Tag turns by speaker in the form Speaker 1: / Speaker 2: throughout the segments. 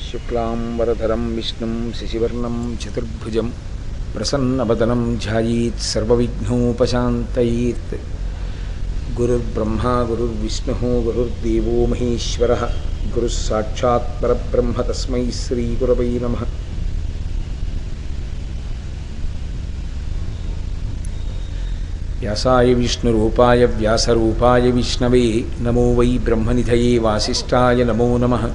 Speaker 1: శుక్లాంబరధరం విష్ణుం శశివర్ణం చతుర్భుజం ప్రసన్నవదనం ధ్యాయేత్ సర్వవిఘ్నోపశాంతయేత్. గురుర్బ్రహ్మా గురుర్విష్ణుః గురుర్దేవో మహేశ్వరః గురుః సాక్షాత్ పరబ్రహ్మ తస్మై శ్రీగురవై నమః. వ్యాసాయ విష్ణురూపాయ వ్యాసరూపాయ విష్ణవే నమో వై బ్రహ్మనిధయే వాసిష్ఠాయ నమో నమః.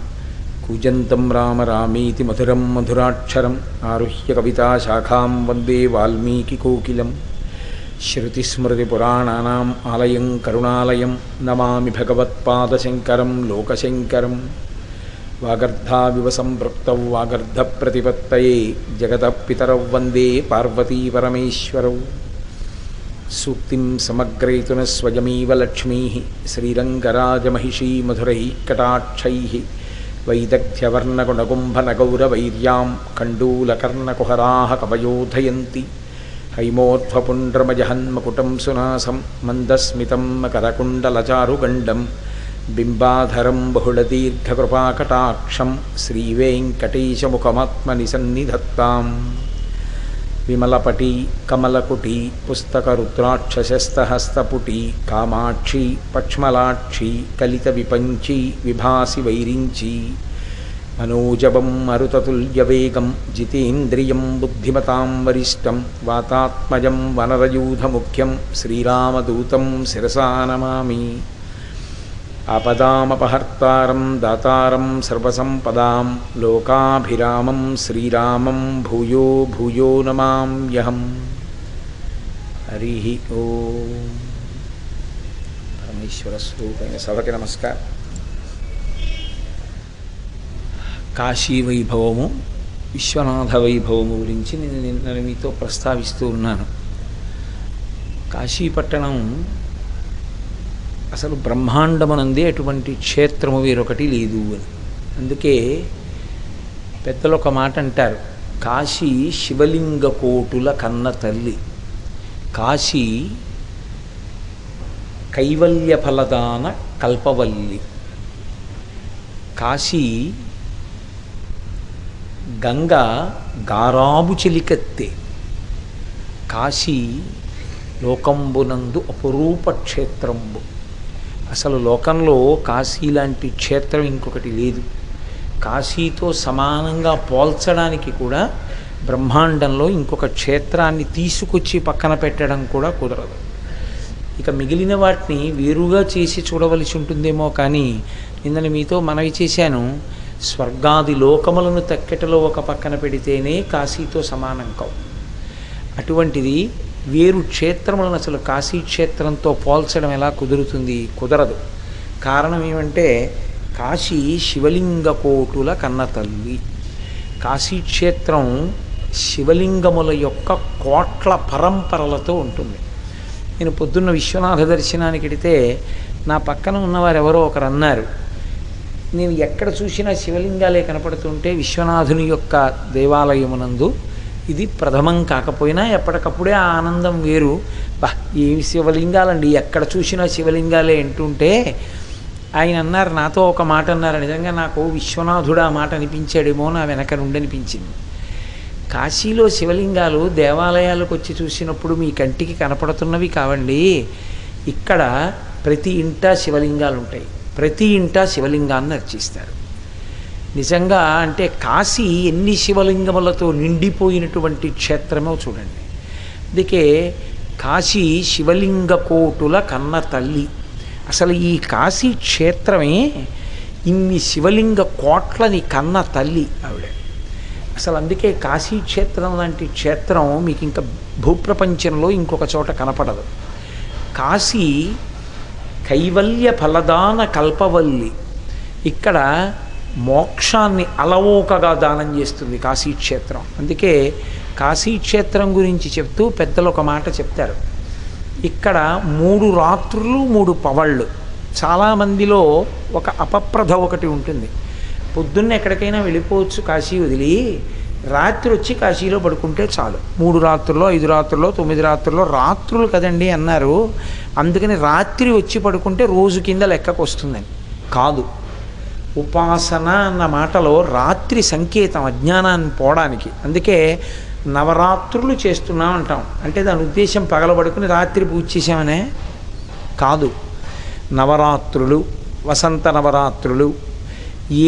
Speaker 1: కూజంతం రామ రామేతి మధురం మధురాక్షరం ఆరుహ్య కవితాశాఖాం వందే వాల్మీకికోకిలం. శృతిస్మృతిపురాణానాం ఆలయం కరుణాలయం నమామి భగవత్పాదశంకరం లోకశంకరం. వాగర్ధావివ సంపృక్తౌ వాగర్ధప్రతిపత్తయే జగతః పితరౌ వందే పార్వతీపరమేశ్వరౌ. సూక్తిం సమగ్రయతున స్వయమేవ లక్ష్మీః శ్రీరంగరాజమహిషీ మధురైః కటాక్షైః. వైదగ్ధ్యవర్ణగుణగుంభనగౌరవైర్యాం కండూలకర్ణకుహరాः కవయోధయంతి. హైమోర్ధ్వపుండ్రమజహన్మకుటం సునాసం మందస్మితం మకరకుండలచారుగండం. బింబాధరం బహుళదీర్ఘకృపాకటాక్షం శ్రీవేంకటేశముఖమాత్మని సన్నిధత్తాం. విమలపటి కమలకుటి పుస్తకరుద్రాక్షశస్తహస్తపుటి కామాక్షి పక్ష్మలాక్షి కలిత విపంచి విభాసి వైరించి. మనోజవం మరుతతుల్యవేగం జితేంద్రియం బుద్ధిమతాం వరిష్టం వాతాత్మజం వనరయూధముఖ్యం శ్రీరామదూతం శిరసా నమామి. ఆపదామపహర్తారం దాతారం సర్వసంపదాం లోకాభిరామం శ్రీరామం భూయో భూయో నమామ్యహం. హరి ఓం. పరమేశ్వర స్వరూపైన సభకి నమస్కారం. కాశీ వైభవము విశ్వనాథ వైభవము గురించి నేను మీతో ప్రస్తావిస్తూ ఉన్నాను. కాశీపట్టణం అసలు బ్రహ్మాండమనందే అటువంటి క్షేత్రము వేరొకటి లేదు అని. అందుకే పెద్దలు ఒక మాట అంటారు, కాశీ శివలింగ కోటుల కన్న తల్లి. కాశీ కైవల్య ఫలదాన కల్పవల్లి. కాశీ గంగ గారాబు చెలికత్తె. కాశీ లోకంబునందు అపురూప క్షేత్రంబు. అసలు లోకంలో కాశీ లాంటి క్షేత్రం ఇంకొకటి లేదు. కాశీతో సమానంగా పోల్చడానికి కూడా బ్రహ్మాండంలో ఇంకొక క్షేత్రాన్ని తీసుకొచ్చి పక్కన పెట్టడం కూడా కుదరదు. ఇక మిగిలిన వాటిని వేరుగా చేసి చూడవలసి ఉంటుందేమో, కానీ నిన్న మీతో మనవి చేశాను, స్వర్గాది లోకములను తక్కెటలో ఒక పక్కన పెడితేనే కాశీతో సమానం కావు. అటువంటిది వేరు క్షేత్రములను అసలు కాశీ క్షేత్రంతో పోల్చడం ఎలా కుదురుతుంది? కుదరదు. కారణం ఏమంటే కాశీ శివలింగ కోటుల కన్న తల్లి. కాశీక్షేత్రం శివలింగముల యొక్క కోట్ల పరంపరలతో ఉంటుంది. నేను పొద్దున్న విశ్వనాథ దర్శనానికి వెడితే నా పక్కన ఉన్నవారు ఎవరో ఒకరు అన్నారు, నేను ఎక్కడ చూసినా శివలింగాలే కనపడుతుంటే విశ్వనాథుని యొక్క దేవాలయమునందు ఇది ప్రథమం కాకపోయినా ఎప్పటికప్పుడే ఆ ఆనందం వేరు. ఏమి శివలింగాలండి, ఎక్కడ చూసినా శివలింగాలే అంటుంటే ఆయన అన్నారు, నాతో ఒక మాట అన్నారు, నిజంగా నాకు విశ్వనాథుడు ఆ మాట అనిపించాడేమో నా వెనక నుండి అనిపించింది. కాశీలో శివలింగాలు దేవాలయాలకు వచ్చి చూసినప్పుడు మీ కంటికి కనపడుతున్నవి కావండి. ఇక్కడ ప్రతి ఇంటా శివలింగాలు ఉంటాయి, ప్రతి ఇంటా శివలింగాన్ని అర్చిస్తారు. నిజంగా అంటే కాశీ ఎన్ని శివలింగములతో నిండిపోయినటువంటి క్షేత్రమో చూడండి. అందుకే కాశీ శివలింగ కోటుల కన్న తల్లి. అసలు ఈ కాశీ క్షేత్రమే ఇన్ని శివలింగ కోట్లని కన్న తల్లి ఆవిడ. అసలు అందుకే కాశీ క్షేత్రం లాంటి క్షేత్రం మీకు ఇంకా భూప్రపంచంలో ఇంకొక చోట కనపడదు. కాశీ కైవల్య ఫలదాన కల్పవల్లి. ఇక్కడ మోక్షాన్ని అలవోకగా దానం చేస్తుంది కాశీక్షేత్రం. అందుకే కాశీక్షేత్రం గురించి చెప్తూ పెద్దలు ఒక మాట చెప్తారు, ఇక్కడ 3 రాత్రులు 3 పవళ్ళు. చాలామందిలో ఒక అపప్రథ ఒకటి ఉంటుంది, పొద్దున్న ఎక్కడికైనా వెళ్ళిపోవచ్చు కాశీ వదిలి, రాత్రి వచ్చి కాశీలో పడుకుంటే చాలు. 3 రాత్రుల్లో 5 రాత్రుల్లో 9 రాత్రుల్లో రాత్రులు కదండి అన్నారు, అందుకని రాత్రి వచ్చి పడుకుంటే రోజు కింద లెక్కకు వస్తుందని కాదు. ఉపాసన అన్న మాటలో రాత్రి సంకేతం అజ్ఞానాన్ని పోవడానికి. అందుకే నవరాత్రులు చేస్తున్నాం అంటాం. అంటే దాని ఉద్దేశం పగలబడుకుని రాత్రి పూజ చేసామనే కాదు. నవరాత్రులు, వసంత నవరాత్రులు,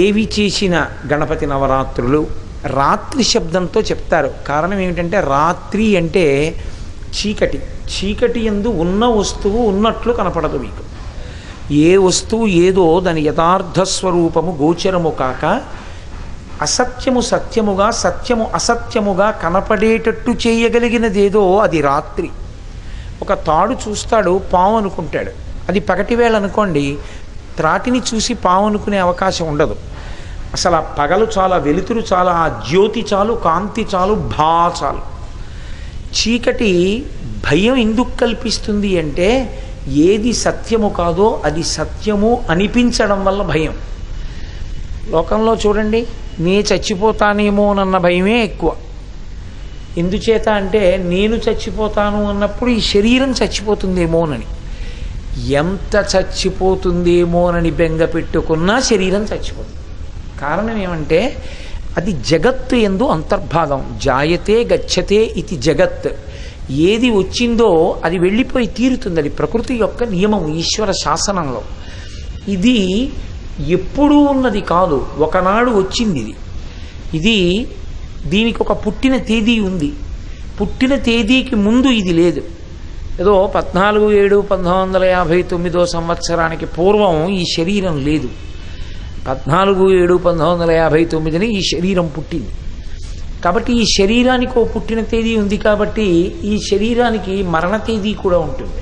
Speaker 1: ఏవి చేసిన గణపతి నవరాత్రులు రాత్రి శబ్దంతో చెప్తారు. కారణం ఏమిటంటే రాత్రి అంటే చీకటి. చీకటి యందు ఉన్న వస్తువు ఉన్నట్లు కనపడదు మీకు. ఏ వస్తువు ఏదో దాని యథార్థ స్వరూపము గోచరము కాక అసత్యము సత్యముగా, సత్యము అసత్యముగా కనపడేటట్టు చేయగలిగినదేదో అది రాత్రి. ఒక తాడు చూస్తాడు, పాము అనుకుంటాడు. అది పగటివేళ అనుకోండి, త్రాటిని చూసి పాము అనుకునే అవకాశం ఉండదు. అసలు ఆ పగలు చాలా, వెలుతురు చాలా, ఆ జ్యోతి చాలు, కాంతి చాలు, చాలు. చీకటి భయం ఎందుకు కల్పిస్తుంది అంటే ఏది సత్యము కాదో అది సత్యము అనిపించడం వల్ల భయం. లోకంలో చూడండి, నే చచ్చిపోతానేమోనన్న భయమే ఎక్కువ. ఎందుచేత అంటే నేను చచ్చిపోతాను అన్నప్పుడు ఈ శరీరం చచ్చిపోతుందేమోనని. ఎంత చచ్చిపోతుందేమోనని బెంగ పెట్టుకున్నా శరీరం చచ్చిపోతుంది. కారణం ఏమంటే అది జగత్తు యందు అంతర్భాగం. జాయతే గచ్చతే ఇది జగత్. ఏది వచ్చిందో అది వెళ్ళిపోయి తీరుతుంది. అది ప్రకృతి యొక్క నియమం, ఈశ్వర శాసనంలో. ఇది ఎప్పుడూ ఉన్నది కాదు, ఒకనాడు వచ్చింది. ఇది దీనికి ఒక పుట్టిన తేదీ ఉంది. పుట్టిన తేదీకి ముందు ఇది లేదు. ఏదో 14/7/1959 సంవత్సరానికి పూర్వం ఈ శరీరం లేదు. 14/7/1959 ఈ శరీరం పుట్టింది. కాబట్టి ఈ శరీరానికి ఓ పుట్టిన తేదీ ఉంది. కాబట్టి ఈ శరీరానికి మరణ తేదీ కూడా ఉంటుంది.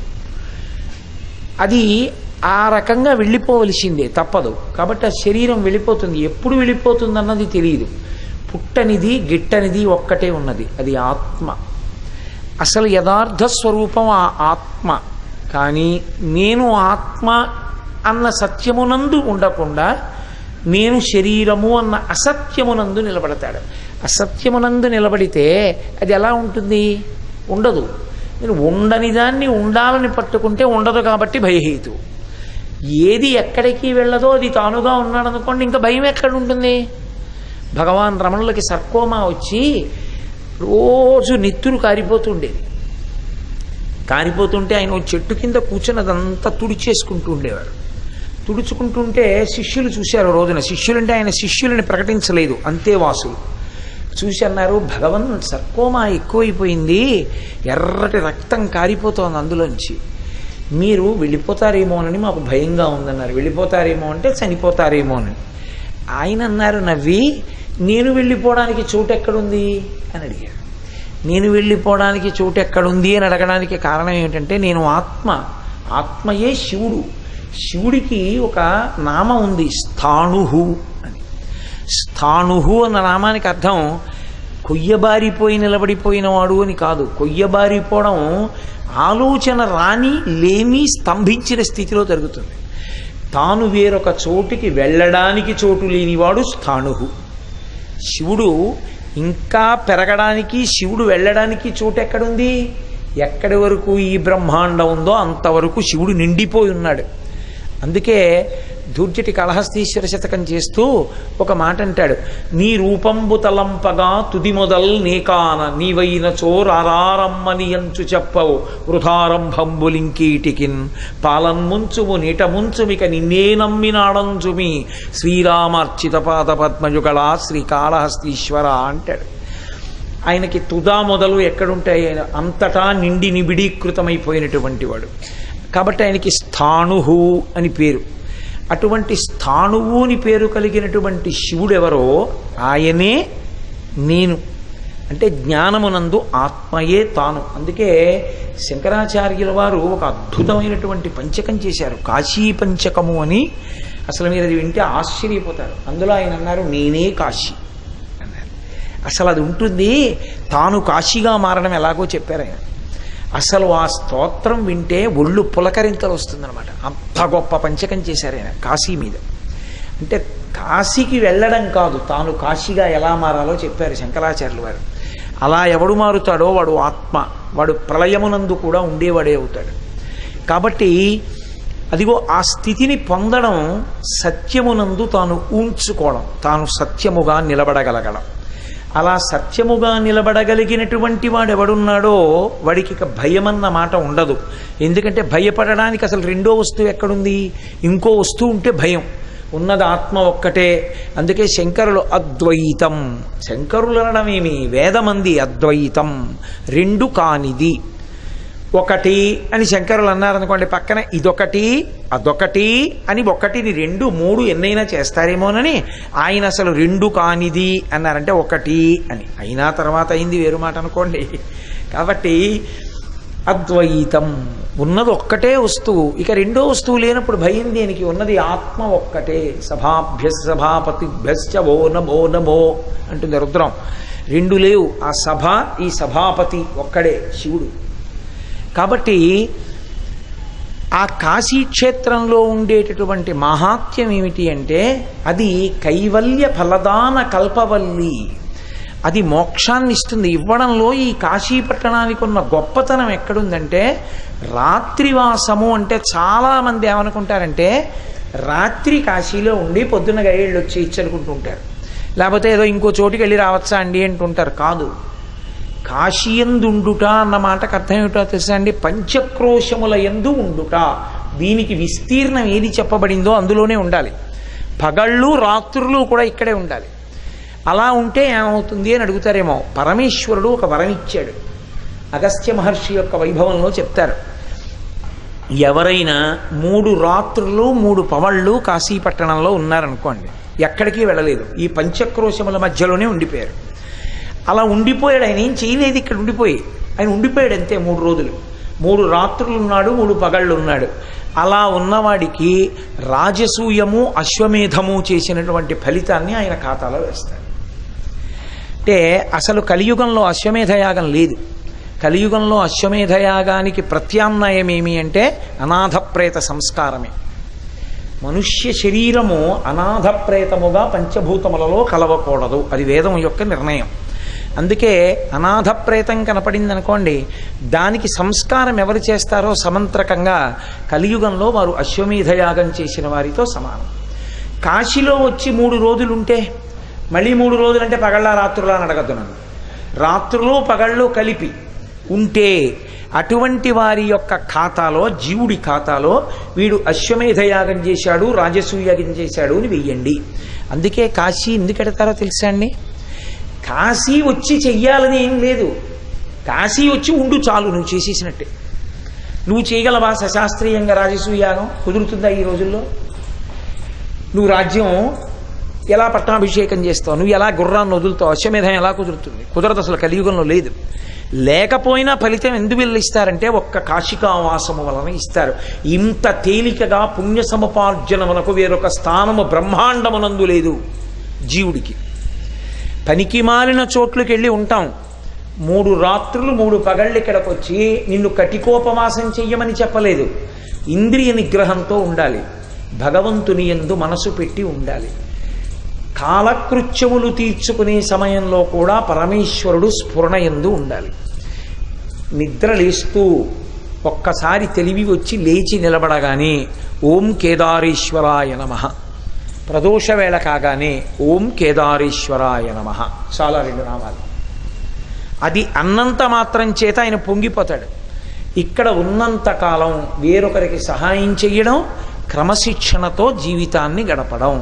Speaker 1: అది ఆ రకంగా వెళ్ళిపోవలసిందే, తప్పదు. కాబట్టి ఆ శరీరం వెళ్ళిపోతుంది. ఎప్పుడు వెళ్ళిపోతుంది అన్నది తెలియదు. పుట్టనిది గిట్టనిది ఒక్కటే ఉన్నది, అది ఆత్మ. అసలు యథార్థ స్వరూపం ఆ ఆత్మ. కానీ నేను ఆత్మ అన్న సత్యమునందు ఉండకుండా నేను శరీరము అన్న అసత్యమునందు నిలబడతాడు. అసత్యమునందు నిలబడితే అది ఎలా ఉంటుంది? ఉండదు. నేను ఉండని దాన్ని ఉండాలని పట్టుకుంటే ఉండదు. కాబట్టి భయహేతు. ఏది ఎక్కడికి వెళ్ళదో అది తానుగా ఉన్నాడు అనుకోండి, ఇంకా భయం ఎక్కడ ఉంటుంది? భగవాన్ రమణులకి సర్కోమా వచ్చి రోజు నెత్తురు కారిపోతుండేది. కారిపోతుంటే ఆయన చెట్టు కింద కూర్చొని అదంతా తుడిచేసుకుంటూ ఉండేవారు. తుడుచుకుంటుంటే శిష్యులు చూశారు రోజున. శిష్యులంటే ఆయన శిష్యులని ప్రకటించలేదు, అంతేవాసులు చూసి అన్నారు, భగవన్ సర్కోమా ఎక్కువైపోయింది, ఎర్రటి రక్తం కారిపోతోంది అందులోంచి, మీరు వెళ్ళిపోతారేమోనని మాకు భయంగా ఉందన్నారు. వెళ్ళిపోతారేమో అంటే చనిపోతారేమోనని. ఆయన అన్నారు నవ్వి, నేను వెళ్ళిపోవడానికి చోటు ఎక్కడుంది అని అడిగారు. నేను వెళ్ళిపోవడానికి చోటు ఎక్కడుంది అని అడగడానికి కారణం ఏమిటంటే నేను ఆత్మ. ఆత్మయే శివుడు. శివుడికి ఒక నామం ఉంది, స్థాణుహు అని. స్థాణుహు అన్న నామానికి అర్థం కొయ్యబారిపోయి నిలబడిపోయినవాడు అని కాదు. కొయ్యబారిపోవడం ఆలోచన రాని, లేమి, స్తంభించిన స్థితిలో జరుగుతుంది. తాను వేరొక చోటికి వెళ్ళడానికి చోటు లేనివాడు స్థాణుహు. శివుడు ఇంకా పెరగడానికి, శివుడు వెళ్ళడానికి చోటు ఎక్కడుంది? ఎక్కడి వరకు ఈ బ్రహ్మాండం ఉందో అంతవరకు శివుడు నిండిపోయి ఉన్నాడు. అందుకే దూర్జటి కళహస్తీశ్వర శతకం చేస్తూ ఒక మాట అంటాడు, నీ రూపంబు తలంపగా తుది మొదల్ నీకాన నీవైన చోరారమ్మని ఎంచు చెప్పవు వృధారంభంబులింకీటికిన్ పాలన్ముంచుము నీట ముంచుమిక నిన్నే నమ్మినాడంచుమి శ్రీరామార్చిత పాద పద్మయుగళ శ్రీకాళహస్తీశ్వర అంటాడు. ఆయనకి తుదా మొదలు ఎక్కడుంటాయి? ఆయన అంతటా నిండి నిబిడీకృతమైపోయినటువంటి వాడు. కాబట్టి ఆయనకి స్థాణుహు అని పేరు. అటువంటి స్థాణువు అని పేరు కలిగినటువంటి శివుడెవరో ఆయనే నేను. అంటే జ్ఞానమునందు ఆత్మయే తాను. అందుకే శంకరాచార్యుల వారు ఒక అద్భుతమైనటువంటి పంచకం చేశారు, కాశీ పంచకము అని. అసలు మీరు అది వింటే ఆశ్చర్యపోతారు. అందులో ఆయన అన్నారు, నేనే కాశీ అన్నారు. అసలు అది ఉంటుంది. తాను కాశీగా మారడం ఎలాగో చెప్పారు ఆయన. అసలు ఆ స్తోత్రం వింటే ఒళ్ళు పులకరింతలు వస్తుందన్నమాట. అంత గొప్ప పంచకం చేశారు ఆయన కాశీ మీద. అంటే కాశీకి వెళ్ళడం కాదు, తాను కాశీగా ఎలా మారాలో చెప్పారు శంకరాచార్యులు వారు. అలా ఎవడు మారుతాడో వాడు ఆత్మ, వాడు ప్రళయమునందు కూడా ఉండేవాడే అవుతాడు. కాబట్టి అదిగో ఆ స్థితిని పొందడం సత్యమునందు తాను ఊంచుకోవడం, తాను సత్యముగా నిలబడగలగడం. అలా సత్యముగా నిలబడగలిగినటువంటి వాడు ఎవడున్నాడో వాడికి ఇక భయమన్న మాట ఉండదు. ఎందుకంటే భయపడడానికి అసలు రెండో వస్తువు ఎక్కడుంది? ఇంకో వస్తువు ఉంటే భయం. ఉన్నది ఆత్మ ఒక్కటే. అందుకే శంకరులు అద్వైతం, శంకరులు అనడమేమి, వేదమంది అద్వైతం, రెండు కానిది. ఒకటి అని శంకరులు అన్నారనుకోండి, పక్కన ఇదొకటి అదొకటి అని ఒకటిని రెండు మూడు ఎన్నైనా చేస్తారేమోనని ఆయన అసలు రెండు కానిది అన్నారంటే ఒకటి అని. అయినా తర్వాత అయింది వేరు మాట అనుకోండి. కాబట్టి అద్వైతం, ఉన్నది ఒక్కటే వస్తువు, ఇక రెండో వస్తువు లేనప్పుడు భయం దేనికి? ఉన్నది ఆత్మ ఒక్కటే. సభాపతిభ్యశ్చ వో నమో నమో అంటుంది రుద్రం. రెండు లేవు, ఆ సభ ఈ సభాపతి ఒక్కడే శివుడు. కాబట్టి ఆ కాశీక్షేత్రంలో ఉండేటటువంటి మహాత్మ్యం ఏమిటి అంటే అది కైవల్య ఫలదాన కల్పవల్లి, అది మోక్షాన్ని ఇస్తుంది. ఇవ్వడంలో ఈ కాశీపట్టణానికి ఉన్న గొప్పతనం ఎక్కడుందంటే రాత్రివాసము. అంటే చాలామంది ఏమనుకుంటారంటే రాత్రి కాశీలో ఉండి పొద్దున్న గైళ్ళు వచ్చి ఇచ్చనుకుంటుంటారు, లేకపోతే ఏదో ఇంకో చోటికి వెళ్ళి రావచ్చా అండి అంటుంటారు. కాదు, కాశీయందు ఉండుట అన్న మాటకు అర్థం ఏమిటో తెలుసా అండి? పంచక్రోశముల యందు ఉండుట. దీనికి విస్తీర్ణం ఏది చెప్పబడిందో అందులోనే ఉండాలి. పగళ్ళు రాత్రులు కూడా ఇక్కడే ఉండాలి. అలా ఉంటే ఏమవుతుంది అని అడుగుతారేమో. పరమేశ్వరుడు ఒక వరం ఇచ్చాడు. అగస్త్య మహర్షి యొక్క వైభవంలో చెప్తారు, ఎవరైనా 3 రాత్రులు 3 పవళ్ళు కాశీపట్టణంలో ఉన్నారనుకోండి, ఎక్కడికి వెళ్ళలేదు, ఈ పంచక్రోశముల మధ్యలోనే ఉండిపోయారు. అలా ఉండిపోయాడు. ఆయన ఏం చేయలేదు, ఇక్కడ ఉండిపోయి ఆయన ఉండిపోయాడు అంతే. 3 రోజులు, 3 రాత్రులు ఉన్నాడు, 3 పగళ్ళు ఉన్నాడు. అలా ఉన్నవాడికి రాజసూయము అశ్వమేధము చేసినటువంటి ఫలితాన్ని ఆయన ఖాతాలో వేస్తాడు. అంటే అసలు కలియుగంలో అశ్వమేధయాగం లేదు. కలియుగంలో అశ్వమేధయాగానికి ప్రత్యామ్నాయం ఏమి అంటే అనాథప్రేత సంస్కారమే. మనుష్య శరీరము అనాథప్రేతముగా పంచభూతములలో కలవకూడదు, అది వేదం యొక్క నిర్ణయం. అందుకే అనాథ ప్రేతం కనపడింది అనుకోండి, దానికి సంస్కారం ఎవరు చేస్తారో సమంత్రకంగా కలియుగంలో వారు అశ్వమేధయాగం చేసిన వారితో సమానం. కాశీలో వచ్చి 3 రోజులు ఉంటే మళ్ళీ 3 రోజులు అంటే పగళ్ళ రాత్రులా అని అడగద్దు నన్ను. రాత్రులు పగళ్ళు కలిపి ఉంటే అటువంటి వారి యొక్క ఖాతాలో, జీవుడి ఖాతాలో వీడు అశ్వమేధయాగం చేశాడు, రాజసూయాగం చేశాడు అని వెయ్యండి. అందుకే కాశీ ఎందుకు ఎడతారో తెలుసా అండి? కాశీ వచ్చి చెయ్యాలని ఏం లేదు, కాశీ వచ్చి ఉండు చాలు, నువ్వు చేసేసినట్టే. నువ్వు చేయగలవా సశాస్త్రీయంగా రాజసూయాగం? కుదురుతుందా ఈ రోజుల్లో? నువ్వు రాజ్యం ఎలా పట్టాభిషేకం చేస్తావు? నువ్వు ఎలా గుర్రాన్ని వదులుతావు? అశ్వమేధం ఎలా కుదురుతుంది? కుదరదు, అసలు కలియుగంలో లేదు. లేకపోయినా ఫలితం ఎందుకు ఇస్తారంటే ఒక్క కాశికావాసము వలన ఇస్తారు. ఇంత తేలికగా పుణ్య సముపార్జనమునకు వేరొక స్థానము బ్రహ్మాండమునందు లేదు జీవుడికి. పనికి మాలిన చోట్లకి వెళ్ళి ఉంటాం, 3 రాత్రులు 3 పగళ్ళు ఇక్కడికి వచ్చి నిన్ను కటికోపవాసం చెయ్యమని చెప్పలేదు. ఇంద్రియ నిగ్రహంతో ఉండాలి, భగవంతుని యందు మనసు పెట్టి ఉండాలి. కాలకృత్యములు తీర్చుకునే సమయంలో కూడా పరమేశ్వరుడు స్ఫురణ యందు ఉండాలి. నిద్ర లేస్తూ ఒక్కసారి తెలివి వచ్చి లేచి నిలబడగానే ఓం కేదారేశ్వరాయ నమః, ప్రదోష వేళ కాగానే ఓం కేదారేశ్వరాయ నమః, చాలా 2 నామాలు. అది అన్నంత మాత్రం చేత ఆయన పొంగిపోతాడు. ఇక్కడ ఉన్నంతకాలం వేరొకరికి సహాయం చెయ్యడం, క్రమశిక్షణతో జీవితాన్ని గడపడం.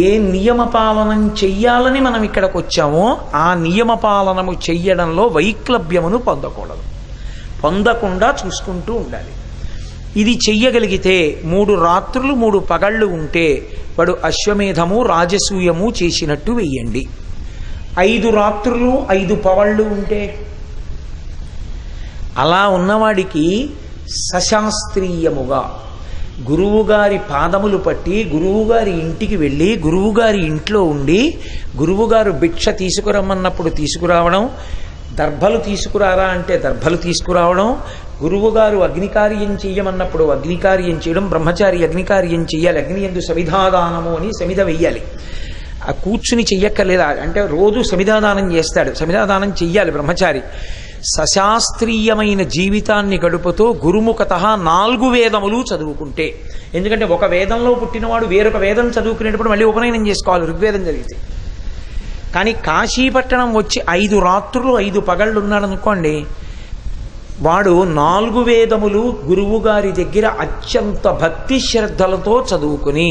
Speaker 1: ఏ నియమపాలనం చెయ్యాలని మనం ఇక్కడికి వచ్చామో ఆ నియమపాలనము చెయ్యడంలో వైక్లభ్యమును పొందకూడదు, పొందకుండా చూసుకుంటూ ఉండాలి. ఇది చెయ్యగలిగితే 3 రాత్రులు 3 పగళ్ళు ఉంటే వాడు అశ్వమేధము రాజసూయము చేసినట్టు వెయ్యండి. 5 రాత్రులు 5 పవళ్ళు ఉంటే అలా ఉన్నవాడికి సశాస్త్రీయముగా గురువుగారి పాదములు పట్టి గురువుగారి ఇంటికి వెళ్ళి గురువుగారి ఇంట్లో ఉండి గురువుగారు భిక్ష తీసుకురమ్మన్నప్పుడు తీసుకురావడం, దర్భలు తీసుకురారా అంటే దర్భలు తీసుకురావడం, గురువుగారు అగ్నికార్యం చెయ్యమన్నప్పుడు అగ్నికార్యం చేయడం, బ్రహ్మచారి అగ్నికార్యం చెయ్యాలి, అగ్ని యందు సమిధాదానము అని సమిధ వెయ్యాలి. ఆ కూర్చుని చెయ్యక్కర్లేదా అంటే రోజు సమిధాదానం చేస్తాడు, సమిధాదానం చెయ్యాలి బ్రహ్మచారి. సశాస్త్రీయమైన జీవితాన్ని గడుపుతూ గురుముఖతః 4 వేదములు చదువుకుంటే, ఎందుకంటే ఒక వేదంలో పుట్టినవాడు వేరొక వేదం చదువుకునేటప్పుడు మళ్ళీ ఉపనయనం చేసుకోవాలి ఋగ్వేదం చదివితే. కానీ కాశీపట్టణం వచ్చి 5 రాత్రులు 5 పగళ్ళు ఉన్నాడు అనుకోండి, వాడు 4 వేదములు గురువుగారి దగ్గర అత్యంత భక్తి శ్రద్ధలతో చదువుకుని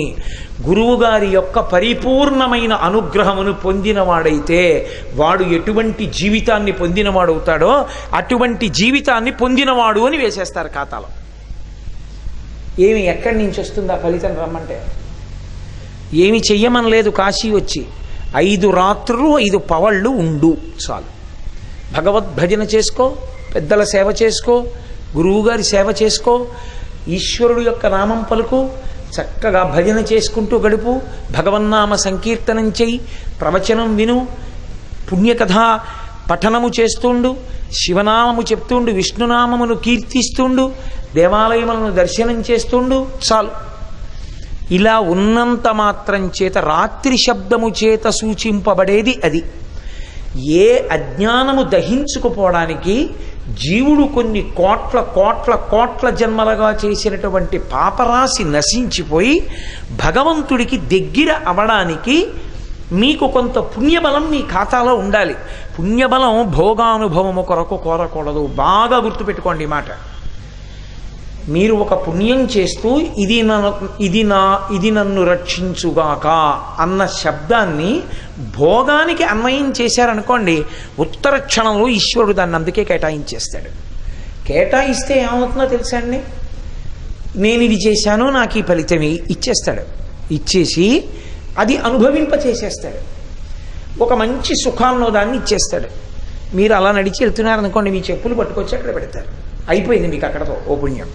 Speaker 1: గురువుగారి యొక్క పరిపూర్ణమైన అనుగ్రహమును పొందినవాడైతే వాడు ఎటువంటి జీవితాన్ని పొందినవాడవుతాడో అటువంటి జీవితాన్ని పొందినవాడు అని వేసేస్తారు ఖాతాలో. ఏమి ఎక్కడి నుంచి వస్తుంది ఆ ఫలితం రమ్మంటే? ఏమి చెయ్యమనలేదు. కాశీ వచ్చి 5 రాత్రులు 5 పవళ్ళు ఉండు చాలు. భగవద్భజన చేసుకో, పెద్దల సేవ చేసుకో, గురువుగారి సేవ చేసుకో, ఈశ్వరుడు యొక్క నామం పలుకు, చక్కగా భజన చేసుకుంటూ గడుపు, భగవన్నామ సంకీర్తనం చెయ్యి, ప్రవచనం విను, పుణ్యకథ పఠనము చేస్తుండు, శివనామము చెప్తుండు, విష్ణునామమును కీర్తిస్తుండు, దేవాలయములను దర్శనం చేస్తుండు చాలు. ఇలా ఉన్నంత మాత్రం చేత రాత్రి శబ్దము చేత సూచింపబడేది అది. ఏ అజ్ఞానము దహించుకుపోవడానికి జీవుడు కొన్ని కోట్ల కోట్ల కోట్ల జన్మలుగా చేసినటువంటి పాపరాశి నశించిపోయి భగవంతుడికి దగ్గర అవడానికి మీకు కొంత పుణ్యబలం మీ ఖాతాలో ఉండాలి. పుణ్యబలం భోగానుభవము కొరకు కోరకూడదు. బాగా గుర్తుపెట్టుకోండి మాట. మీరు ఒక పుణ్యం చేస్తూ ఇది నన్ను రక్షించుగాక అన్న శబ్దాన్ని భోగానికి అన్వయం చేశారనుకోండి, ఉత్తర క్షణంలో ఈశ్వరుడు దాన్ని అందుకే కేటాయించేస్తాడు. కేటాయిస్తే ఏమవుతుందో తెలుసా అండి? నేను ఇది చేశాను, నాకు ఈ ఫలితం ఇచ్చేస్తాడు. ఇచ్చేసి అది అనుభవింపచేసేస్తాడు. ఒక మంచి సుఖాల్లో దాన్ని ఇచ్చేస్తాడు. మీరు అలా నడిచి వెళ్తున్నారనుకోండి, మీ చెప్పులు పట్టుకొచ్చి అక్కడ పెడతారు. అయిపోయింది మీకు అక్కడతో ఓ పుణ్యం.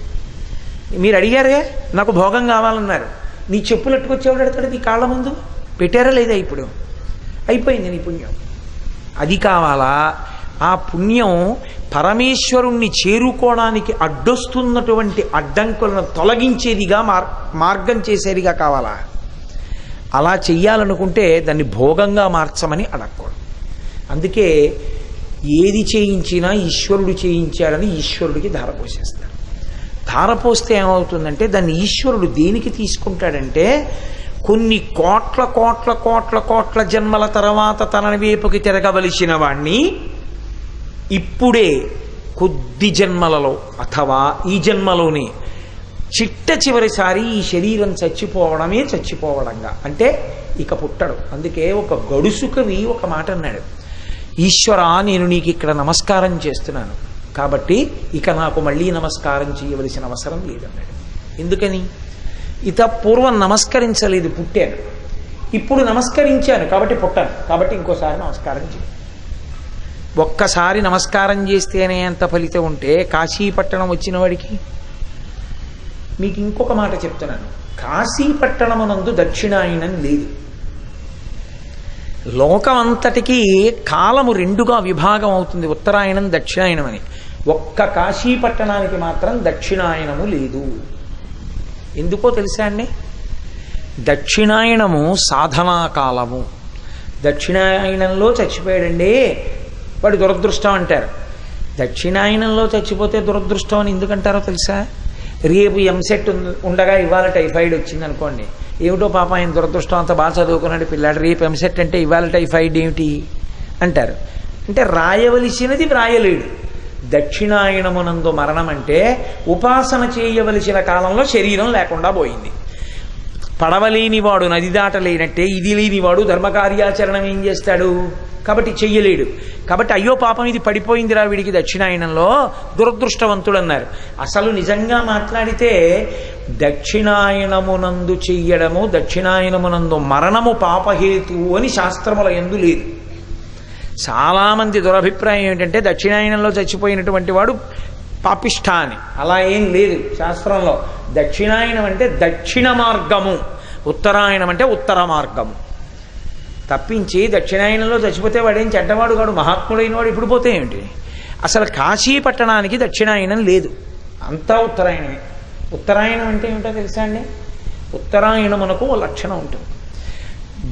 Speaker 1: మీరు అడిగారే, నాకు భోగం కావాలన్నారు, నీ చెప్పులు అట్టుకొచ్చేవాడు పెడతాడు నీ కాళ్ళ ముందు. పెట్టారా లేదా? ఇప్పుడు అయిపోయింది నీ పుణ్యం. అది కావాలా? ఆ పుణ్యం పరమేశ్వరుణ్ణి చేరుకోవడానికి అడ్డొస్తున్నటువంటి అడ్డంకులను తొలగించేదిగా మార్గం చేసేదిగా కావాలా? అలా చెయ్యాలనుకుంటే దాన్ని భోగంగా మార్చమని అడగకూడదు. అందుకే ఏది చేయించినా ఈశ్వరుడు చేయించాడని ఈశ్వరుడికి ధారపోసేస్తాడు. ధారపోస్తే ఏమవుతుందంటే దాన్ని ఈశ్వరుడు దేనికి తీసుకుంటాడంటే కొన్ని కోట్ల కోట్ల కోట్ల కోట్ల జన్మల తర్వాత తన వైపుకి తిరగవలసిన వాణ్ణి ఇప్పుడే కొద్ది జన్మలలో అథవా ఈ జన్మలోనే చిట్ట చివరిసారి ఈ శరీరం చచ్చిపోవడంగా అంటే ఇక పుట్టడు. అందుకే ఒక గడుసు కవి ఒక మాట అన్నాడు, ఈశ్వర నేను నీకు ఇక్కడ నమస్కారం చేస్తున్నాను కాబట్టి ఇక నాకు మళ్ళీ నమస్కారం చేయవలసిన అవసరం లేదన్నాడు. ఎందుకని? ఇత పూర్వం నమస్కరించలేదు, పుట్టాను. ఇప్పుడు నమస్కరించాను కాబట్టి పుట్టాను, కాబట్టి ఇంకోసారి నమస్కారం చేయ. ఒక్కసారి నమస్కారం చేస్తేనే అంత ఫలితం ఉంటే కాశీపట్టణం వచ్చిన వాడికి. మీకు ఇంకొక మాట చెప్తున్నాను, కాశీపట్టణమునందు దక్షిణాయనం లేదు. లోకమంతటికీ కాలము 2గా విభాగం అవుతుంది, ఉత్తరాయణం దక్షిణాయనం అని. ఒక్క కాశీపట్టణానికి మాత్రం దక్షిణాయనము లేదు. ఎందుకో తెలుసా అండి? దక్షిణాయనము సాధనా కాలము. దక్షిణాయనంలో చచ్చిపోయాడండి వాడు దురదృష్టం అంటారు. దక్షిణాయనంలో చచ్చిపోతే దురదృష్టం అని ఎందుకంటారో తెలుసా? రేపు ఎంసెట్ ఉండగా ఇవాళ టైఫాయిడ్ వచ్చింది అనుకోండి, ఏమిటో పాప ఆయన దురదృష్టం అంతా బాగా చదువుకున్నాడు పిల్లాడు, రేపు ఎంసెట్ అంటే ఇవాళ టైఫాయిడ్ ఏమిటి అంటారు. అంటే రాయవలసినది వ్రాయలేడు. దక్షిణాయనమునందు మరణం అంటే ఉపాసన చేయవలసిన కాలంలో శరీరం లేకుండా పోయింది. పడవలేనివాడు నది దాటలేనట్టే ఇది లేనివాడు ధర్మకార్యాచరణం ఏం చేస్తాడు? కాబట్టి చెయ్యలేడు. కాబట్టి అయ్యో పాపం ఇది పడిపోయిందిరా వీడికి దక్షిణాయనంలో, దురదృష్టవంతుడు అన్నారు. అసలు నిజంగా మాట్లాడితే దక్షిణాయనమునందు చెయ్యడము, దక్షిణాయనమునందు మరణము పాపహేతు అని శాస్త్రముల యందు లేదు. చాలామంది దురభిప్రాయం ఏమిటంటే దక్షిణాయనంలో చచ్చిపోయినటువంటి వాడు పాపిష్ఠ అని. అలా ఏం లేదు శాస్త్రంలో. దక్షిణాయనం అంటే దక్షిణ మార్గము, ఉత్తరాయణం అంటే ఉత్తర మార్గము. తప్పించి దక్షిణాయనంలో చచ్చిపోతే వాడేం చెడ్డవాడు కాడు, మహాత్ముడైన వాడు ఇప్పుడు పోతే ఏమిటి? అసలు కాశీ పట్టణానికి దక్షిణాయనం లేదు, అంతా ఉత్తరాయణమే. ఉత్తరాయణం అంటే ఏమిటో తెలుసా అండి? ఉత్తరాయణమునకు ఓ లక్షణం ఉంటుంది.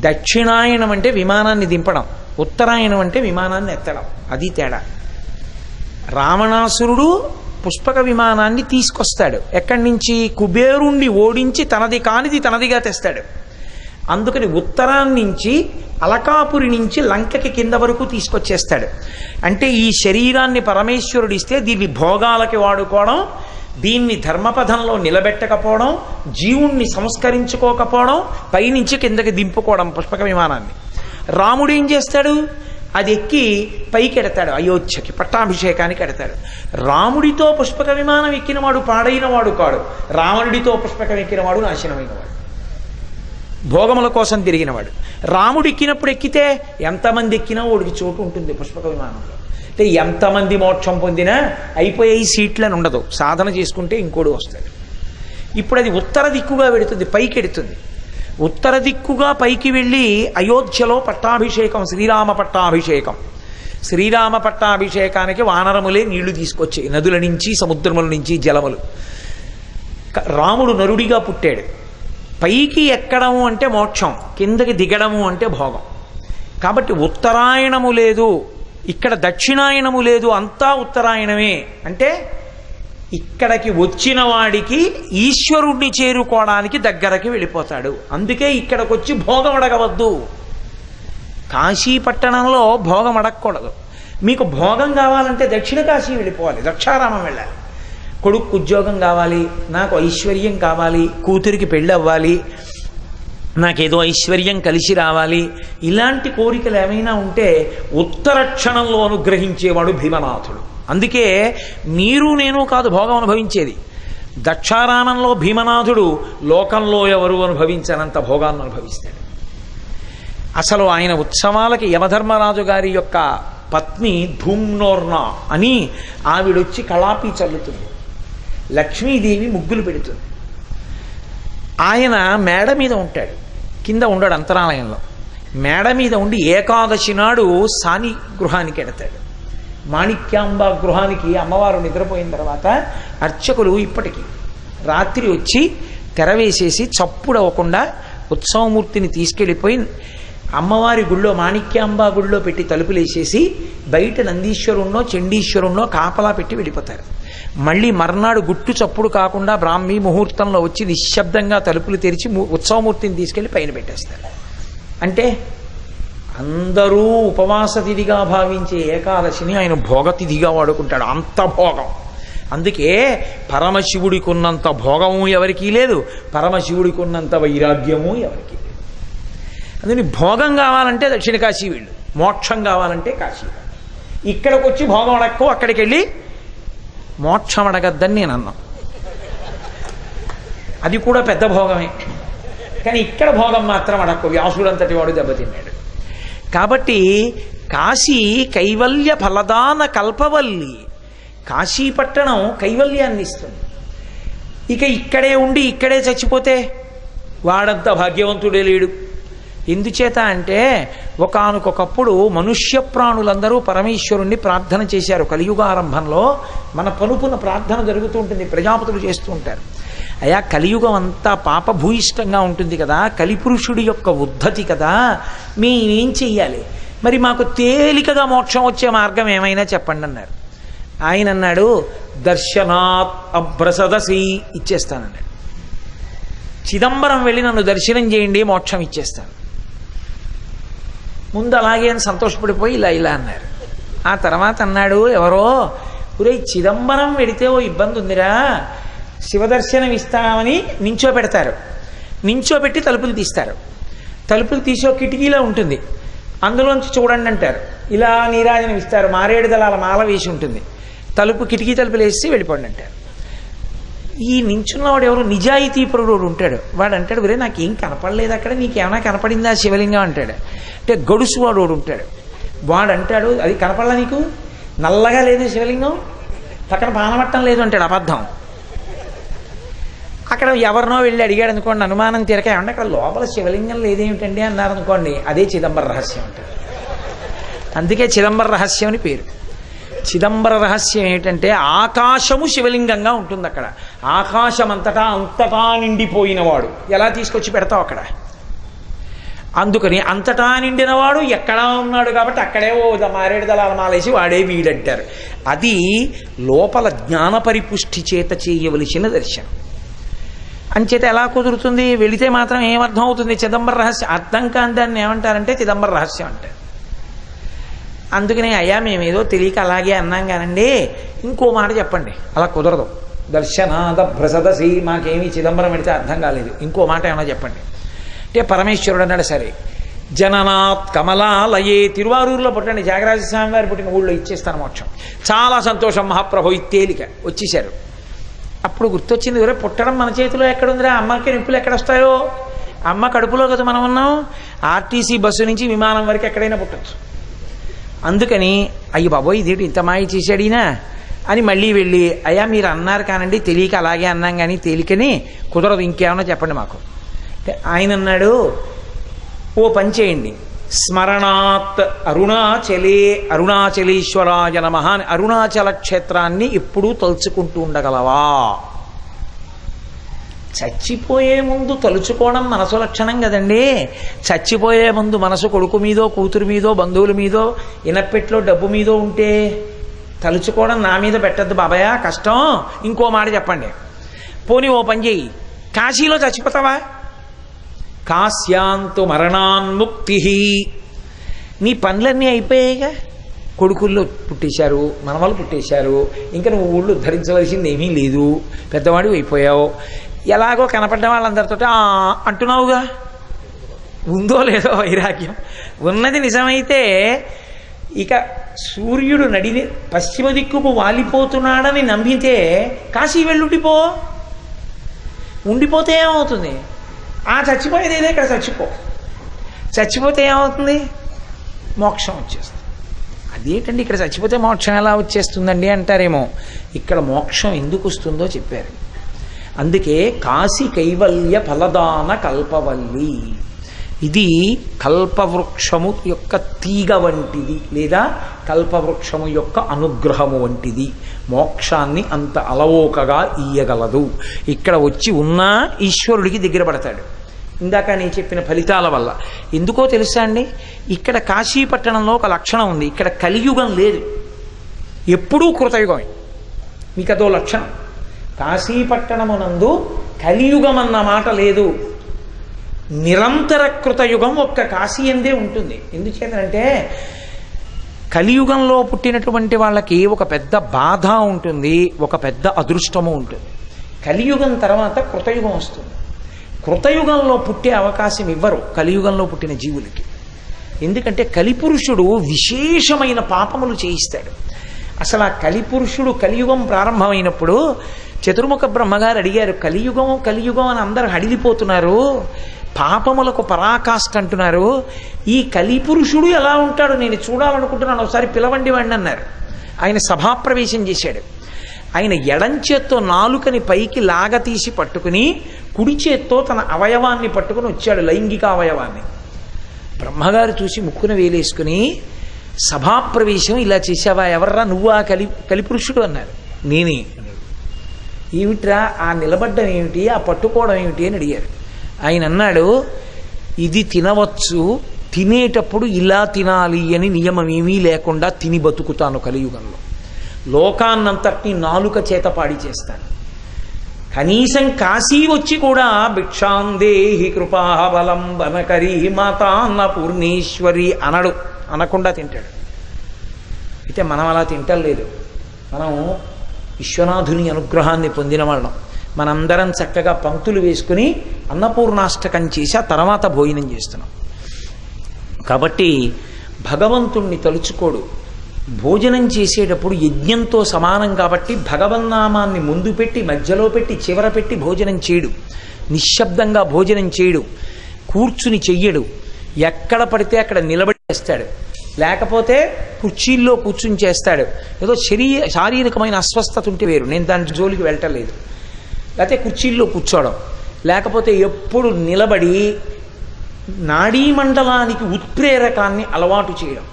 Speaker 1: దక్షిణాయనం అంటే విమానాన్ని దింపడం, ఉత్తరాయణం అంటే విమానాన్ని ఎత్తడం. అది తేడా. రావణాసురుడు పుష్పక విమానాన్ని తీసుకొస్తాడు. ఎక్కడి నుంచి? కుబేరుణ్ణి ఓడించి తనది కానిది తనదిగా తెస్తాడు. అందుకని ఉత్తరాన్నించి అలకాపురి నుంచి లంకకి కింద వరకు తీసుకొచ్చేస్తాడు. అంటే ఈ శరీరాన్ని పరమేశ్వరుడు ఇస్తే దీన్ని భోగాలకి వాడుకోవడం, దీన్ని ధర్మపథంలో నిలబెట్టకపోవడం, జీవుణ్ణి సంస్కరించుకోకపోవడం, పైనుంచి కిందకి దింపుకోవడం పుష్పక విమానాన్ని. రాముడు ఏం చేస్తాడు? అది ఎక్కి పైకి ఎడతాడు, అయోధ్యకి పట్టాభిషేకానికి ఎడతాడు. రాముడితో పుష్పక విమానం ఎక్కినవాడు పాడైన వాడు కాడు, రావణుడితో పుష్పకం ఎక్కినవాడు నాశనమైనవాడు, భోగముల కోసం తిరిగినవాడు. రాముడు ఎక్కినప్పుడు ఎక్కితే ఎంతమంది ఎక్కినా వాడికి చోటు ఉంటుంది పుష్పక విమానంలో. అంటే ఎంతమంది మోక్షం పొందినా అయిపోయే సీట్లని ఉండదు, సాధన చేసుకుంటే ఇంకోడు వస్తాడు. ఇప్పుడు అది ఉత్తర దిక్కుగా వెడుతుంది, పైకి ఎడుతుంది. ఉత్తర దిక్కుగా పైకి వెళ్ళి అయోధ్యలో పట్టాభిషేకం, శ్రీరామ పట్టాభిషేకం. శ్రీరామ పట్టాభిషేకానికి వానరములే నీళ్లు తీసుకొచ్చాయి, నదుల నుంచి, సముద్రముల నుంచి జలములు. రాముడు నరుడిగా పుట్టాడు. పైకి ఎక్కడము అంటే మోక్షం, కిందకి దిగడము అంటే భోగం. కాబట్టి ఉత్తరాయణము లేదు, ఇక్కడ దక్షిణాయనము లేదు, అంతా ఉత్తరాయణమే. అంటే ఇక్కడికి వచ్చిన వాడికి ఈశ్వరుణ్ణి చేరుకోవడానికి దగ్గరకి వెళ్ళిపోతాడు. అందుకే ఇక్కడికి వచ్చి భోగం అడగవద్దు. కాశీ పట్టణంలో భోగం అడగకూడదు. మీకు భోగం కావాలంటే దక్షిణ కాశీ వెళ్ళిపోవాలి, దక్షారామం వెళ్ళాలి. కొడుకు ఉద్యోగం కావాలి, నాకు ఐశ్వర్యం కావాలి, కూతురికి పెళ్ళి అవ్వాలి, నాకేదో ఐశ్వర్యం కలిసి రావాలి, ఇలాంటి కోరికలు ఏమైనా ఉంటే ఉత్తర క్షణంలో అనుగ్రహించేవాడు భీమనాథుడు. అందుకే మీరు నేను కాదు భోగం అనుభవించేది. దక్షారామంలో భీమనాథుడు లోకంలో ఎవరు అనుభవించనంత భోగాన్ని అనుభవిస్తాడు. అసలు ఆయన ఉత్సవాలకి యమధర్మరాజు గారి యొక్క పత్ని ధూమ్నోర్ణ అని ఆవిడొచ్చి కళాపి చల్లుతుంది, లక్ష్మీదేవి ముగ్గులు పెడుతుంది. ఆయన మేడ మీద ఉంటాడు, కింద ఉండడు అంతరాలయంలో. మేడ మీద ఉండి ఏకాదశి నాడు సాని గృహానికి ఎడతాడు. మాణిక్యాంబ గృహానికి అమ్మవారు నిద్రపోయిన తర్వాత అర్చకులు ఇప్పటికీ రాత్రి వచ్చి తెరవేసేసి చప్పుడు అవ్వకుండా ఉత్సవమూర్తిని తీసుకెళ్ళిపోయి అమ్మవారి గుళ్ళో, మాణిక్యాంబ గుళ్ళో పెట్టి తలుపులేసేసి బయట నందీశ్వరుణ్ణో చండీశ్వరుణ్ణో కాపలా పెట్టి వెళ్ళిపోతారు. మళ్ళీ మర్నాడు గుట్టు చప్పుడు కాకుండా బ్రాహ్మీ ముహూర్తంలో వచ్చి నిశ్శబ్దంగా తలుపులు తెరిచి ఉత్సవమూర్తిని తీసుకెళ్ళి పైన పెట్టేస్తారు. అంటే అందరూ ఉపవాస తిథిగా భావించే ఏకాదశిని ఆయన భోగతిథిగా వాడుకుంటాడు, అంత భోగం. అందుకే పరమశివుడికి ఉన్నంత భోగము ఎవరికీ లేదు, పరమశివుడికి ఉన్నంత వైరాగ్యము ఎవరికీ లేదు. అందుకని భోగం కావాలంటే దక్షిణ కాశీ వీళ్ళు, మోక్షం కావాలంటే కాశీ. ఇక్కడికి వచ్చి భోగం అడక్కో, అక్కడికి వెళ్ళి మోక్షం అడగద్దని నేను అన్నా. అది కూడా పెద్ద భోగమే, కానీ ఇక్కడ భోగం మాత్రం అడక్కో, వ్యాసుడంతటి వాడు దెబ్బతిన్నాడు. కాబట్టి కాశీ కైవల్య ఫలదాన కల్పవల్లి, కాశీపట్టణం కైవల్యాన్ని ఇస్తుంది. ఇక ఇక్కడే ఉండి ఇక్కడే చచ్చిపోతే వాడంత భాగ్యవంతుడే లేడు. ఎందుచేత అంటే ఒకానొకప్పుడు మనుష్య ప్రాణులందరూ పరమేశ్వరుణ్ణి ప్రార్థన చేశారు. కలియుగారంభంలో మన పనుపున ప్రార్థన జరుగుతూ ఉంటుంది, ప్రజాపతులు చేస్తూ ఉంటారు. అయా కలియుగం అంతా పాపభూయిష్టంగా ఉంటుంది కదా, కలిపురుషుడి యొక్క ఉద్ధతి కదా, మేమేం చెయ్యాలి, మరి మాకు తేలికగా మోక్షం వచ్చే మార్గం ఏమైనా చెప్పండి అన్నారు. ఆయన అన్నాడు, దర్శనాత్ అభ్రసదసి, ఇచ్చేస్తానన్నాడు. చిదంబరం వెళ్ళి నన్ను దర్శనం చేయండి, మోక్షం ఇచ్చేస్తాను. ముందు అలాగే అని సంతోషపడిపోయి ఇలా అన్నారు. ఆ తర్వాత అన్నాడు ఎవరో, ఒరే చిదంబరం వెడితే ఓ ఇబ్బంది ఉందిరా, శివదర్శనం ఇస్తామని నించోపెడతారు, నించోపెట్టి తలుపులు తీస్తారు. తలుపులు తీసే కిటికీలో ఉంటుంది, అందులోంచి చూడండి అంటారు. ఇలా నీరాజనం ఇస్తారు, మారేడు దళాల మాల వేసి ఉంటుంది, తలుపు కిటికీ తలుపులు వేసి వెళ్ళిపోండి అంటారు. ఈ నించున్నవాడు ఎవరు, నిజాయితీపరుడు ఉంటాడు. వాడు అంటాడు, ఒరే నాకేం కనపడలేదు అక్కడ, నీకేమైనా కనపడిందా శివలింగం అంటాడు. అంటే గడుసువాడు ఉంటాడు, వాడు అంటాడు, అది కనపడలా నీకు, నల్లగా లేదు శివలింగం, పక్కన పానవట్టం లేదు అంటాడు. అబద్ధం. అక్కడ ఎవరినో వెళ్ళి అడిగాడు అనుకోండి, అనుమానం తీరక, ఏమంటే అక్కడ లోపల శివలింగం లేదేమిటండి అన్నారు అనుకోండి, అదే చిదంబర రహస్యం అంటారు. అందుకే చిదంబర రహస్యం అని పేరు. చిదంబర రహస్యం ఏంటంటే ఆకాశము శివలింగంగా ఉంటుంది అక్కడ. ఆకాశం అంతటా నిండిపోయినవాడు ఎలా తీసుకొచ్చి పెడతావు అక్కడ? అందుకని అంతటా నిండినవాడు ఎక్కడా ఉన్నాడు కాబట్టి అక్కడే ఓ మారేడు దళాల మాలేసి వాడే వీడంటారు. అది లోపల జ్ఞాన పరిపుష్టి చేత చేయవలసిన దర్శనం. అంచేత ఎలా కుదురుతుంది? వెళితే మాత్రం ఏమర్థం అవుతుంది? చిదంబర రహస్యం. అర్థం కాని దాన్ని ఏమంటారంటే చిదంబర రహస్యం అంటారు. అందుకనే అయ్యా మేమేదో తెలియక అలాగే అన్నాం కానండి, ఇంకో మాట చెప్పండి. అలా కుదరదు. దర్శనాద భ్రసదసి, మాకేమీ చిదంబరం పెడితే అర్థం కాలేదు, ఇంకో మాట ఏమైనా చెప్పండి అంటే పరమేశ్వరుడు అన్నాడు, సరే జననాత్ కమలాలయే, తిరువారూరులో పుట్టండి, త్యాగరాజస్వామి వారు పుట్టిన ఊళ్ళో ఇచ్చేస్తాను మోక్షం. చాలా సంతోషం మహాప్రభు, ఇది తేలిక. వచ్చేశారు. అప్పుడు గుర్తొచ్చింది, ఎవరే పుట్టడం మన చేతిలో ఎక్కడుందిరా, అమ్మకి నిప్పులు ఎక్కడొస్తాయో, అమ్మ కడుపులో కదా మనం ఉన్నాం. ఆర్టీసీ బస్సు నుంచి విమానం వరకు ఎక్కడైనా పుట్టచ్చు. అందుకని అయ్యి బాబోయ్ ఇదేంటి ఇంత మాయ చేశాడినా అని మళ్ళీ వెళ్ళి, అయ్యా మీరు అన్నారు కానండి, తెలియక అలాగే అన్నాం కానీ తేలికని కుదరదు, ఇంకేమన్నా చెప్పండి మాకు. ఆయన అన్నాడు, ఓ పని చేయండి, స్మరణాత్ అరుణాచలే అరుణాచలేశ్వరాయ నమః, అరుణాచల క్షేత్రాన్ని ఎప్పుడూ తలుచుకుంటూ ఉండగలవా? చచ్చిపోయే ముందు తలుచుకోవడం మనసు లక్షణం కదండి. చచ్చిపోయే ముందు మనసు కొడుకు మీదో కూతురు మీదో బంధువుల మీదో ఇనపెట్లో డబ్బు మీదో ఉంటే తలుచుకోవడం నా మీద పెట్టద్దు బాబాయ్, కష్టం. ఇంకో మాట చెప్పండి. పోనీ ఓ పని చేయి, కాశీలో చచ్చిపోతావా? కాశ్యాంతు మరణాన్ముక్తి, నీ పనులన్నీ అయిపోయాయిగా, కొడుకుల్లో పుట్టేశారు, మనవలు పుట్టేశారు, ఇంకా నువ్వు ఊళ్ళు ఉద్ధరించవలసింది ఏమీ లేదు, పెద్దవాడు అయిపోయావు, ఎలాగో కనపడ్డ వాళ్ళందరితో అంటున్నావుగా. ఉందో లేదో వైరాగ్యం, ఉన్నది నిజమైతే ఇక సూర్యుడు నడిని పశ్చిమ దిక్కుకు వాలిపోతున్నాడని నమ్మితే కాశీ వెళ్ళుండిపో. ఉండిపోతే ఏమవుతుంది? చచ్చిపోయేది ఏదో ఇక్కడ చచ్చిపోతే ఏమవుతుంది? మోక్షం వచ్చేస్తుంది. అదేంటండి ఇక్కడ చచ్చిపోతే మోక్షం ఎలా వచ్చేస్తుందండి అంటారేమో. ఇక్కడ మోక్షం ఎందుకు వస్తుందో చెప్పారు. అందుకే కాశీ కైవల్య ఫలదాన కల్పవల్లి, ఇది కల్పవృక్షము యొక్క తీగ వంటిది, లేదా కల్పవృక్షము యొక్క అనుగ్రహము వంటిది. మోక్షాన్ని అంత అలవోకగా ఇయ్యగలదు. ఇక్కడ వచ్చి ఉన్నా ఈశ్వరుడికి దగ్గర పడతాడు. ఇందాక నేను చెప్పిన ఫలితాల వల్ల. ఎందుకో తెలుసా అండి, ఇక్కడ కాశీపట్టణంలో ఒక లక్షణం ఉంది, ఇక్కడ కలియుగం లేదు, ఎప్పుడూ కృతయుగమే. మీకు అదో లక్షణం. కాశీపట్టణమునందు కలియుగం అన్న మాట లేదు, నిరంతర కృతయుగం ఒక్క కాశీ అందే ఉంటుంది. ఎందుచేతంటే కలియుగంలో పుట్టినటువంటి వాళ్ళకి ఒక పెద్ద బాధ ఉంటుంది, ఒక పెద్ద అదృష్టము ఉంటుంది. కలియుగం తర్వాత కృతయుగం వస్తుంది. కృతయుగంలో పుట్టే అవకాశం ఇవ్వరు కలియుగంలో పుట్టిన జీవులకి. ఎందుకంటే కలిపురుషుడు విశేషమైన పాపములు చేయిస్తాడు. అసలు ఆ కలిపురుషుడు కలియుగం ప్రారంభమైనప్పుడు చతుర్ముఖ బ్రహ్మగారు అడిగారు, కలియుగం అని అందరూ హడిలిపోతున్నారు, పాపములకు పరాకాష్ఠ అంటున్నారు, ఈ కలిపురుషుడు ఎలా ఉంటాడు నేను చూడాలనుకుంటున్నాను, ఒకసారి పిలవండి వాడిని అన్నారు. ఆయన సభాప్రవేశం చేశాడు. ఆయన ఎడంచేత్తో నాలుకని పైకి లాగతీసి పట్టుకుని కుడి చేత్తో తన అవయవాన్ని పట్టుకుని వచ్చాడు, లైంగిక అవయవాన్ని. బ్రహ్మగారు చూసి ముక్కున వేలేసుకుని, సభాప్రవేశం ఇలా చేశావా, ఎవర్రా నువ్వు ఆ కలిపురుషుడు అన్నారు. నేనే. ఏమిట్రా ఆ నిలబడ్డం ఏమిటి, ఆ పట్టుకోవడం ఏమిటి అని అడిగారు. ఆయన అన్నాడు, ఇది తినవచ్చు, తినేటప్పుడు ఇలా తినాలి అని నియమం ఏమీ లేకుండా తిని బతుకుతాను కలియుగంలో, లోకాన్నంతటినీ నాలుక చేత పాడి చేస్తాను. కనీసం కాశీ వచ్చి కూడా భిక్షాందేహి కృపాబలంబనకరీ మాతాన్న పూర్ణేశ్వరి అనకుండా తింటాడు. అయితే మనం అలా తింటలేదు. మనం విశ్వనాథుని అనుగ్రహాన్ని పొందిన వాళ్ళం. మనందరం చక్కగా పంక్తులు వేసుకుని అన్నపూర్ణాష్టకం చేసి ఆ తర్వాత భోజనం చేస్తున్నాం. కాబట్టి భగవంతుణ్ణి తలుచుకోడు. భోజనం చేసేటప్పుడు యజ్ఞంతో సమానం కాబట్టి భగవన్నామాన్ని ముందు పెట్టి, మధ్యలో పెట్టి, చివర పెట్టి భోజనం చేయడు. నిశ్శబ్దంగా భోజనం చేయడు. కూర్చుని చెయ్యడు. ఎక్కడ పడితే అక్కడ నిలబడి చేస్తాడు, లేకపోతే కుర్చీల్లో కూర్చుని చేస్తాడు. ఏదో శారీరకమైన అస్వస్థత ఉంటే వేరు, నేను దాని జోలికి వెళ్ళటలేదు. లేకపోతే కుర్చీల్లో కూర్చోవడం, లేకపోతే ఎప్పుడు నిలబడి నాడీమండలానికి ఉత్ప్రేరకాన్ని అలవాటు చేయడం.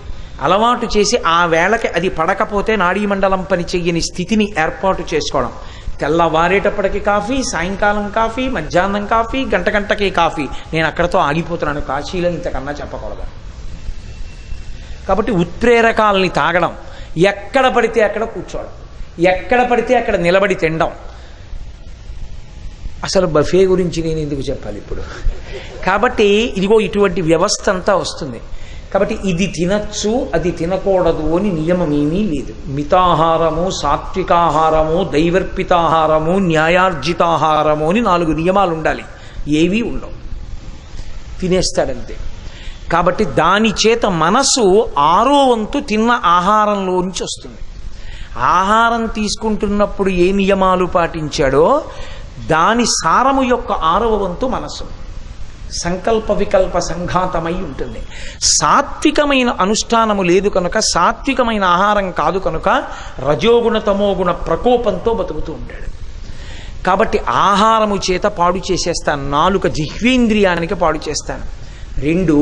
Speaker 1: అలవాటు చేసి ఆ వేళకి అది పడకపోతే నాడీమండలం పని చెయ్యని స్థితిని ఏర్పాటు చేసుకోవడం. తెల్లవారేటప్పటికి కాఫీ, సాయంకాలం కాఫీ, మధ్యాహ్నం కాఫీ, గంట గంటకి కాఫీ. నేను అక్కడతో ఆగిపోతున్నాను, కాశీలో ఇంతకన్నా చెప్పకూడదు. కాబట్టి ఉత్ప్రేరకాలని తాగడం, ఎక్కడ పడితే అక్కడ కూర్చోవడం, ఎక్కడ పడితే అక్కడ నిలబడి తినడం. అసలు బఫే గురించి నేను ఎందుకు చెప్పాలి ఇప్పుడు? కాబట్టి ఇదిగో ఇటువంటి వ్యవస్థ అంతా వస్తుంది. కాబట్టి ఇది తినచ్చు, అది తినకూడదు అని నియమం ఏమీ లేదు. మితాహారము, సాత్వికాహారము, దైవర్పితాహారము, న్యాయార్జితాహారము అని 4 నియమాలు ఉండాలి. ఏవీ ఉండవు, తినేస్తాడంతే. కాబట్టి దాని చేత మనసు 6వ వంతు తిన్న ఆహారంలోంచి వస్తుంది. ఆహారం తీసుకుంటున్నప్పుడు ఏ నియమాలు పాటించాడో దాని సారము యొక్క 6వ వంతు మనసు సంకల్ప వికల్ప సంఘాతమై ఉంటుంది. సాత్వికమైన అనుష్ఠానము లేదు కనుక, సాత్వికమైన ఆహారం కాదు కనుక రజోగుణ తమోగుణ ప్రకోపంతో బతుకుతూ ఉంటాడు. కాబట్టి ఆహారము చేత పాడు చేసేస్తాను, నాలుక జిహ్వేంద్రియానికి పాడు చేస్తాను. 2,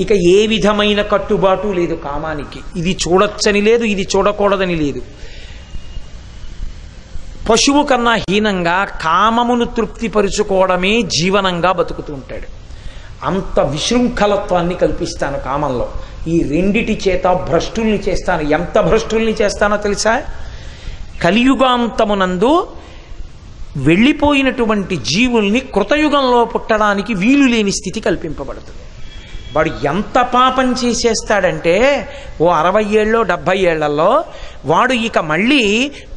Speaker 1: ఇక ఏ విధమైన కట్టుబాటు లేదు కామానికి. ఇది చూడొచ్చని లేదు, ఇది చూడకూడదని లేదు. పశువు కన్నా హీనంగా కామమును తృప్తిపరుచుకోవడమే జీవనంగా బతుకుతూ ఉంటాడు. అంత విశృంఖలత్వాన్ని కల్పిస్తాను కామంలో. ఈ రెండిటి చేత భ్రష్టుల్ని చేస్తాను. ఎంత భ్రష్టుల్ని చేస్తానో తెలుసా? కలియుగాంతమునందు వెళ్ళిపోయినటువంటి జీవుల్ని కృతయుగంలో పుట్టడానికి వీలు లేని స్థితి కల్పింపబడుతుంది. వాడు ఎంత పాపం చేసేస్తాడంటే ఓ 60 ఏళ్ళో 70 ఏళ్లలో వాడు ఇక మళ్ళీ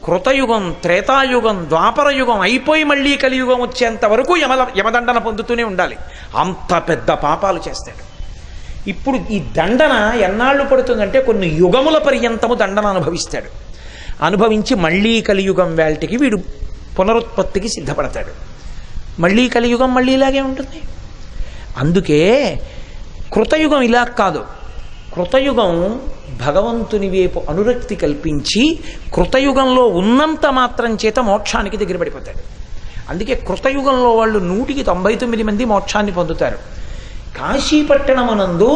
Speaker 1: కృతయుగం, త్రేతాయుగం, ద్వాపరయుగం అయిపోయి మళ్ళీ కలియుగం వచ్చేంత వరకు యమదండన పొందుతూనే ఉండాలి. అంత పెద్ద పాపాలు చేస్తాడు. ఇప్పుడు ఈ దండన ఎన్నాళ్ళు పడుతుందంటే కొన్ని యుగముల పర్యంతము దండన అనుభవిస్తాడు. అనుభవించి మళ్ళీ కలియుగం వేల్టికి వీడు పునరుత్పత్తికి సిద్ధపడతాడు. మళ్ళీ కలియుగం మళ్ళీ ఇలాగే ఉంటుంది. అందుకే కృతయుగం ఇలా కాదు. కృతయుగం భగవంతుని వైపు అనురక్తి కల్పించి కృతయుగంలో ఉన్నంత మాత్రం చేత మోక్షానికి దగ్గర పడిపోతాడు. అందుకే కృతయుగంలో వాళ్ళు 199 మంది మోక్షాన్ని పొందుతారు. కాశీపట్టణమునందు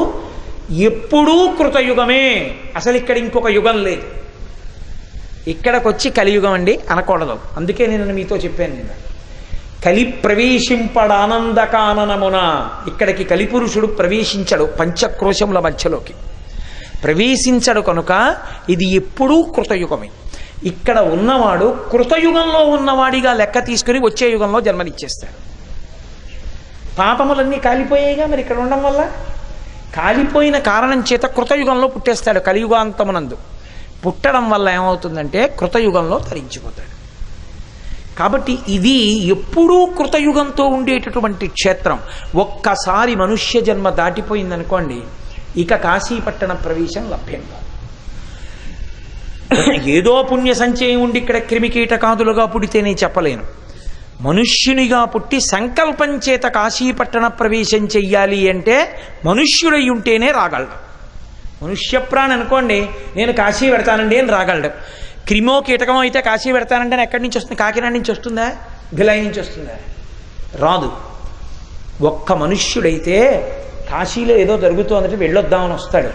Speaker 1: ఎప్పుడూ కృతయుగమే, అసలు ఇక్కడ ఇంకొక యుగం లేదు. ఇక్కడికి వచ్చి కలియుగం అండి అనకూడదు. అందుకే నేను మీతో చెప్పాను, నిన్న కలి ప్రవేశింపడానందకాననమున, ఇక్కడికి కలిపురుషుడు ప్రవేశించడు, పంచక్రోశముల మధ్యలోకి ప్రవేశించడు కనుక ఇది ఎప్పుడూ కృతయుగమే. ఇక్కడ ఉన్నవాడు కృతయుగంలో ఉన్నవాడిగా లెక్క తీసుకుని వచ్చే యుగంలో జన్మనిచ్చేస్తాడు. పాపములన్నీ కాలిపోయాయిగా మరి ఇక్కడ ఉండడం వల్ల. కాలిపోయిన కారణం చేత కృతయుగంలో పుట్టేస్తాడు. కలియుగాంతమునందు పుట్టడం వల్ల ఏమవుతుందంటే కృతయుగంలో తరించిపోతాడు. కాబట్టి ఇది ఎప్పుడూ కృతయుగంతో ఉండేటటువంటి క్షేత్రం. ఒక్కసారి మనుష్య జన్మ దాటిపోయిందనుకోండి, ఇక కాశీపట్టణ ప్రవేశం లభ్యం కాదు. ఏదో పుణ్య సంచయం ఉండి ఇక్కడ క్రిమికీటకాదులుగా పుడితేనే చెప్పలేను. మనుష్యునిగా పుట్టి సంకల్పం చేత కాశీపట్టణ ప్రవేశం చెయ్యాలి అంటే మనుష్యుడై ఉంటేనే రాగలడు. మనుష్య ప్రాణి అనుకోండి, నేను కాశీ పెడతానండి అని రాగలడు. క్రిమో కీటకమో అయితే కాశీ పెడతానంటే ఎక్కడి నుంచి వస్తుంది? కాకినాడ నుంచి వస్తుందా? భిలాయి నుంచి వస్తుందా? రాదు. ఒక్క మనుష్యుడైతే కాశీలో ఏదో జరుగుతోందంటే వెళ్ళొద్దామని వస్తాడు.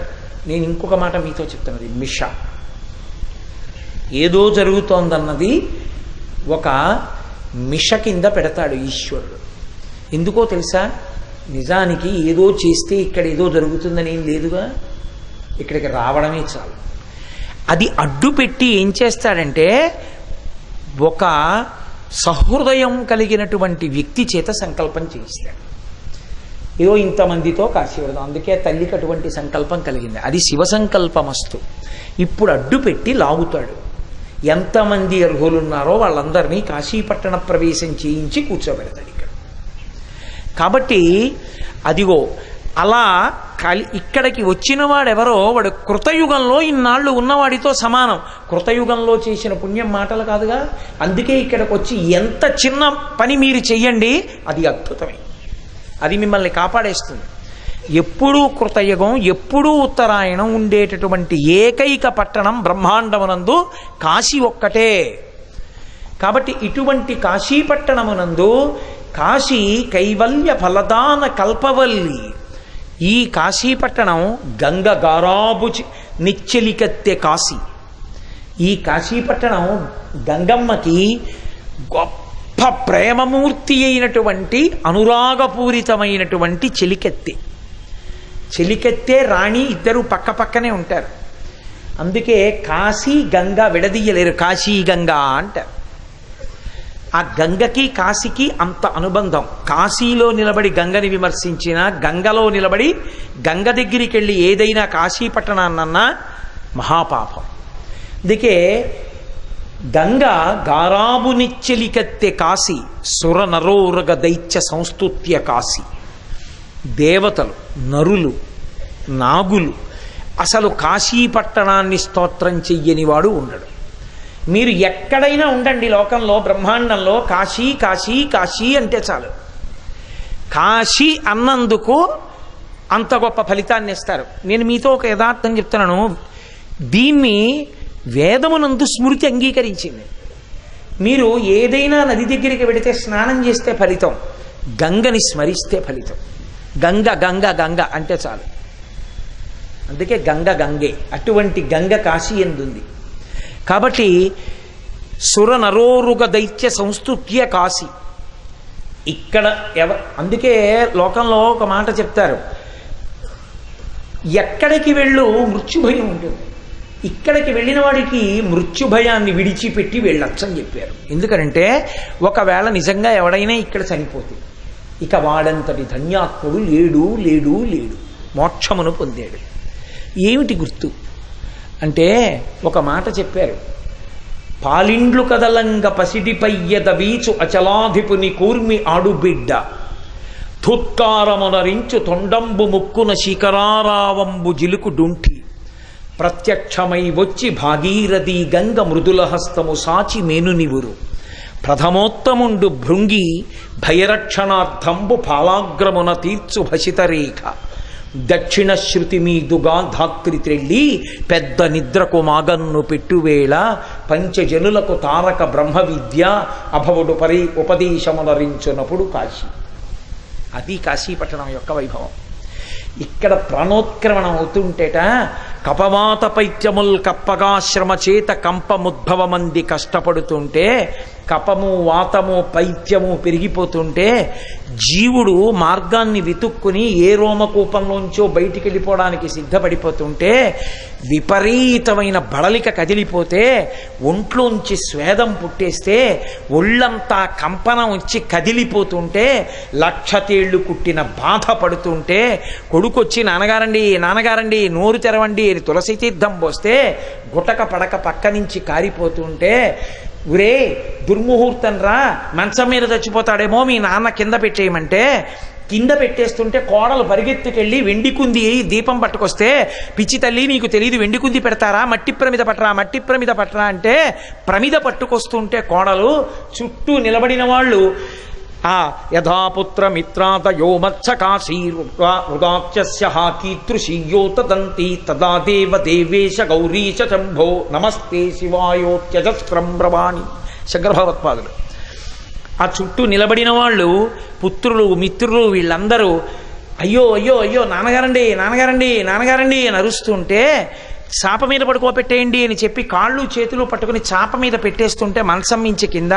Speaker 1: నేను ఇంకొక మాట మీతో చెప్తున్నది, మిష ఏదో జరుగుతోందన్నది ఒక మిష కింద పెడతాడు ఈశ్వరుడు. ఎందుకో తెలుసా? నిజానికి ఏదో చేస్తే ఇక్కడ ఏదో జరుగుతుందని ఏం లేదుగా, ఇక్కడికి రావడమే చాలు. అది అడ్డు పెట్టి ఏం చేస్తాడంటే ఒక సహృదయం కలిగినటువంటి వ్యక్తి చేత సంకల్పం చేయిస్తాడు. ఏదో ఇంతమందితో కాశీ వెళదాం, అందుకే తల్లికి అటువంటి సంకల్పం కలిగింది. అది శివ సంకల్పమస్తు. ఇప్పుడు అడ్డు పెట్టి లాగుతాడు. ఎంతమంది అర్హులున్నారో వాళ్ళందరినీ కాశీపట్టణ ప్రవేశం చేయించి కూర్చోబెడతాడు ఇక్కడ. కాబట్టి అదిగో అలా ఇక్కడికి వచ్చిన వాడెవరో వాడు కృతయుగంలో ఇన్నాళ్ళు ఉన్నవాడితో సమానం. కృతయుగంలో చేసిన పుణ్యం మాటలు కాదుగా. అందుకే ఇక్కడికి వచ్చి ఎంత చిన్న పని మీరు చెయ్యండి, అది అద్భుతమే, అది మిమ్మల్ని కాపాడేస్తుంది. ఎప్పుడూ కృతయుగం, ఎప్పుడూ ఉత్తరాయణం ఉండేటటువంటి ఏకైక పట్టణం బ్రహ్మాండమునందు కాశీ ఒక్కటే. కాబట్టి ఇటువంటి కాశీపట్టణమునందు కాశీ కైవల్య ఫలదాన కల్పవల్లి. ఈ కాశీపట్టణం గంగ గారాబు నిచ్చెలికెత్తే కాశీ. ఈ కాశీపట్టణం గంగమ్మకి గొప్ప ప్రేమమూర్తి అయినటువంటి అనురాగపూరితమైనటువంటి చెలికెత్తే రాణి ఇద్దరు పక్క పక్కనే ఉంటారు. అందుకే కాశీ గంగ విడదీయలేరు, కాశీ గంగా అంటారు. ఆ గంగకి కాశీకి అంత అనుబంధం. కాశీలో నిలబడి గంగని విమర్శించిన, గంగలో నిలబడి గంగ దగ్గరికి వెళ్ళి ఏదైనా కాశీపట్టణాన్నన్నా మహాపాపం. అందుకే గంగ గారాబు నిచ్చెలికత్తె కాశీ సుర నరోరగ దైత్య సంస్తుత్య కాశీ. దేవతలు, నరులు, నాగులు అసలు కాశీపట్టణాన్ని స్తోత్రం చెయ్యని వాడు ఉండడు. మీరు ఎక్కడైనా ఉండండి లోకంలో, బ్రహ్మాండంలో కాశీ కాశీ కాశీ అంటే చాలు. కాశీ అన్నందుకు అంత గొప్ప ఫలితాన్ని ఇస్తారు. నేను మీతో ఒక యథార్థం చెప్తున్నాను. దీన్ని వేదమునందు స్మృతి అంగీకరించింది. మీరు ఏదైనా నది దగ్గరికి వెడితే స్నానం చేస్తే ఫలితం, గంగని స్మరిస్తే ఫలితం. గంగ గంగ గంగ అంటే చాలు. అందుకే గంగ గంగే. అటువంటి గంగ కాశీ ఎందుంది. కాబట్టి సుర నరోరుగ దైత్య సంస్తుత్య కాశీ. ఇక్కడ అందుకే లోకంలో ఒక మాట చెప్తారు, ఎక్కడికి వెళ్ళు మృత్యుభయం ఉంటుంది, ఇక్కడికి వెళ్ళిన వాడికి మృత్యుభయాన్ని విడిచిపెట్టి వెళ్ళొచ్చని చెప్పారు. ఎందుకంటే ఒకవేళ నిజంగా ఎవడైనా ఇక్కడ చనిపోతే ఇక వాడంతటి ధన్యాత్ముడు లేడు లేడు లేడు, మోక్షమును పొందాడు. ఏమిటి గుర్తు అంటే ఒక మాట చెప్పారు, పాలిండ్లు కదలంగ పసిడిపయ్యద వీచు అచలాధిపుని కూర్మి ఆడుబిడ్డ ధుత్కారమునరించు తొండంబు ముక్కున శిఖరారావంబు జిలుకు డుంఠి ప్రత్యక్షమై వచ్చి భాగీరథి గంగ మృదుల హస్తము సాచి మేనునివురు ప్రథమోత్తముండు భృంగి భయరక్షణార్థంబు పాలాగ్రమున తీర్చు భసితరేఖ దక్షిణ శృతి మీదుగా ధాత్రి త్రెళ్ళి పెద్ద నిద్రకు మాగన్ను పెట్టువేళ పంచజనులకు తారక బ్రహ్మ విద్య అభవుడు ఉపదేశమునరించునప్పుడు కాశీ. అది కాశీపట్టణం యొక్క వైభవం. ఇక్కడ ప్రాణోత్క్రమణం అవుతుంటేట కపవాత పైత్యముల్ కప్పగాశ్రమ చేత కంపముద్భవమంది కష్టపడుతుంటే, కపము వాతము పైత్యము పెరిగిపోతుంటే జీవుడు మార్గాన్ని వెతుక్కుని ఏ రోమకూపంలోంచో బయటికి వెళ్ళిపోవడానికి సిద్ధపడిపోతుంటే, విపరీతమైన బడలిక కదిలిపోతే, ఒంట్లోంచి స్వేదం పుట్టేస్తే, ఒళ్ళంతా కంపనం వచ్చి కదిలిపోతుంటే, లక్ష తేళ్లు కుట్టిన బాధ పడుతుంటే, కొడుకొచ్చి నాన్నగారండి నాన్నగారండి నోరు తెరవండి అని తులసి తీర్థం పోస్తే గుటక పడక పక్క నుంచి కారిపోతుంటే, ఉరే దుర్ముహూర్తం రా, మంచం మీద చచ్చిపోతాడేమో మీ నాన్న కింద పెట్టేయమంటే కింద పెట్టేస్తుంటే కోడలు పరిగెత్తుకెళ్ళి వెండి కుంది దీపం పట్టుకొస్తే, పిచ్చి తల్లి నీకు తెలియదు వెండి కుంది పెడతారా, మట్టి ప్రమిద పట్టరా మట్టి ప్రమిద పట్టరా అంటే ప్రమిద పట్టుకొస్తుంటే కోడలు చుట్టూ నిలబడిన వాళ్ళు ఆ యథాపుత్ర మిత్రాదయో మత్స కాశీరుగాచ్యస్య కీతృషీయోతంతి తదా దేవ దేవేశ గౌరీశ శంభో నమస్తే శివాయోత్యజస్రం బ్రవాణి. శంకర భగవత్పాదులు ఆ చుట్టూ నిలబడిన వాళ్ళు పుత్రులు మిత్రులు వీళ్ళందరూ అయ్యో అయ్యో అయ్యో నాన్నగారండి నాన్నగారండి నాన్నగారండి అని అరుస్తుంటే, చాప మీద పడుకోబెట్టేయండి అని చెప్పి కాళ్ళు చేతులు పట్టుకుని చాప మీద పెట్టేస్తుంటే మంచం మించి కింద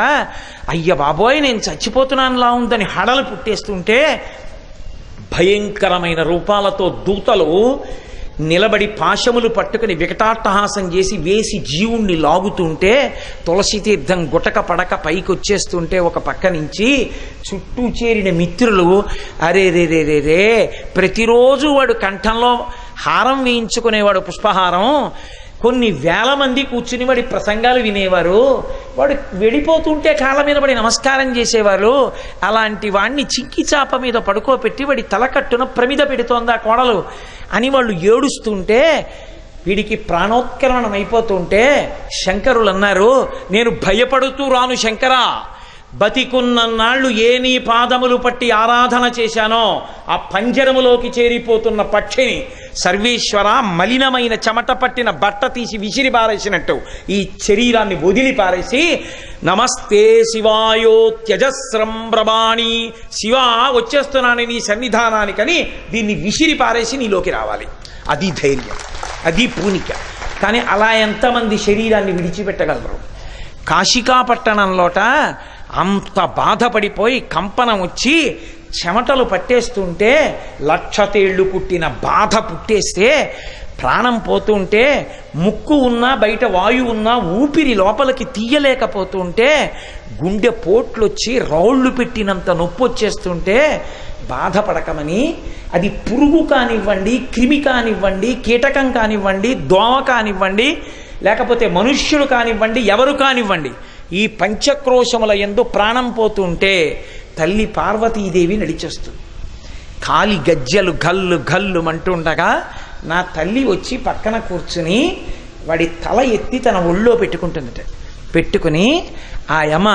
Speaker 1: అయ్య బాబోయ్ నేను చచ్చిపోతున్నానులా ఉందని హడలు పుట్టేస్తుంటే, భయంకరమైన రూపాలతో దూతలు నిలబడి పాశములు పట్టుకుని వికటాట్టహాసం చేసి వేసి జీవుణ్ణి లాగుతుంటే, తులసి తీర్థం గుటక పడక పైకి వచ్చేస్తుంటే ఒక పక్క నుంచి చుట్టూ చేరిన మిత్రులు అరే రే రే రే రే ప్రతిరోజు వాడు కంఠంలో హారం వేయించుకునేవాడు పుష్పహారం, కొన్ని వేల మంది కూర్చుని వాడి ప్రసంగాలు వినేవారు, వాడు వెళ్ళిపోతుంటే కాళ్ళ మీద పడి నమస్కారం చేసేవారు, అలాంటి వాడిని చిక్కి చాప మీద పడుకోబెట్టి వాడి తలకట్టున ప్రమిద పెడుతోందా కోడలు అని వాళ్ళు ఏడుస్తుంటే, వీడికి ప్రాణోత్క్రమణం అయిపోతుంటే శంకరులు అన్నారు, నేను భయపడుతూ రాను శంకరా, బతికున్నన్నాళ్ళు ఏ నీ పాదములు పట్టి ఆరాధన చేశానో ఆ పంజరములోకి చేరిపోతున్న పక్షిని సర్వేశ్వర మలినమైన చెమట పట్టిన బట్ట తీసి విసిరి పారేసినట్టు ఈ శరీరాన్ని వదిలి పారేసి నమస్తే శివాయో త్యజస్రం బ్రవాణి, శివ వచ్చేస్తున్నాను నీ సన్నిధానానికని దీన్ని విసిరి పారేసి నీలోకి రావాలి. అది ధైర్యం, అది పూనిక. కానీ అలా ఎంతమంది శరీరాన్ని విడిచిపెట్టగలరు? కాశికాపట్టణంలోట అంత బాధపడిపోయి కంపనం వచ్చి చెమటలు పట్టేస్తుంటే, లక్ష తేళ్లు పుట్టిన బాధ పుట్టేస్తే, ప్రాణం పోతుంటే, ముక్కు ఉన్నా బయట వాయువు ఉన్నా ఊపిరి లోపలికి తీయలేకపోతుంటే, గుండె పోట్లొచ్చి రౌళ్ళు పెట్టినంత నొప్పి వచ్చేస్తుంటే బాధపడకమని, అది పురుగు కానివ్వండి, క్రిమి కానివ్వండి, కీటకం కానివ్వండి, దోమ కానివ్వండి, లేకపోతే మనుష్యుడు కానివ్వండి, ఎవరు కానివ్వండి, ఈ పంచక్రోశముల యందు ప్రాణం పోతుంటే తల్లి పార్వతీదేవి నడిచేస్తుంది. కాలి గజ్జలు గల్లు గల్లు అంటుండగా నా తల్లి వచ్చి పక్కన కూర్చుని వాడి తల ఎత్తి తన ఒళ్ళో పెట్టుకుంటుందట. పెట్టుకుని ఆ యమ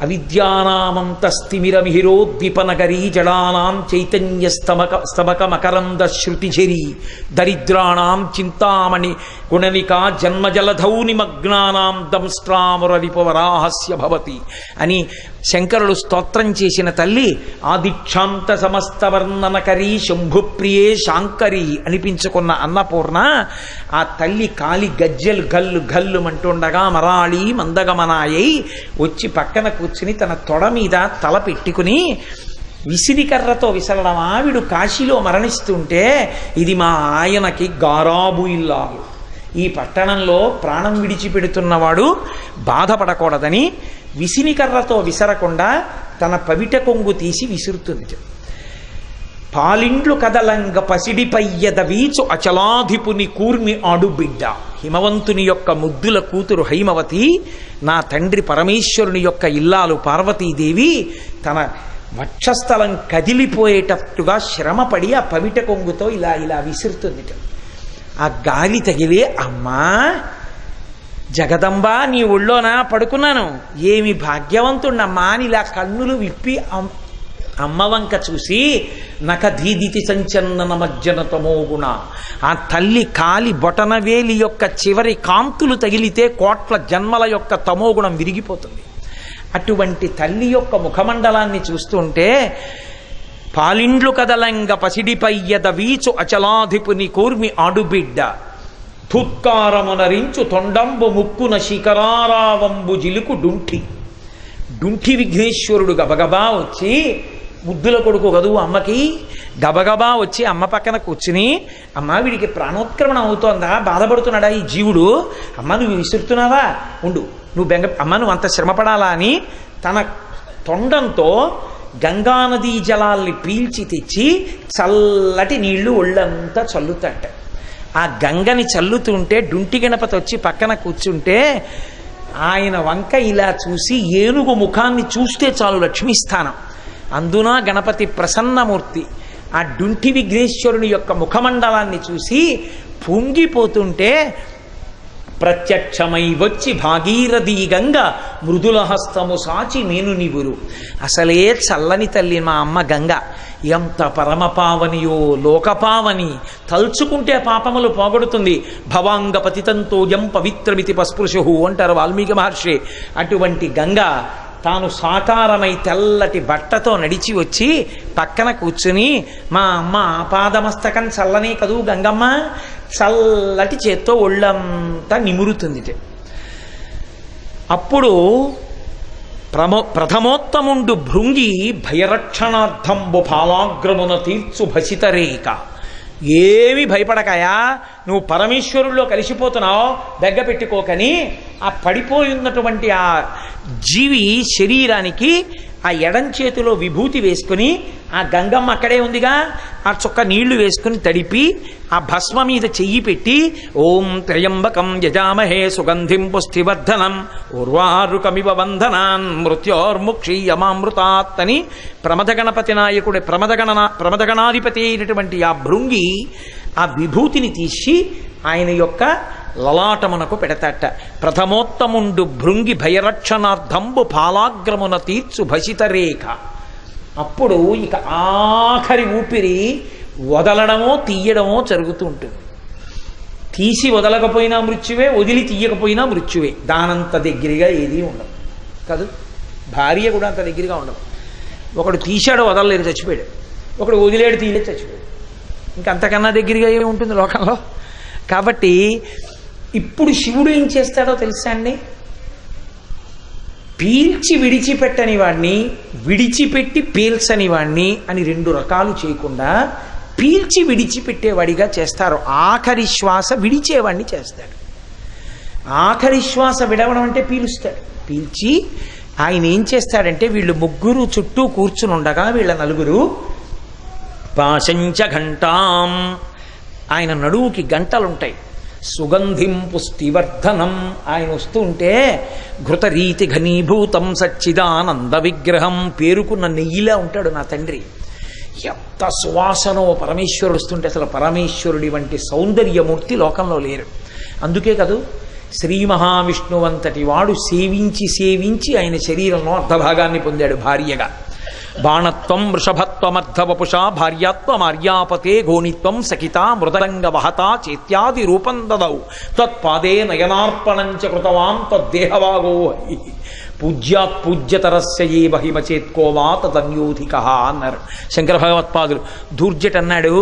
Speaker 1: అవిద్యానామంతస్తిమిరమిహిరోద్విపనగరీ జడానాం చైతన్య స్తబక మకరంద శృతిఝరీ దరిద్రాణాం చింతామణి గుణనికా జన్మజలధౌ నిమగ్నానాం దంస్ట్రామురరిపవరాహస్య భవతి అని శంకరుడు స్తోత్రం చేసిన తల్లి ఆదిక్షాంత సమస్త వర్ణనకరీ శంభుప్రియే శాంకరి అనిపించుకున్న అన్నపూర్ణ ఆ తల్లి కాలి గజ్జలు గల్లు గల్లు అంటుండగా మరాళి మందగమనాయై వచ్చి పక్కన కూర్చుని తన తొడ మీద తల పెట్టుకుని విసిరికర్రతో విసరడం. ఆవిడు కాశీలో మరణిస్తుంటే ఇది మా ఆయనకి గారాబు ఇల్లాలు, ఈ పట్టణంలో ప్రాణం విడిచిపెడుతున్నవాడు బాధపడకూడదని విసినికర్రతో విసరకుండా తన పవిట కొంగు తీసి విసురుతుంది. పాలిండ్లు కదలంగ పసిడిపయ్యద వీచు అచలాధిపుని కూర్మి ఆడుబిడ్డ. హిమవంతుని యొక్క ముద్దుల కూతురు హైమవతి, నా తండ్రి పరమేశ్వరుని యొక్క ఇల్లాలు పార్వతీదేవి తన వక్షస్థలం కదిలిపోయేటట్టుగా శ్రమపడి ఆ పవిట కొంగుతో ఇలా ఇలా విసురుతుంది. ఆ గాలి తగిలి అమ్మా జగదంబా నీ ఒళ్ళోనా పడుకున్నాను, ఏమి భాగ్యవంతుణ్ణమ్మా అని ఇలా కన్నులు విప్పి అమ్మ వంక చూసి నఖధీదితి సంచన్నన మజ్జన తమోగుణ. ఆ తల్లి కాలి బొటనవేలి యొక్క చివరి కాంతులు తగిలితే కోట్ల జన్మల యొక్క తమోగుణం విరిగిపోతుంది. అటువంటి తల్లి యొక్క ముఖమండలాన్ని చూస్తుంటే పాలిండ్లు కదలంగ పసిడిపయ్యద వీచు అచలాధిపుని కూర్మి ఆడుబిడ్డ ధుత్కారమునరించు తొండంబు ముక్కున శిఖరారావంబు జిలుకు డుంఠి విఘ్నేశ్వరుడు గబగబా వచ్చి, ముద్దుల కొడుకు కదూ అమ్మకి, గబగబా వచ్చి అమ్మ పక్కన కూర్చుని, అమ్మ వీడికి ప్రాణోత్క్రమణ అవుతోందా, బాధపడుతున్నాడా ఈ జీవుడు, అమ్మ నువ్వు విసురుతున్నావా, ఉండు నువ్వు అమ్మ నువ్వు అంత శ్రమపడాలా అని తన తొండంతో గంగానదీ జలాల్ని పీల్చి తెచ్చి చల్లటి నీళ్లు ఒళ్ళంతా చల్లుతట. ఆ గంగని చల్లుతుంటే డుంటి గణపతి వచ్చి పక్కన కూర్చుంటే ఆయన వంక ఇలా చూసి ఏనుగు ముఖాన్ని చూస్తే చాలు లక్ష్మీస్థానం. అందున గణపతి ప్రసన్నమూర్తి ఆ డుంటి విఘ్నేశ్వరుని యొక్క ముఖమండలాన్ని చూసి పొంగిపోతుంటే ప్రత్యక్షమై వచ్చి భాగీరథీ గంగ మృదుల హస్తము సాచి నేను నివురు. అసలే చల్లని తల్లి మా అమ్మ గంగ, ఎంత పరమపావనియో లోకపావని, తలుచుకుంటే పాపములు పోగొడుతుంది. భవాంగ పతితంతోయం పవిత్రమితి పస్పృశు అంటారు వాల్మీకి మహర్షి. అటువంటి గంగ తాను సాకారమై తెల్లటి బట్టతో నడిచి వచ్చి పక్కన కూర్చుని, మా అమ్మ ఆపాదమస్తకం చల్లనే కదూ గంగమ్మ, చల్లటి చేత్తో ఒళ్ళంతా నిమురుతుంది. అప్పుడు ప్రథమోత్తముండు భృంగి భయరక్షణార్థంబు ఫాలాగ్రమున తీర్చు భసితరేక. ఏమి భయపడకాయా, నువ్వు పరమేశ్వరుల్లో కలిసిపోతున్నావు, బెగ్గ పెట్టుకోకని ఆ పడిపోయి ఉన్నటువంటి ఆ జీవి శరీరానికి ఆ ఎడం చేతిలో విభూతి వేసుకుని, ఆ గంగమ్మ అక్కడే ఉందిగా, ఆ చుక్క నీళ్లు వేసుకుని తడిపి ఆ భస్మ మీద చెయ్యి పెట్టి ఓం త్రయంబకం యజామహే సుగంధిం పుష్టివర్ధనం ఉర్వారుకమివ బంధనాన్ మృత్యోర్ముక్షీయమామృతాత్ అని ప్రమద గణపతి నాయకుడి ప్రమదగణాధిపతి అయినటువంటి ఆ భృంగి ఆ విభూతిని తీసి ఆయన యొక్క లలాటమునకు పెడతాట. ప్రథమోత్తముండు భృంగి భయరక్షణార్థంబు ఫాలాగ్రమున తీర్చు భసితరేఖ. అప్పుడు ఇక ఆఖరి ఊపిరి వదలడమో తీయడమో జరుగుతూ ఉంటుంది. తీసి వదలకపోయినా మృత్యువే, వదిలి తీయకపోయినా మృత్యువే. దానంత దగ్గరగా ఏదీ ఉండదు కాదు. భార్య కూడా అంత దగ్గరగా ఉండదు. ఒకడు తీశాడు వదలలేదు చచ్చిపోయాడు, ఒకడు వదిలేడు తీయలేదు చచ్చిపోయాడు. ఇంకంతకన్నా దగ్గరగా ఏమి ఉంటుంది లోకంలో. కాబట్టి ఇప్పుడు శివుడు ఏం చేస్తాడో తెలుసా అండి? పీల్చి విడిచిపెట్టని వాడిని, విడిచిపెట్టి పీల్చని వాడిని అని రెండు రకాలు చేయకుండా పీల్చి విడిచిపెట్టేవాడిగా చేస్తారు. ఆఖరి శ్వాస విడిచేవాడిని చేస్తాడు. ఆఖరి శ్వాస విడవడం అంటే పీలుస్తాడు. పీల్చి ఆయన ఏం చేస్తాడంటే, వీళ్ళు ముగ్గురు చుట్టూ కూర్చుని ఉండగా వీళ్ళ నలుగురు పాశంచ ఘంటాం, ఆయన నడువుకి గంటలుంటాయి. సుగంధిం పుష్టివర్ధనం, ఆయన వస్తూ ఉంటే ఘృతరీతి ఘనీభూతం సచ్చిదానంద విగ్రహం, పేరుకున్న నెయ్యిలా ఉంటాడు నా తండ్రి. ఎంత సువాసనో పరమేశ్వరుడు వస్తుంటే, అసలు పరమేశ్వరుడి వంటి సౌందర్యమూర్తి లోకంలో లేరు. అందుకే కదూ శ్రీ మహావిష్ణువంతటి వాడు సేవించి సేవించి ఆయన శరీరంలో అర్ధభాగాన్ని పొందాడు భార్యగా. బాణత్వం వృషభత్వమర్ధవపుష భార్యాత్వమార్యాపతే ఘోణిత్వం సఖిత మృదరంగ వహత చేత్యాది రూపం దదౌ తత్పాదే నయనార్పణంచ కృతవాం తద్దేహవాగో హరి పూజ్యాత్ పూజ్యతరస్య ఏ మహిమచేత్కోవా తదన్యోధిక అన్నారు శంకర భగవత్పాదులు. దూర్జట్ అన్నాడు,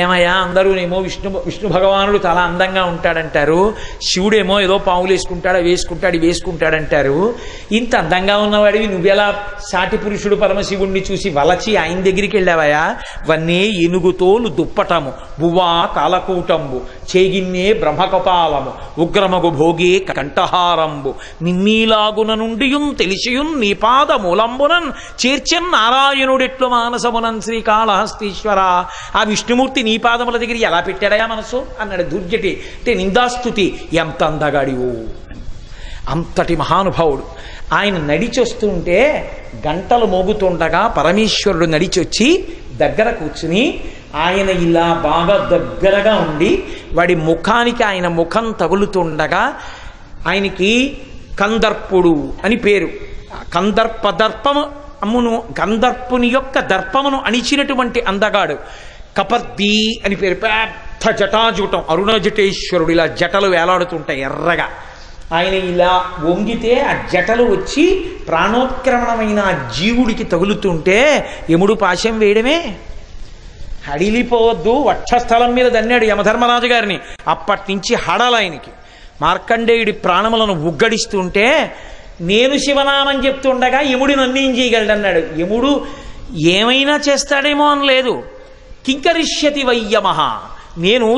Speaker 1: ఏమయ్యా అందరూనేమో విష్ణు భగవానుడు చాలా అందంగా ఉంటాడంటారు, శివుడేమో ఏదో పావులు వేసుకుంటాడంటారు. ఇంత అందంగా ఉన్నవాడివి నువ్వెలా సాటి పురుషుడు పరమశివుణ్ణి చూసి వలచి ఆయన దగ్గరికి వెళ్ళావయా? వన్నే ఏనుగుతోలు దుప్పటము బువ్వా కాలకూటంబు చేగిన్నే బ్రహ్మకపాలము ఉగ్రమగు భోగే కంఠహారంబు నిన్నీలాగున నుండి తెలిసియున్ నీ పాద మూలంబునన్ చేర్చెన్ నారాయణుడెట్లు మానసమునన్ శ్రీకాళహస్తీశ్వర. ఆ విష్ణుమూర్తి నీ పాదముల దగ్గర ఎలా పెట్టాడయా మనసు అన్నాడు దుర్జటి. అంటే నిందాస్తుతి, ఎంత అందగాడివో. అంతటి మహానుభావుడు ఆయన నడిచొస్తుంటే గంటలు మోగుతుండగా పరమేశ్వరుడు నడిచొచ్చి దగ్గర కూర్చుని ఆయన ఇలా బాగా దగ్గరగా ఉండి వాడి ముఖానికి ఆయన ముఖం తగులుతుండగా ఆయనకి కందర్పుడు అని పేరు. కందర్పదర్పము అమ్మును గంధర్పుని యొక్క దర్పమును అణిచినటువంటి అందగాడు. కపర్ది అని పేరు. పెద్ద జటాజూటం, అరుణజటేశ్వరుడు. ఇలా జటలు వేలాడుతుంటాయి ఎర్రగా. ఆయన ఇలా వంగితే ఆ జటలు వచ్చి ప్రాణోత్క్రమణమైన ఆ జీవుడికి తగులుతుంటే యముడు పాశం వేయడమే. హడిలిపోవద్దు, వక్షస్థలం మీద దన్నాడు యమధర్మరాజు గారిని. అప్పటి నుంచి హడలాయనికి. మార్కండేయుడి ప్రాణములను ఉగ్గడిస్తుంటే నేను శివనామం చెప్తుండగా యముడు నన్నేం చేయగలడన్నాడు. యముడు ఏమైనా చేస్తాడేమో అని లేదు. కింకరిష్యతి వయ్యమహ, నేను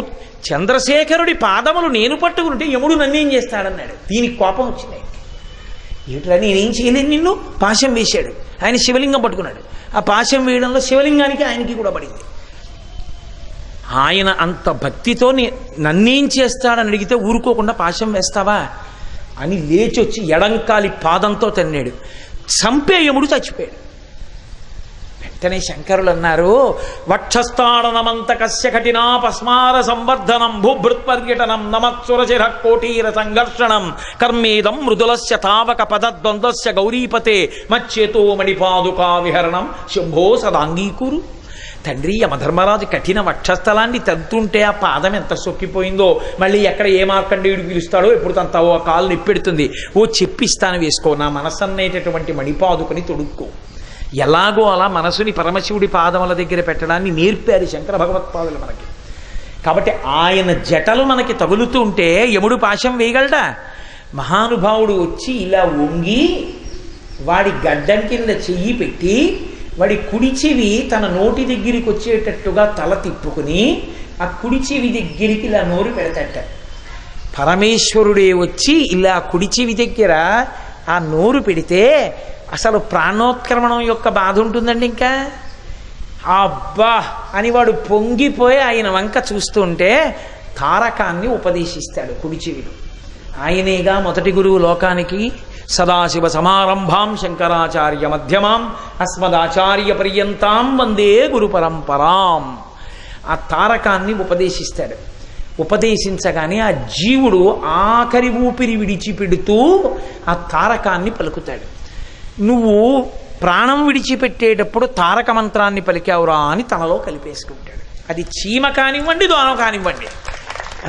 Speaker 1: చంద్రశేఖరుడి పాదములు నేను పట్టుకుంటే యముడు నన్నేం చేస్తాడన్నాడు. దీనికి కోపం వచ్చింది. ఏమిట్రా నేనేం చేయలేను, నిన్ను పాశం వేశాడు. ఆయన శివలింగం పట్టుకున్నాడు. ఆ పాశం వేయడంలో శివలింగానికి ఆయనకి కూడా పడింది. ఆయన అంత భక్తితో నన్నేం చేస్తాడని అడిగితే ఊరుకోకుండా పాశం వేస్తావా అని లేచొచ్చి ఎడంకాలి పాదంతో తన్నాడు. చంపేయముడు చచ్చిపోయాడు. వెంటనే శంకరులు అన్నారు, వక్షస్థాడనమంత కస్య కఠినా పస్మార సంవర్ధనం భూభృత్పర్యటనం నమత్సురచిర కోటీర సంఘర్షణం కర్మేదం మృదులస్య తావక పదద్వంద్వస్య గౌరీపతే మచ్చేతో మణిపాదుకా విహరణం శంభో సదాంగీకూరు. తండ్రి యమధర్మరాజు కఠిన వక్షస్థలాన్ని తంతుంటే ఆ పాదం ఎంత సొక్కిపోయిందో, మళ్ళీ ఎక్కడ ఏ మార్కండేయుడు పిలుస్తాడో ఎప్పుడు తన కాలు నిప్పెడుతుంది. ఓ చెప్పిస్తాను వేసుకో, నా మనసు అనేటటువంటి మణిపాదుకుని తొడుక్కో. ఎలాగో అలా మనసుని పరమశివుడి పాదముల దగ్గర పెట్టడాన్ని నేర్పారు శంకర భగవత్పాదులు మనకి. కాబట్టి ఆయన జటలు మనకి తగులుతుంటే యముడు పాశం వేయగలడా? మహానుభావుడు వచ్చి ఇలా వంగి వాడి గడ్డం కింద చెయ్యి పెట్టి వాడి కుడి చెవి తన నోటి దగ్గరికి వచ్చేటట్టుగా తల తిప్పుకుని ఆ కుడి చెవి దగ్గరికి ఇలా నోరు పెడతట. పరమేశ్వరుడే వచ్చి ఇలా కుడి చెవి దగ్గర ఆ నోరు పెడితే అసలు ప్రాణోత్క్రమణం యొక్క బాధ ఉంటుందండి. ఇంకా అబ్బా అని వాడు పొంగిపోయి ఆయన వంక చూస్తుంటే తారకాన్ని ఉపదేశిస్తాడు కుడి చెవిలో. ఆయనేగా మొదటి గురువు లోకానికి. సదాశివ సమారంభాం శంకరాచార్య మధ్యమాం అస్మదాచార్య పర్యంతాం వందే గురు పరంపరాం. ఆ తారకాన్ని ఉపదేశిస్తాడు. ఉపదేశించగానే ఆ జీవుడు ఆఖరి ఊపిరి విడిచిపెడుతూ ఆ తారకాన్ని పలుకుతాడు. నువ్వు ప్రాణం విడిచిపెట్టేటప్పుడు తారక మంత్రాన్ని పలికావురా అని తనలో కలిపేసుకుంటాడు. అది చీమ కానివ్వండి, దోమ కానివ్వండి.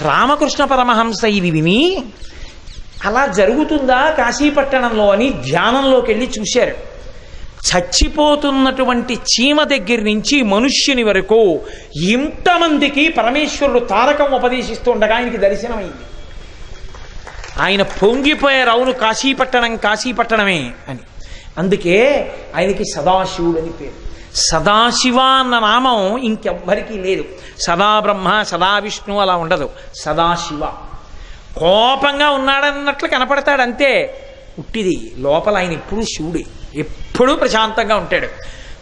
Speaker 1: రామకృష్ణ పరమహంస ఇది విని అలా జరుగుతుందా కాశీపట్టణంలో అని ధ్యానంలోకి వెళ్ళి చూశారు. చచ్చిపోతున్నటువంటి చీమ దగ్గర నుంచి మనుష్యుని వరకు ఇంతమందికి పరమేశ్వరుడు తారకం ఉపదేశిస్తుండగా ఆయనకి దర్శనమైంది. ఆయన పొంగిపోయారు, అవును కాశీపట్టణం కాశీపట్టణమే అని. అందుకే ఆయనకి సదాశివుడు అని పేరు. సదాశివ అన్న నామం ఇంకెవ్వరికీ లేదు. సదా బ్రహ్మ సదా విష్ణు అలా ఉండదు. సదాశివ. కోపంగా ఉన్నాడన్నట్లు కనపడతాడు అంతే, ఉట్టిది. లోపల ఆయన ఎప్పుడూ శివుడే, ఎప్పుడూ ప్రశాంతంగా ఉంటాడు.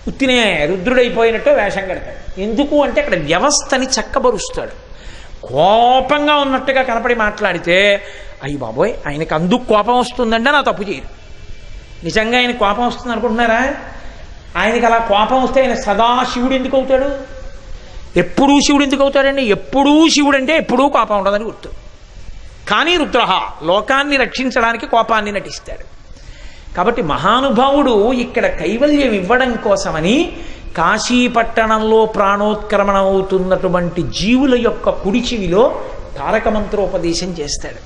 Speaker 1: ఉత్తినే రుద్రుడైపోయినట్టు వేషం కడతాడు. ఎందుకు అంటే అక్కడ వ్యవస్థని చక్కబరుస్తాడు. కోపంగా ఉన్నట్టుగా కనపడి మాట్లాడితే అయ్యి బాబోయ్ ఆయనకు అందుకు కోపం వస్తుందంటే నా తప్పు చేయరు. నిజంగా ఆయన కోపం వస్తుంది అనుకుంటున్నారా? ఆయనకి అలా కోపం వస్తే ఆయన సదాశివుడు ఎందుకు అవుతాడు? ఎప్పుడూ శివుడు ఎందుకు అవుతాడండి? ఎప్పుడూ శివుడు అంటే ఎప్పుడూ కోపం ఉండదని గుర్తు. కానీ రుద్రహ లోకాన్ని రక్షించడానికి కోపాన్ని నటిస్తాడు. కాబట్టి మహానుభావుడు ఇక్కడ కైవల్యం ఇవ్వడం కోసమని కాశీపట్టణంలో ప్రాణోత్క్రమణ అవుతున్నటువంటి జీవుల యొక్క కుడి చెవిలో తారక మంత్రోపదేశం చేస్తాడు.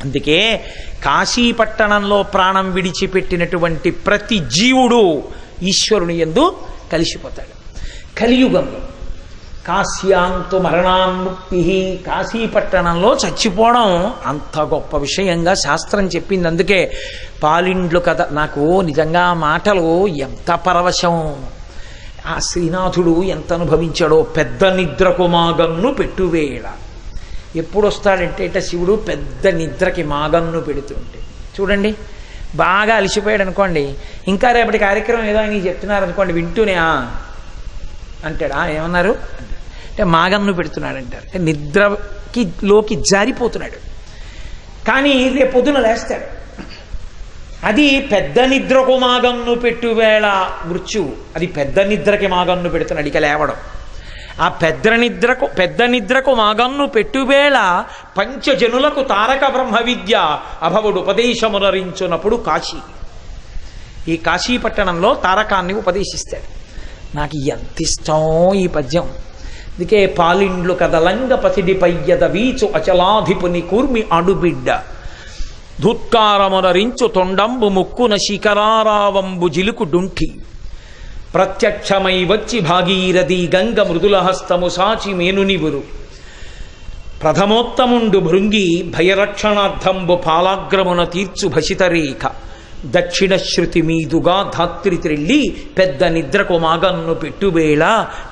Speaker 1: అందుకే కాశీపట్టణంలో ప్రాణం విడిచిపెట్టినటువంటి ప్రతి జీవుడు ఈశ్వరుని యందు కలిసిపోతాడు. కలియుగంలో కాశ్యాంతు మరణాన్ముక్తి, కాశీపట్టణంలో చచ్చిపోవడం అంత గొప్ప విషయంగా శాస్త్రం చెప్పింది. అందుకే పాలిండ్లు కథ నాకు నిజంగా మాటలు ఎంత పరవశం. ఆ శ్రీనాథుడు ఎంత అనుభవించాడో. పెద్ద నిద్రకు మాగన్ను పెట్టువేళ. ఎప్పుడు వస్తాడంటే ఇట శివుడు పెద్ద నిద్రకి మాగన్ను పెడుతుంటే చూడండి. బాగా అలిసిపోయాడు అనుకోండి, ఇంకా రేపటి కార్యక్రమం ఏదో ఆయన చెప్తున్నారు అనుకోండి, వింటూనే అంటాడా ఏమన్నారు అంటే మాగన్ను పెడుతున్నాడు అంటారు. అంటే నిద్రలోకి జారిపోతున్నాడు. కానీ రేపు పొద్దున లేస్తాడు. అది పెద్ద నిద్రకు మాగన్ను పెట్టువేళ మృత్యువు. అది పెద్ద నిద్రకి మాగన్ను పెడుతున్నాడు ఇక లేవడం. ఆ పెద్ద నిద్రకు మాగన్ను పెట్టువేళ పంచజనులకు తారక బ్రహ్మ విద్య అభవుడు ఉపదేశమునరించునప్పుడు కాశీ. ఈ కాశీపట్టణంలో తారకాన్ని ఉపదేశిస్తాడు. నాకు ఎంత ఇష్టం ఈ పద్యం. అందుకే పాలిండ్లు కదలంగ పసిడి పయ్యద వీచు అచలాధిపుని కూర్మి అడుబిడ్డ ధుత్కారమునరించు తొండంబు ముక్కున శిఖరారావంబు జిలుకు డుంఠి ప్రత్యక్షమై వచ్చి భాగీరథి గంగ మృదుల హస్తము సాచి మేనునివురు ప్రథమోత్తముండు భృంగి భయరక్షణార్థంబు పాలాగ్రమున తీర్చు భసితరేఖ దక్షిణ శృతి మీదుగా ధాత్రి త్రిల్లి పెద్ద నిద్రకు మాగన్ను పెట్టువేళ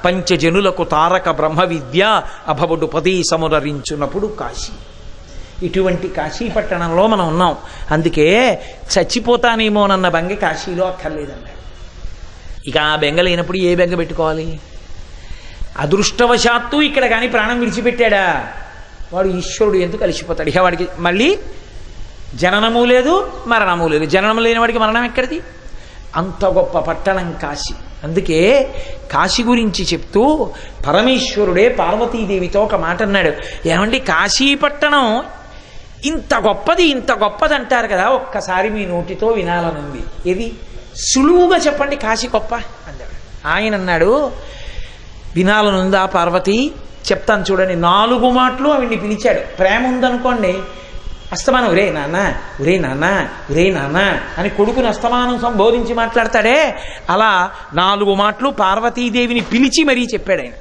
Speaker 1: పంచజనులకు తారక బ్రహ్మ విద్య అభవుడు ఉపదేశమునరించునప్పుడు కాశీ. ఇటువంటి కాశీపట్టణంలో మనం ఉన్నాం. అందుకే చచ్చిపోతానేమోనన్న బెంగ కాశీలో అక్కర్లేదన్నాడు. ఇక ఆ బెంగ లేనప్పుడు ఏ బెంగ పెట్టుకోవాలి? అదృష్టవశాత్తు ఇక్కడ కానీ ప్రాణం విడిచిపెట్టాడా వాడు ఈశ్వరుడు ఎందుకు కలిసిపోతాడు. ఇక వాడికి మళ్ళీ జననము లేదు మరణము లేదు. జననం లేని వాడికి మరణం ఎక్కడిది? అంత గొప్ప పట్టణం కాశీ. అందుకే కాశీ గురించి చెప్తూ పరమేశ్వరుడే పార్వతీదేవితో ఒక మాట అన్నాడు. ఏమండి కాశీపట్టణం ఇంత గొప్పది అంటారు కదా, ఒక్కసారి మీ నోటితో వినాలనుంది. ఏది సులువుగా చెప్పండి కాశీ గొప్ప అన్నాడు. ఆయన అన్నాడు వినాలనుందా పార్వతి? చెప్తాను చూడండి. 4 మాటలు ఆవిడ్ని పిలిచాడు. ప్రేమ ఉందనుకోండి అస్తమానం ఒరే నాన్న ఒరే నాన్న ఒరే నాన్న అని కొడుకుని అస్తమానం సంబోధించి మాట్లాడతాడే, అలా 4 మాటలు పార్వతీదేవిని పిలిచి మరీ చెప్పాడు. ఆయన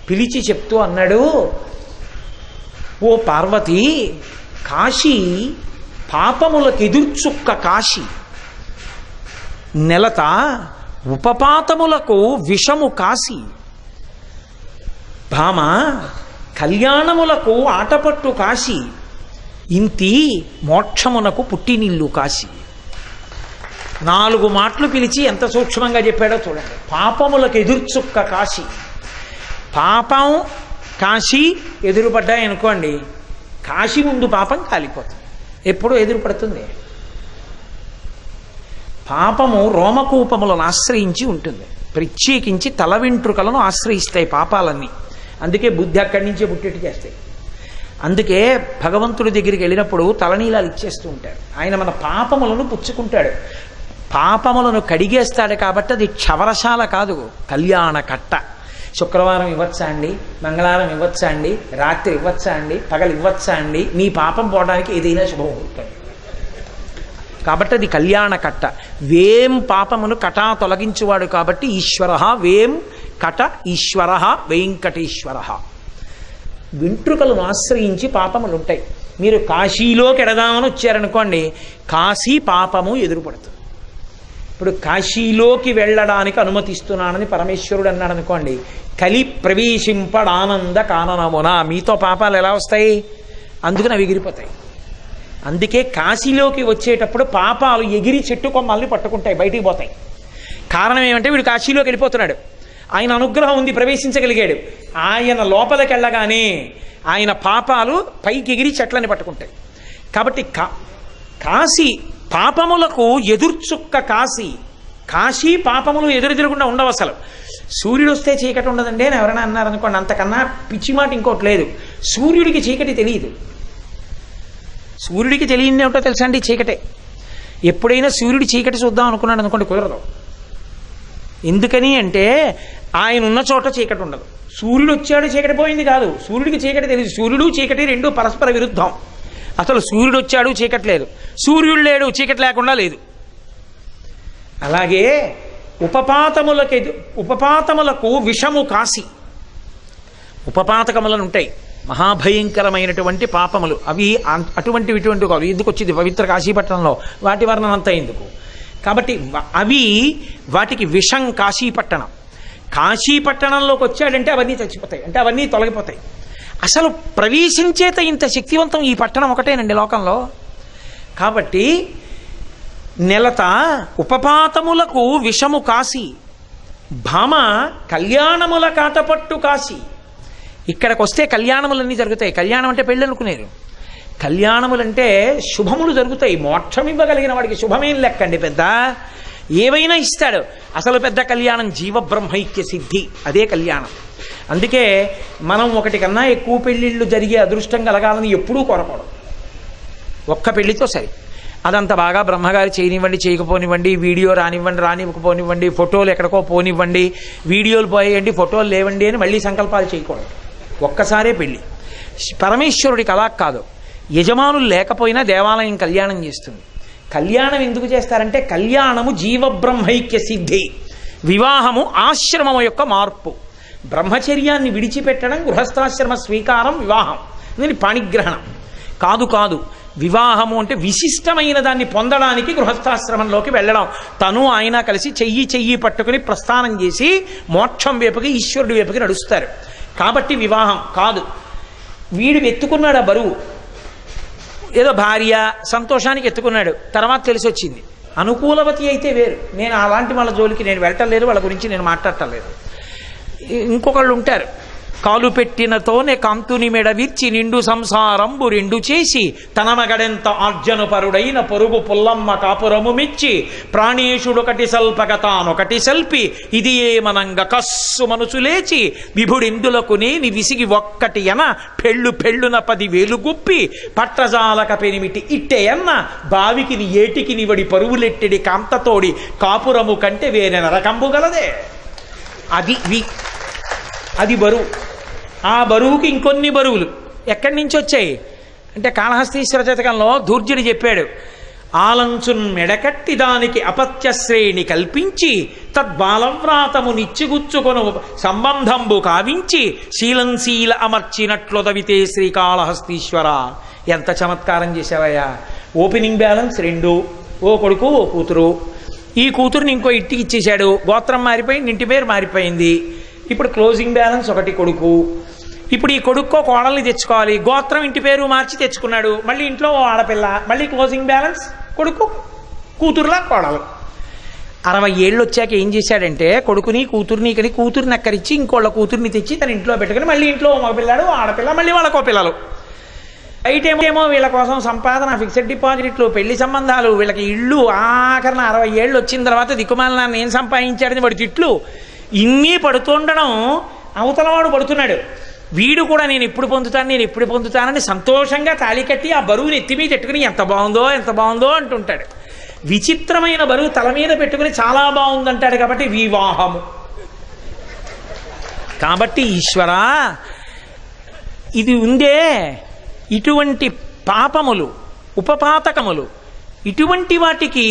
Speaker 1: పిలిచి చెప్తూ అన్నాడు, ఓ పార్వతి, కాశీ పాపములకు ఎదుర్చుక్క కాశీ, నెలత ఉపపాతములకు విషము కాశీ, భామ కళ్యాణములకు ఆటపట్టు కాశీ, ఇంతి మోక్షమునకు పుట్టినిల్లు కాశీ. 4 మాటలు పిలిచి ఎంత సూక్ష్మంగా చెప్పాడో చూడండి. పాపములకు ఎదుర్చుక్క కాశీ. పాపం కాశీ ఎదురుపడ్డాయనుకోండి, కాశీ ముందు పాపం కాలిపోతుంది. ఎప్పుడు ఎదురుపడుతుంది? పాపము రోమకూపములను ఆశ్రయించి ఉంటుంది. ప్రత్యేకించి తల వెంట్రుకలను ఆశ్రయిస్తాయి పాపాలన్నీ. అందుకే బుద్ధి అక్కడి నుంచే పుట్టేట్టు చేస్తాయి. అందుకే భగవంతుడి దగ్గరికి వెళ్ళినప్పుడు తలనీలాలు ఇచ్చేస్తూ ఉంటాడు. ఆయన మన పాపములను పుచ్చుకుంటాడు. పాపములను కడిగేస్తాడు. కాబట్టి అది క్షవరశాల కాదు, కళ్యాణ కట్ట. శుక్రవారం ఇవ్వచ్చా అండి, మంగళవారం ఇవ్వచ్చా అండి, రాత్రి ఇవ్వచ్చా అండి, పగలు ఇవ్వచ్చా అండి, నీ పాపం పోవడానికి ఏదైనా శుభముహూర్తం. కాబట్టి అది కళ్యాణ కట్ట. వేం పాపమును కటా తొలగించువాడు కాబట్టి ఈశ్వర వేం కట ఈశ్వర వెంకటేశ్వర. వెంట్రుకలను ఆశ్రయించి పాపములు ఉంటాయి. మీరు కాశీలోకి ఎడదామని వచ్చారనుకోండి, కాశీ పాపము ఎదురుపడుతుంది. ఇప్పుడు కాశీలోకి వెళ్ళడానికి అనుమతిస్తున్నానని పరమేశ్వరుడు అన్నాడు అనుకోండి, కలి ప్రవేశింపడానంద కాననమున, మీతో పాపాలు ఎలా వస్తాయి? అందుకని అవి ఎగిరిపోతాయి. అందుకే కాశీలోకి వచ్చేటప్పుడు పాపాలు ఎగిరి చెట్టు కొమ్మల్ని పట్టుకుంటాయి, బయటికి పోతాయి. కారణం ఏమంటే వీడు కాశీలోకి వెళ్ళిపోతున్నాడు, ఆయన అనుగ్రహం ఉంది, ప్రవేశించగలిగాడు. ఆయన లోపలికి వెళ్ళగానే ఆయన పాపాలు పైకి ఎగిరి చెట్లని పట్టుకుంటాయి. కాబట్టి కాశీ పాపములకు ఎదుర్చుక్క కాశీ. కాశీ పాపములు ఎదురెదురకుండా ఉండవు. అసలు సూర్యుడు వస్తే చీకటి ఉండదండి అని ఎవరైనా అన్నారనుకోండి, అంతకన్నా పిచ్చి మాట ఇంకోటి లేదు. సూర్యుడికి చీకటి తెలియదు. సూర్యుడికి తెలియని ఏమిటో తెలుసా అండి? చీకటే. ఎప్పుడైనా సూర్యుడి చీకటి చూద్దాం అనుకున్నాడు అనుకోండి, కుదరదు. ఎందుకని అంటే ఆయన ఉన్న చోట చీకటి ఉండదు. సూర్యుడు వచ్చాడు చీకటి పోయింది కాదు, సూర్యుడికి చీకటి తెలియదు. సూర్యుడు చీకటి రెండు పరస్పర విరుద్ధం. అసలు సూర్యుడు వచ్చాడు చీకటి లేదు, సూర్యుడు లేడు చీకటి లేకుండా లేదు. అలాగే ఉపపాతములకు విషము కాశీ. ఉపపాతకములను ఉంటాయి, మహాభయంకరమైనటువంటి పాపములు. అవి అటువంటివి కాదు. ఎందుకు వచ్చింది పవిత్ర కాశీపట్నంలో? వాటి వర్ణనంతా ఎందుకు? కాబట్టి అవి వాటికి విషం కాశీపట్టణం. కాశీపట్టణంలోకి వచ్చాడంటే అవన్నీ చచ్చిపోతాయి, అంటే అవన్నీ తొలగిపోతాయి. అసలు ప్రవేశించేత ఇంత శక్తివంతం ఈ పట్టణం ఒకటేనండి లోకంలో. కాబట్టి నెలత ఉపపాతములకు విషము కాశీ, భామ కళ్యాణముల కాటపట్టు కాశీ. ఇక్కడికి వస్తే కళ్యాణములన్నీ జరుగుతాయి. కళ్యాణం అంటే పెళ్ళి అనుకునేరు. కళ్యాణములంటే శుభములు జరుగుతాయి. మోక్షం ఇవ్వగలిగిన వాడికి శుభమేం లెక్కండి, పెద్ద ఏవైనా ఇస్తాడు. అసలు పెద్ద కళ్యాణం జీవబ్రహ్మైక్య సిద్ధి, అదే కళ్యాణం. అందుకే మనం ఒకటి కన్నా ఎక్కువ పెళ్ళిళ్ళు జరిగే అదృష్టం కలగాలని ఎప్పుడూ కోరకూడదు. ఒక్క పెళ్లితో సరి. అదంత బాగా బ్రహ్మగారి చేయనివ్వండి, చేయకపోనివ్వండి, వీడియో రానివ్వకపోనివ్వండి, ఫోటోలు ఎక్కడికో పోనివ్వండి, వీడియోలు పోయేయండి, ఫోటోలు లేవండి అని మళ్ళీ సంకల్పాలు చేయకూడదు. ఒక్కసారే పెళ్ళి. పరమేశ్వరుడికి అలా కాదు. యజమానులు లేకపోయినా దేవాలయం కళ్యాణం చేస్తుంది. కళ్యాణం ఎందుకు చేస్తారంటే కళ్యాణము జీవబ్రహ్మైక్య సిద్ధి, వివాహము ఆశ్రమము యొక్క మార్పు. బ్రహ్మచర్యాన్ని విడిచిపెట్టడం, గృహస్థాశ్రమ స్వీకారం వివాహం. దీని పాణిగ్రహణం కాదు. వివాహము అంటే విశిష్టమైన దాన్ని పొందడానికి గృహస్థాశ్రమంలోకి వెళ్ళడం. తను ఆయన కలిసి చెయ్యి పట్టుకుని ప్రస్థానం చేసి మోక్షం వైపుకి, ఈశ్వరుడి వైపుకి నడుస్తారు. కాబట్టి వివాహం కాదు. వీడు ఎత్తుకున్నాడు ఆ బరువు, ఏదో భార్య సంతోషానికి ఎత్తుకున్నాడు, తర్వాత తెలిసి వచ్చింది. అనుకూలవతి అయితే వేరు. నేను అలాంటి వాళ్ళ జోలికి నేను వెళ్ళటం లేదు, వాళ్ళ గురించి నేను మాట్లాడటం లేదు. ఇంకొకళ్ళు ఉంటారు, కాలు పెట్టినతోనే కాంతుని మెడ విర్చి నిండు సంసారంబు రెండు చేసి తన మగడెంత ఆర్జను పరుడైన పొరుగు పుల్లమ్మ కాపురము మెచ్చి ప్రాణేశుడొకటి సల్పగ తానొకటి సల్పి ఇది ఏమనంగ కస్సు మనసు లేచి విభుడిందులకు నేని విసిగి ఒక్కటి ఎన పెళ్ళున 10,000 గుప్పి పట్రజాలక పెనిమిటి ఇట్టెయన్న బావికి ఏటికి నివడి పరువులెట్టెడి కాంతతోడి కాపురము కంటే వేరే నరకంబు గలదే. అది బరువు. ఆ బరువుకి ఇంకొన్ని బరువులు ఎక్కడి నుంచి వచ్చాయి అంటే కాళహస్తీశ్వర శతకంలో ధూర్జుడు చెప్పాడు, ఆలంచున్ మెడకట్టి దానికి అపత్యశ్రేణి కల్పించి తద్బాలవ్రాతము నిచ్చిగుచ్చుకొను సంబంధంబు కావించి శీల అమర్చినట్లొదవితే శ్రీకాళహస్తీశ్వర. ఎంత చమత్కారం చేశావయ్యా. ఓపెనింగ్ బ్యాలెన్స్ 2, ఓ కొడుకు ఓ కూతురు. ఈ కూతురుని ఇంకో ఇంటికి ఇచ్చేశాడు, గోత్రం మారిపోయింది, ఇంటి పేరు మారిపోయింది. ఇప్పుడు క్లోజింగ్ బ్యాలెన్స్ 1 కొడుకు. ఇప్పుడు ఈ కొడుక్కో కోడల్ని తెచ్చుకోవాలి, గోత్రం ఇంటి పేరు మార్చి తెచ్చుకున్నాడు, మళ్ళీ ఇంట్లో ఆడపిల్ల, మళ్ళీ క్లోజింగ్ బ్యాలెన్స్ కొడుకు, కూతురులా కోడలు. 60 ఏళ్ళు వచ్చాక ఏం చేశాడంటే కొడుకుని కూతుర్ని కని కూతుర్ని అక్కరిచ్చి ఇంకోళ్ళ కూతుర్ని తెచ్చి తన ఇంట్లో పెట్టుకుని మళ్ళీ ఇంట్లో మగపిల్లాడు ఆడపిల్ల, మళ్ళీ వాళ్ళకో పిల్లలు. బయటేమో వీళ్ళ కోసం సంపాదన, ఫిక్స్డ్ డిపాజిట్లు, పెళ్లి సంబంధాలు, వీళ్ళకి ఇళ్ళు. ఆఖరణ 60 ఏళ్ళు వచ్చిన తర్వాత దిక్కుమాలను ఏం సంపాదించాడని వాడి తిట్లు ఇన్ని పడుతుండడం అవతలవాడు పడుతున్నాడు. వీడు కూడా నేను ఎప్పుడు పొందుతానని సంతోషంగా తాళి కట్టి ఆ బరువుని ఎత్తి మీద పెట్టుకుని ఎంత బాగుందో అంటుంటాడు. విచిత్రమైన బరువు తల మీద పెట్టుకుని చాలా బాగుందంటాడు. కాబట్టి వివాహము. కాబట్టి ఈశ్వరా, ఇది ఉందే, ఇటువంటి పాపములు, ఉపపాతకములు, ఇటువంటి వాటికి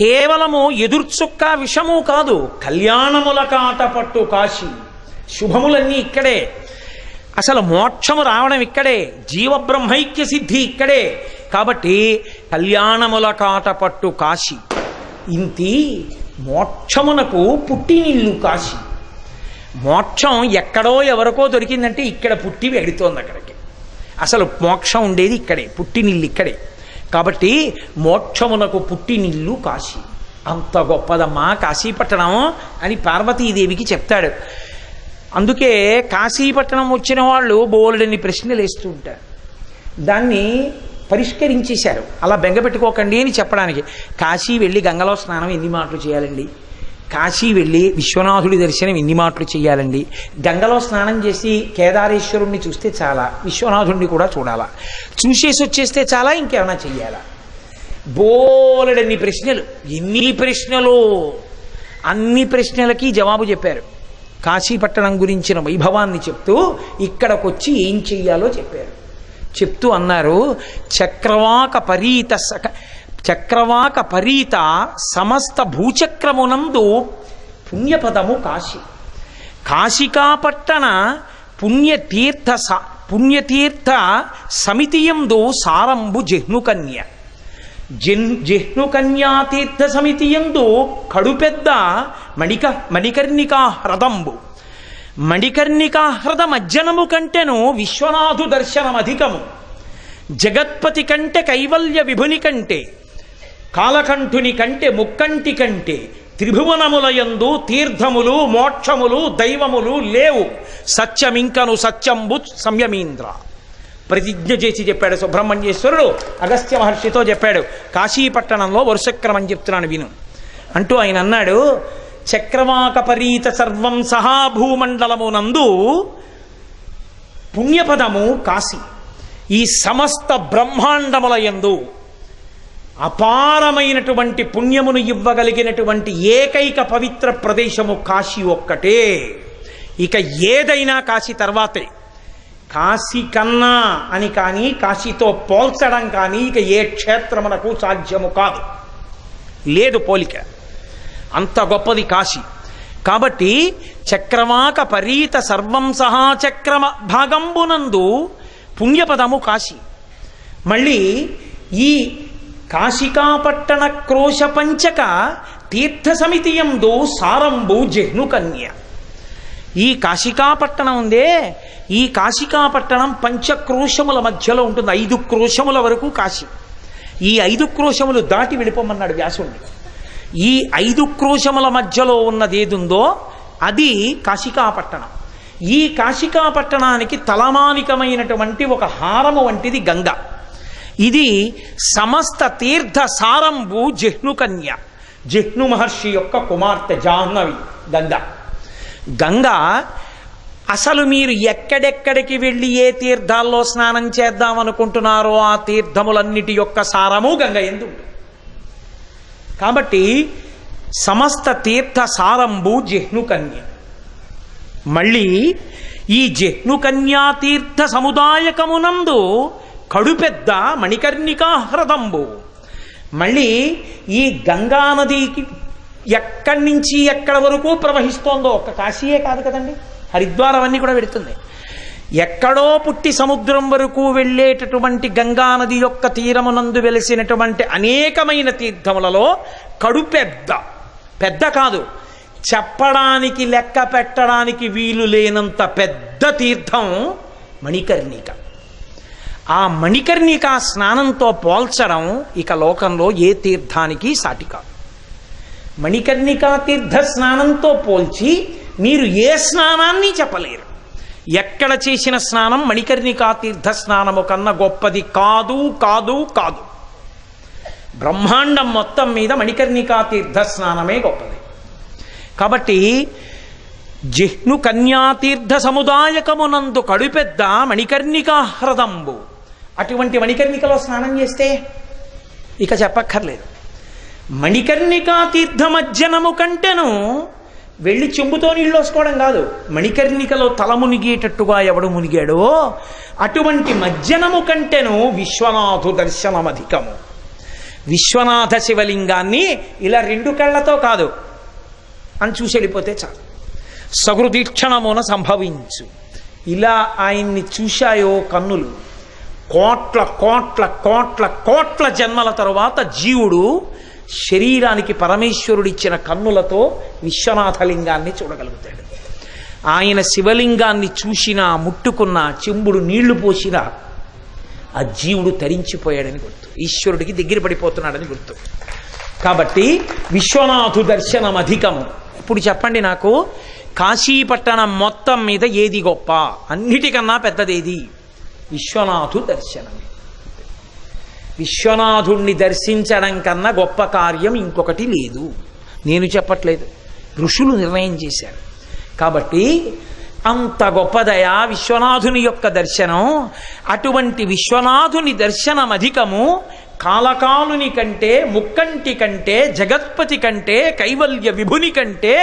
Speaker 1: కేవలము ఎదుర్చుక్క విషము కాదు, కళ్యాణముల కాటపట్టు కాశీ. శుభములన్నీ ఇక్కడే. అసలు మోక్షము రావడం ఇక్కడే, జీవబ్రహ్మైక్య సిద్ధి ఇక్కడే. కాబట్టి కళ్యాణముల కాటపట్టు కాశీ, ఇంతి మోక్షమునకు పుట్టినిల్లు కాశీ. మోక్షం ఎక్కడో ఎవరికో దొరికిందంటే ఇక్కడ పుట్టి వెడుతోంది అక్కడికి. అసలు మోక్షం ఉండేది ఇక్కడే, పుట్టినిల్లు ఇక్కడే. కాబట్టి మోక్షమునకు పుట్టినిల్లు కాశీ. అంత గొప్పదమ్మా కాశీపట్టణం అని పార్వతీదేవికి చెప్తాడు. అందుకే కాశీపట్టణం వచ్చిన వాళ్ళు బోలెడన్ని ప్రశ్నలు వేస్తూ ఉంటారు. దాన్ని పరిష్కరించేశారు. అలా బెంగపెట్టుకోకండి అని చెప్పడానికి. కాశీ వెళ్ళి గంగలో స్నానం ఎన్ని మాటలు చేయాలండి, కాశీ వెళ్ళి విశ్వనాథుడి దర్శనం ఎన్ని మాటలు చేయాలండి, గంగలో స్నానం చేసి కేదారేశ్వరుణ్ణి చూస్తే చాలా, విశ్వనాథుడిని కూడా చూడాలా, చూసేసి వచ్చేస్తే చాలా, ఇంకేమైనా చెయ్యాలా? బోలెడన్ని ప్రశ్నలు. ఎన్ని ప్రశ్నలు! అన్ని ప్రశ్నలకి జవాబు చెప్పారు. కాశీపట్టణం గురించిన వైభవాన్ని చెప్తూ ఇక్కడికొచ్చి ఏం చెయ్యాలో చెప్పారు. చెప్తూ అన్నారు, చక్రవాక పరీత సమస్త భూచక్రమునందు పుణ్యపదము కాశీ. కాశికాపట్టణ పుణ్యతీర్థ సమితియందు సారంబు జహ్నుకన్య. జహ్నుకన్యాతీర్థ సమితియందు కడుపెద్ద మణికర్ణికా హ్రదంబు. మణికర్ణికా హ్రద మజ్జనము కంటెను విశ్వనాథు దర్శనమధికము. జగత్పతి కంటే కైవల్య విభుని కంటే, కాలకంఠుని కంటే ముక్కంటి కంటే, త్రిభువనములయందు తీర్థములు మోక్షములు దైవములు లేవు. సత్యమింకను సత్యంబు సంయమీంద్ర. ప్రతిజ్ఞ చేసి చెప్పాడు సుబ్రహ్మణ్యేశ్వరుడు. అగస్త్య మహర్షితో చెప్పాడు, కాశీపట్టణంలో వరుసక్రమం చెప్తున్నాను విను అంటూ ఆయన అన్నాడు, చక్రవాకపరీత సర్వం సహా భూమండలమునందు పుణ్యపదము కాశీ. ఈ సమస్త బ్రహ్మాండముల యందు అపారమైనటువంటి పుణ్యమును ఇవ్వగలిగినటువంటి ఏకైక పవిత్ర ప్రదేశము కాశీ ఒక్కటే. ఇక ఏదైనా కాశీ తర్వాతే. కాశీ కన్నా అని కానీ కాశీతో పోల్చడం కానీ ఇక ఏ క్షేత్రమునకు సాధ్యము కాదు, లేదు పోలిక. అంత గొప్పది కాశీ. కాబట్టి చక్రవాక పరీత సర్వం సహా చక్రమ భాగంబునందు పుణ్యపదము కాశీ. మళ్ళీ ఈ కాశికాపట్టణ క్రోశ పంచక తీర్థ సమితియందు సారంబు జహ్నుకన్య. ఈ కాశికాపట్టణం ఉందే, ఈ కాశికాపట్టణం పంచక్రోశముల మధ్యలో ఉంటుంది. 5 క్రోశముల వరకు కాశీ. ఈ 5 క్రోశములు దాటి వెళ్ళిపోమన్నాడు వ్యాసుడిని. ఈ 5 క్రోశముల మధ్యలో ఉన్నదేదుందో అది కాశికాపట్టణం. ఈ కాశికాపట్టణానికి తలమానికమైనటువంటి ఒక హారము వంటిది గంగ. ఇది సమస్త తీర్థ సారంబు జహ్నుకన్య. జహ్ను మహర్షి యొక్క కుమార్తె జాహ్నవి గంగ. గంగ అసలు మీరు ఎక్కడెక్కడికి వెళ్ళి ఏ తీర్థాల్లో స్నానం చేద్దామనుకుంటున్నారో ఆ తీర్థములన్నిటి యొక్క సారము గంగ యందు. కాబట్టి సమస్త తీర్థ సారంబు జహ్నుకన్య. మళ్ళీ ఈ జహ్నుకన్యా తీర్థ సముదాయకమునందు కడుపెద్ద మణికర్ణికా హ్రదంబు. మళ్ళీ ఈ గంగానదికి ఎక్కడి నుంచి ఎక్కడి వరకు ప్రవహిస్తోందో, ఒక్క కాశీయే కాదు కదండి, హరిద్వారం అన్నీ కూడా పెడుతుంది. ఎక్కడో పుట్టి సముద్రం వరకు వెళ్ళేటటువంటి గంగానది యొక్క తీరమునందు వెలిసినటువంటి అనేకమైన తీర్థములలో కడుపెద్ద, పెద్ద కాదు, చెప్పడానికి లెక్క పెట్టడానికి వీలు లేనంత పెద్ద తీర్థం మణికర్ణిక. ఆ మణికర్ణిక స్నానంతో పోల్చడం ఇక లోకంలో ఏ తీర్థానికి సాటి కాదు. మణికర్ణికా తీర్థ స్నానంతో పోల్చి మీరు ఏ స్నానాన్ని చెప్పలేరు. ఎక్కడ చేసిన స్నానం మణికర్ణికా తీర్థ స్నానము కన్నా గొప్పది కాదు కాదు కాదు. బ్రహ్మాండం మొత్తం మీద మణికర్ణికా తీర్థ స్నానమే గొప్పది. కాబట్టి జిహ్ను కన్యాతీర్థ సముదాయకమునందు కడుపెద్ద మణికర్ణికా హ్రదంబు. అటువంటి మణికర్ణికలో స్నానం చేస్తే ఇక చెప్పక్కర్లేదు. మణికర్ణికా తీర్థ మజ్జనము కంటెను వెళ్ళి చెంబుతో నీళ్ళు వేసుకోవడం కాదు, మణికర్ణికలో తల మునిగేటట్టుగా ఎవడు మునిగాడో అటువంటి మజ్జనము కంటెను విశ్వనాథు దర్శనమధికము. విశ్వనాథ శివలింగాన్ని ఇలా 2 కళ్ళతో కాదు అని చూసి వెళ్ళిపోతే చాలు. సహృదీక్షణమున సంభవించు. ఇలా ఆయన్ని చూశాయో కన్నులు, కోట్ల కోట్ల కోట్ల కోట్ల జన్మల తరువాత జీవుడు శరీరానికి పరమేశ్వరుడిచ్చిన కన్నులతో విశ్వనాథలింగాన్ని చూడగలుగుతాడు. ఆయన శివలింగాన్ని చూసినా, ముట్టుకున్నా, చెంబుడు నీళ్లు పోసినా ఆ జీవుడు తరించిపోయాడని గుర్తు, ఈశ్వరుడికి దగ్గర పడిపోతున్నాడని గుర్తు. కాబట్టి విశ్వనాథు దర్శనం అధికము. ఇప్పుడు చెప్పండి నాకు, కాశీపట్టణం మొత్తం మీద ఏది గొప్ప? అన్నిటికన్నా పెద్దదేది? విశ్వనాథు దర్శనమే. విశ్వనాథుణ్ణి దర్శించడం కన్నా గొప్ప కార్యం ఇంకొకటి లేదు. నేను చెప్పట్లేదు, ఋషులు నిర్ణయం చేశారు. కాబట్టి అంత గొప్పదయా విశ్వనాథుని యొక్క దర్శనం. అటువంటి విశ్వనాథుని దర్శనం అధికము. కాలకాలుని కంటే, ముక్కంటి కంటే, జగత్పతి కంటే, కైవల్య విభుని కంటే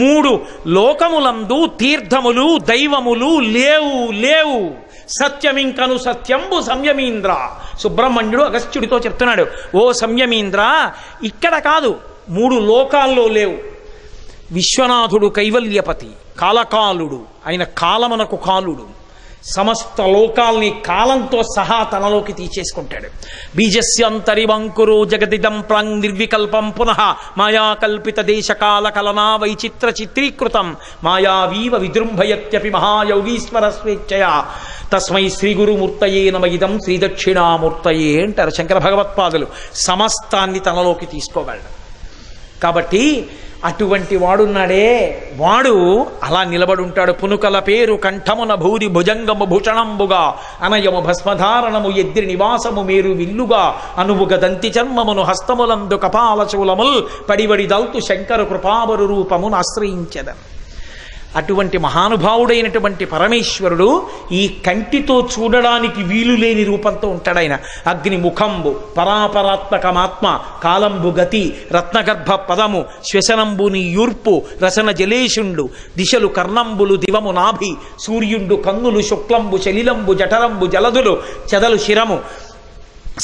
Speaker 1: 3 లోకములందు తీర్థములు, దైవములు లేవు లేవు. సత్యమింకను సత్యంబు సంయమీంద్ర. సుబ్రహ్మణ్యుడు అగస్త్యుడితో చెప్తున్నాడు, ఓ సంయమీంద్ర, ఇక్కడ కాదు, 3 లోకాల్లో లేవు. విశ్వనాథుడు కైవల్యపతి, కాలకాలుడు, ఆయన కాలమునకు కాలుడు, సమస్త లోకాల్ని కాలంతో సహా తనలోకి తీసేసుకుంటాడు. బీజస్యంతరివంకురు జగదిదం ప్రాంగ్ నిర్వికల్పం పునః మాయా కల్పిత దేశకాల కలనా వైచిత్ర చిత్రీకృతం మాయావీవ విజృంభయత్యపి మహాయోగీశ్వర స్వేచ్ఛయా తస్మై శ్రీ గురుమూర్తయే నమ ఇదం శ్రీ దక్షిణామూర్తయే అంటారు శంకర భగవత్పాదులు. సమస్తాన్ని తనలోకి తీసుకోగలడు. కాబట్టి అటువంటి వాడున్నాడే, వాడు అలా నిలబడి ఉంటాడు. పునుకల పేరు కంఠమున భూరి భుజంగము భూషణంబుగా అనయము భస్మధారణము ఎద్రి నివాసము మేరు విల్లుగా అనువుగ దంతి చర్మమును హస్తములందు కపాల శూలముల్ పడివడి దల్తు శంకర కృపావరు రూపమును ఆశ్రయించెదన్. అటువంటి మహానుభావుడైనటువంటి పరమేశ్వరుడు ఈ కంటితో చూడడానికి వీలు లేని రూపంతో ఉంటాడు. ఆయన అగ్ని ముఖంబు, పరాపరాత్మకమాత్మ, కాలంబు గతి, రత్నగర్భ పదము, శ్వశనంబుని యూర్పు, రసన జలేషుండు, దిశలు కర్ణంబులు, దివము నాభి, సూర్యుండు కన్నులు, శుక్లంబు శలిలంబు, జఠరంబు జలదులు, చెదలు శిరము,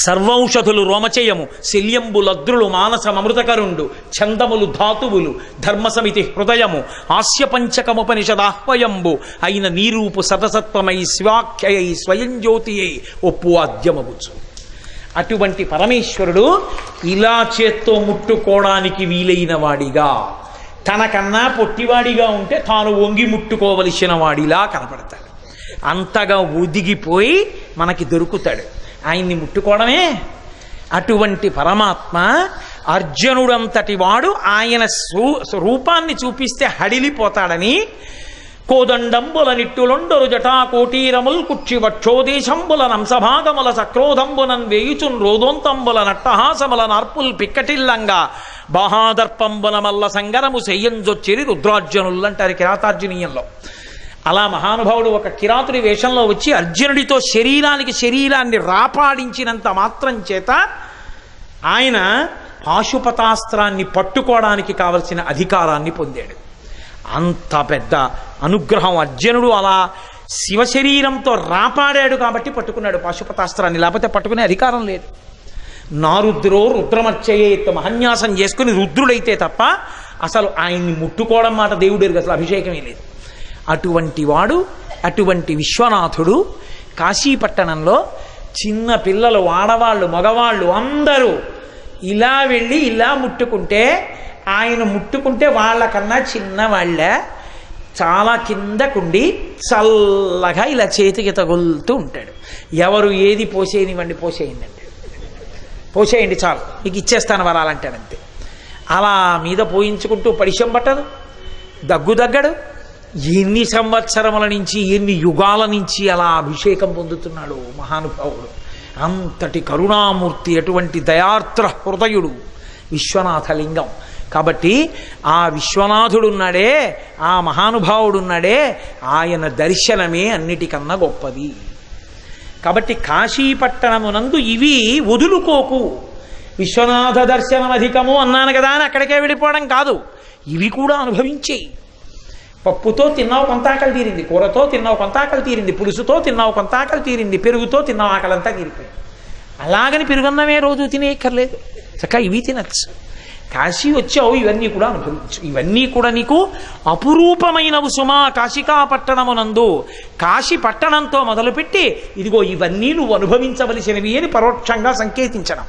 Speaker 1: సర్వౌషధులు రోమచయము, శల్యంబు లద్రులు, మానసమృతకరుండు, ఛందములు ధాతువులు, ధర్మసమితి హృదయము, హాస్యపంచకముపనిషదాహ్వయంబు అయిన నీరూపు సతసత్వమై శివాఖ్యయై స్వయం జ్యోతియై ఒప్పు ఆద్యమగుచు. అటువంటి పరమేశ్వరుడు ఇలా చేత్తో ముట్టుకోవడానికి వీలైన వాడిగా, తనకన్నా పొట్టివాడిగా ఉంటే తాను వంగి ముట్టుకోవలసిన వాడిలా కనపడతాడు. అంతగా ఒదిగిపోయి మనకి దొరుకుతాడు. ఆయన్ని ముట్టుకోవడమే. అటువంటి పరమాత్మ అర్జునుడంతటి వాడు ఆయన రూపాన్ని చూపిస్తే హడిలిపోతాడని కోదండంబుల నిట్టులొండరు జటాకోటీరముల్ కుక్షి వక్షోదేశంబుల నంసభాగముల సక్రోధంబునన్ వేయుచున్ రోదోంతంబుల నట్టహాసముల నార్పుల్ పిక్కటిల్లంగా బాహాదర్పంబుల మల్ల సంగరము చెయ్యంజొచ్చిరి రుద్రార్జునులంటారు కిరాతార్జునీయంలో. అలా మహానుభావుడు ఒక కిరాతుడి వేషంలో వచ్చి అర్జునుడితో శరీరాన్ని రాపాడించినంత మాత్రం చేత ఆయన పాశుపతాస్త్రాన్ని పట్టుకోవడానికి కావలసిన అధికారాన్ని పొందాడు. అంత పెద్ద అనుగ్రహం. అర్జునుడు అలా శివశరీరంతో రాపాడాడు కాబట్టి పట్టుకున్నాడు పాశుపతాస్త్రాన్ని, లేకపోతే పట్టుకునే అధికారం లేదు. నారుద్రో రుద్రమర్చయేత్ మహన్యాసం చేసుకుని రుద్రుడైతే తప్ప అసలు ఆయన్ని ముట్టుకోవడం మాట దేవుడికి అసలు అభిషేకమే లేదు. అటువంటి వాడు, అటువంటి విశ్వనాథుడు కాశీపట్టణంలో చిన్న పిల్లలు, ఆడవాళ్ళు, మగవాళ్ళు అందరూ ఇలా వెళ్ళి ఇలా ముట్టుకుంటే, ఆయన ముట్టుకుంటే వాళ్ళకన్నా చిన్నవాళ్ళ చాలా కిందకుండి చల్లగా ఇలా చేతికి తగులుతూ ఉంటాడు. ఎవరు ఏది పోసేయనివ్వండి, పోసేయండి అంటే పోసేయండి చాలు, మీకు ఇచ్చేస్తాను వరాలంటాడంతే. అలా మీద పోయించుకుంటూ పరిశం పట్టదు, దగ్గు దగ్గడు. ఎన్ని సంవత్సరముల నుంచి, ఎన్ని యుగాల నుంచి అలా అభిషేకం పొందుతున్నాడు మహానుభావుడు. అంతటి కరుణామూర్తి, అటువంటి దయార్ద్ర హృదయుడు విశ్వనాథలింగం. కాబట్టి ఆ విశ్వనాథుడున్నాడే, ఆ మహానుభావుడున్నాడే, ఆయన దర్శనమే అన్నిటికన్నా గొప్పది. కాబట్టి కాశీపట్టణమునందు ఇవి వదులుకోకు. విశ్వనాథ దర్శనం అధికము అన్నాను కదా అని అక్కడికే వెళ్ళిపోవడం కాదు, ఇవి కూడా అనుభవించేయి. పప్పుతో తిన్నావు కొంత ఆకలి తీరింది, కూరతో తిన్నావు కొంత ఆకలి తీరింది, పులుసుతో తిన్నావు కొంత ఆకలి తీరింది, పెరుగుతో తిన్నావు ఆకలంతా తీరిపోయింది. అలాగని పెరుగున్నమే రోజు తినేయక్కర్లేదు, చక్కగా ఇవి తినచ్చు. కాశీ వచ్చావు, ఇవన్నీ కూడా అనుభవించు. ఇవన్నీ కూడా నీకు అపురూపమైనవు సుమా కాశికా పట్టణమునందు. కాశీ పట్టణంతో మొదలుపెట్టి ఇదిగో ఇవన్నీ నువ్వు అనుభవించవలసినవి అని పరోక్షంగా సంకేతించడం.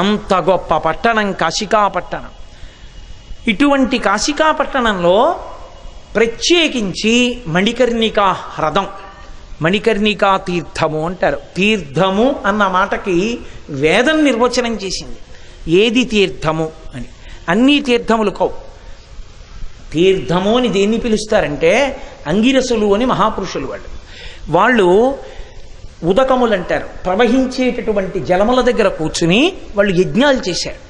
Speaker 1: అంత గొప్ప పట్టణం కాశికా పట్టణం. ఇటువంటి కాశికా పట్టణంలో ప్రత్యేకించి మణికర్ణికా హ్రదం, మణికర్ణికా తీర్థము అంటారు. తీర్థము అన్న మాటకి వేదం నిర్వచనం చేసింది. ఏది తీర్థము అని. అన్నీ తీర్థములు కవు. తీర్థము అని దేన్ని పిలుస్తారంటే అంగిరసులు అని మహాపురుషులు వాళ్ళు ఉదకములు అంటారు. ప్రవహించేటటువంటి జలముల దగ్గర కూర్చుని వాళ్ళు యజ్ఞాలు చేశారు.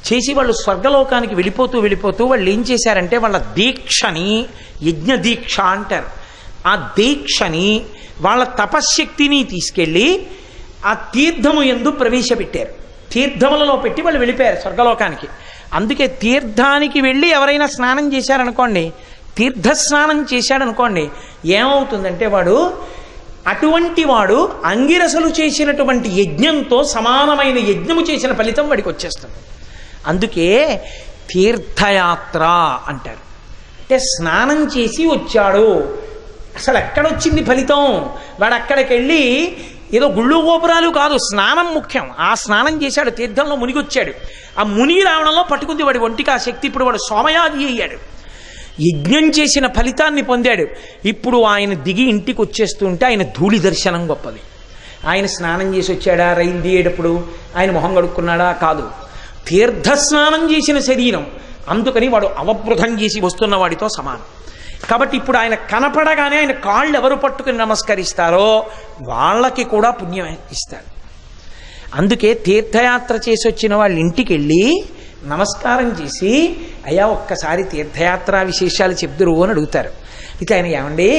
Speaker 1: చేసి వాళ్ళు స్వర్గలోకానికి వెళ్ళిపోతూ వాళ్ళు ఏం చేశారంటే వాళ్ళ దీక్షని యజ్ఞ దీక్ష అంటారు. ఆ దీక్షని వాళ్ళ తపశ్శక్తిని తీసుకెళ్ళి ఆ తీర్థము యందు ప్రవేశపెట్టారు. తీర్థములలో పెట్టి వాళ్ళు వెళ్ళిపోయారు స్వర్గలోకానికి. అందుకే తీర్థానికి వెళ్ళి ఎవరైనా స్నానం చేశారనుకోండి, తీర్థస్నానం చేశాడనుకోండి, ఏమవుతుందంటే అటువంటి వాడు అంగిరసలు చేసినటువంటి యజ్ఞంతో సమానమైన యజ్ఞము చేసిన ఫలితం వాడికి వచ్చేస్తుంది. అందుకే తీర్థయాత్ర అంటారు. అంటే స్నానం చేసి వచ్చాడు. అసలు ఎక్కడొచ్చింది ఫలితం? వాడు అక్కడికి వెళ్ళి ఏదో గుళ్ళు గోపురాలు కాదు, స్నానం ముఖ్యం. ఆ స్నానం చేశాడు, తీర్థంలో మునిగొచ్చాడు. ఆ మునిగి రావడంలో పట్టుకుంది వాడి ఒంటికి ఆ శక్తి. ఇప్పుడు వాడు సోమయాజి అయ్యాడు, యజ్ఞం చేసిన ఫలితాన్ని పొందాడు. ఇప్పుడు ఆయన దిగి ఇంటికి వచ్చేస్తుంటే ఆయన ధూళి దర్శనం గొప్పది. ఆయన స్నానం చేసి వచ్చాడా? రైలు దిగేటప్పుడు ఆయన మొహం కడుక్కున్నాడా? కాదు. తీర్థస్నానం చేసిన శరీరం. అందుకని వాడు అవబృధం చేసి వస్తున్న వాడితో సమానం. కాబట్టి ఇప్పుడు ఆయన కనపడగానే ఆయన కాళ్ళు ఎవరు పట్టుకుని నమస్కరిస్తారో వాళ్ళకి కూడా పుణ్యం ఇస్తారు. అందుకే తీర్థయాత్ర చేసి వచ్చిన వాళ్ళ ఇంటికి వెళ్ళి నమస్కారం చేసి, అయ్యా ఒక్కసారి తీర్థయాత్ర విశేషాలు చెప్దురు అని అడుగుతారు. అయితే ఆయన, ఏమండి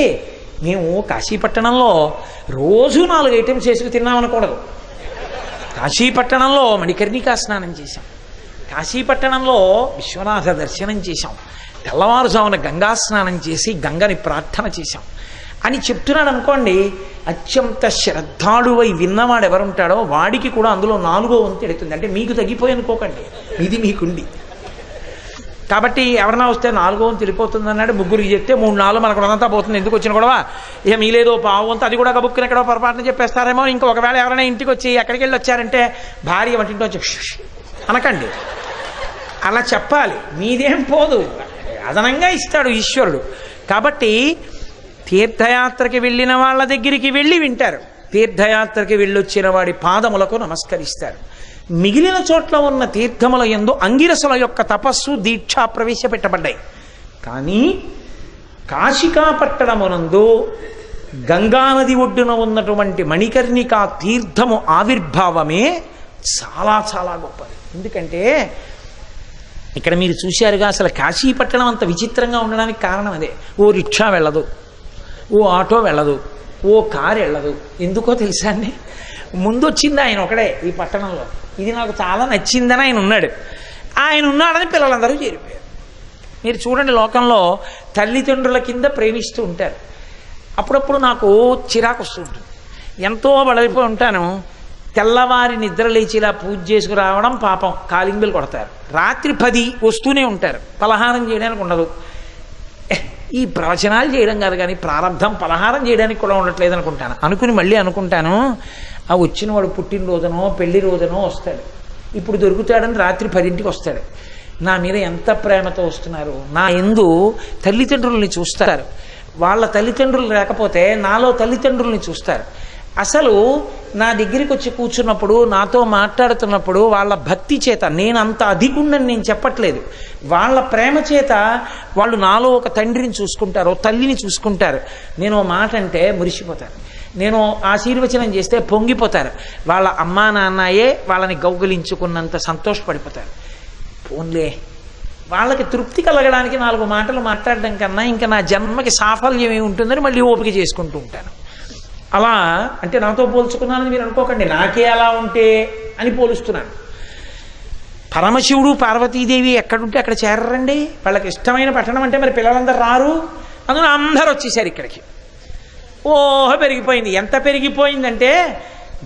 Speaker 1: మేము కాశీపట్టణంలో రోజు 4 ఐటమ్స్ చేసుకు తిన్నామనకూడదు. కాశీపట్టణంలో మణికర్ణికా స్నానం చేశాం, కాశీపట్టణంలో విశ్వనాథ దర్శనం చేశాం, తెల్లవారుజామున గంగా స్నానం చేసి గంగని ప్రార్థన చేశాం అని చెప్తున్నాడు అనుకోండి. అత్యంత శ్రద్ధాళువై విన్నవాడు ఎవరుంటాడో వాడికి కూడా అందులో 4వ వంతు ఎడుతుంది. అంటే మీకు తగ్గిపోయి అనుకోకండి, ఇది మీకుండి. కాబట్టి ఎవరన్నా వస్తే 4వ వంతు వెళ్ళిపోతుంది అన్నాడు. ముగ్గురికి చెప్తే 3-4 మనకు అంతా పోతుంది. ఎందుకు వచ్చిన కూడా ఇక మీలేదో పావు వంతు, అది కూడా కబుక్కుని ఎక్కడో పొరపాటున చెప్పేస్తారేమో. ఇంకా ఒకవేళ ఎవరైనా ఇంటికి వచ్చి ఎక్కడికి వెళ్ళి వచ్చారంటే భార్య వంటింటి వచ్చి అనకండి, అలా చెప్పాలి. మీదేం పోదు, అదనంగా ఇస్తాడు ఈశ్వరుడు. కాబట్టి తీర్థయాత్రకి వెళ్ళిన వాళ్ళ దగ్గరికి వెళ్ళి వింటారు, తీర్థయాత్రకి వెళ్ళొచ్చిన వాడి పాదములకు నమస్కరిస్తారు. మిగిలిన చోట్ల ఉన్న తీర్థముల యందు అంగిరసుల యొక్క తపస్సు దీక్ష ప్రవేశపెట్టబడ్డాయి. కానీ కాశికా పట్టణమునందు గంగానది ఒడ్డున ఉన్నటువంటి మణికర్ణికా తీర్థము ఆవిర్భావమే చాలా చాలా గొప్పది. ఎందుకంటే ఇక్కడ మీరు చూశారుగా, అసలు కాశీపట్టణం అంత విచిత్రంగా ఉండడానికి కారణం అదే. ఓ రిక్షా వెళ్ళదు, ఓ ఆటో వెళ్ళదు, ఓ కారు వెళ్ళదు. ఎందుకో తెలుసా అండి? ముందు వచ్చింది ఆయన ఒకడే ఈ పట్టణంలో. ఇది నాకు చాలా నచ్చిందని ఆయన ఉన్నాడు. ఆయన ఉన్నాడని పిల్లలందరూ చేరిపోయారు. మీరు చూడండి, లోకంలో తల్లిదండ్రుల కింద ప్రేమిస్తూ ఉంటారు. అప్పుడప్పుడు నాకు చిరాకు వస్తూ ఉంటుంది. ఎంతో బలైపోయి ఉంటాను. తెల్లవారి నిద్ర లేచి ఇలా పూజ చేసుకురావడం పాపం, కాలింగ్ బెల్ కొడతారు. రాత్రి 10 వస్తూనే ఉంటారు. పలహారం చేయడానికి ఉండదు. ఈ ప్రవచనాలు చేయడం కాదు కానీ ప్రారంభం పలహారం చేయడానికి కూడా ఉండట్లేదు అనుకుంటాను. అనుకుని మళ్ళీ అనుకుంటాను, ఆ వచ్చిన వాడు పుట్టినరోజునో పెళ్లి రోజునో వస్తాడు, ఇప్పుడు దొరుకుతాడని రాత్రి 10ంటికి వస్తాడు. నా మీద ఎంత ప్రేమతో వస్తున్నారు. నా యందు తల్లిదండ్రుల్ని చూస్తారు. వాళ్ళ తల్లిదండ్రులు లేకపోతే నాలో తల్లిదండ్రుల్ని చూస్తారు. అసలు నా దగ్గరికి వచ్చి కూర్చున్నప్పుడు, నాతో మాట్లాడుతున్నప్పుడు వాళ్ళ భక్తి చేత, నేను అంత అధికుణ్ణని నేను చెప్పట్లేదు, వాళ్ళ ప్రేమ చేత వాళ్ళు నాలో ఒక తండ్రిని చూసుకుంటారు, తల్లిని చూసుకుంటారు. నేను మాట అంటే మురిసిపోతారు, నేను ఆశీర్వచనం చేస్తే పొంగిపోతారు. వాళ్ళ అమ్మా నాన్నయే వాళ్ళని గౌగలించుకున్నంత సంతోషపడిపోతారు. పోన్లే, వాళ్ళకి తృప్తి కలగడానికి 4 మాటలు మాట్లాడడం కన్నా ఇంకా నా జన్మకి సాఫల్యం ఏమి ఉంటుందని మళ్ళీ ఓపిక చేసుకుంటూ ఉంటాను. అలా అంటే నాతో పోల్చుకున్నానని మీరు అనుకోకండి, నాకే అలా ఉంటే అని పోలుస్తున్నాను. పరమశివుడు పార్వతీదేవి ఎక్కడుంటే అక్కడ చేరరండి. వాళ్ళకి ఇష్టమైన పట్టణం అంటే మరి పిల్లలందరూ రారు. అందులో అందరూ వచ్చేసారు ఇక్కడికి. ఓహో పెరిగిపోయింది. ఎంత పెరిగిపోయిందంటే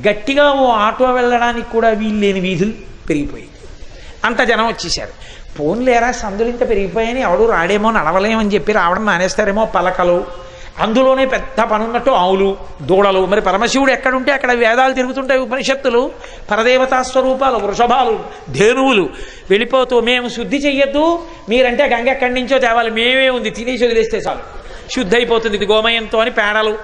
Speaker 1: గట్టిగా ఓ ఆటో వెళ్ళడానికి కూడా వీలు లేని వీధులు పెరిగిపోయింది. అంత జనం వచ్చేసారు. పోన్లేరా సందులు ఇంత పెరిగిపోయాయని ఎవడు రాడేమో నడవలేమని చెప్పి రావడం మానేస్తారేమో. పలకలు, అందులోనే పెద్ద పనున్నట్టు ఆవులు, దూడలు. మరి పరమశివుడు ఎక్కడుంటే అక్కడ వేదాలు తిరుగుతుంటాయి, ఉపనిషత్తులు, పరదేవతా స్వరూపాలు, వృషభాలు, ధేనువులు వెళ్ళిపోతూ మేము శుద్ధి చెయ్యొద్దు, మీరంటే గంగ ఎక్కడి నుంచో తేవాలి, మేమే ఉంది తినేసి వదిలేస్తే చాలు శుద్ధి అయిపోతుంది ఇది గోమయంతో అని పేడలు,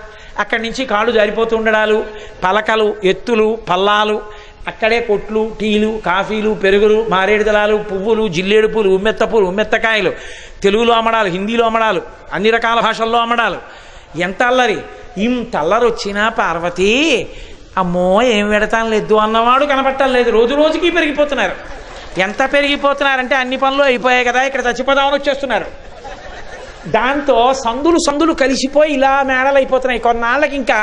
Speaker 1: అక్కడి నుంచి కాళ్ళు జారిపోతూ ఉండడాలు, పలకలు, ఎత్తులు, పల్లాలు, అక్కడే కొట్లు, టీలు, కాఫీలు, పెరుగులు, మారేడు దళాలు, పువ్వులు, జిల్లేడు పూలు, ఉమ్మెత్త పూలు, ఉమ్మెత్తకాయలు, తెలుగులో అమ్మడాలు, హిందీలో అమ్మడాలు, అన్ని రకాల భాషల్లో అమ్మడాలు. ఎంత అల్లరి! ఇంత అల్లరి వచ్చినా పార్వతి అమ్మో ఏం పెడతాను లేదు అన్నవాడు కనపట్టం లేదు. రోజు రోజుకి పెరిగిపోతున్నారు. ఎంత పెరిగిపోతున్నారంటే అన్ని పనులు అయిపోయాయి కదా, ఇక్కడ చచ్చిపోదామని వచ్చేస్తున్నారు. దాంతో సందులు సందులు కలిసిపోయి ఇలా మేడలు అయిపోతున్నాయి. కొన్నాళ్ళకి ఇంకా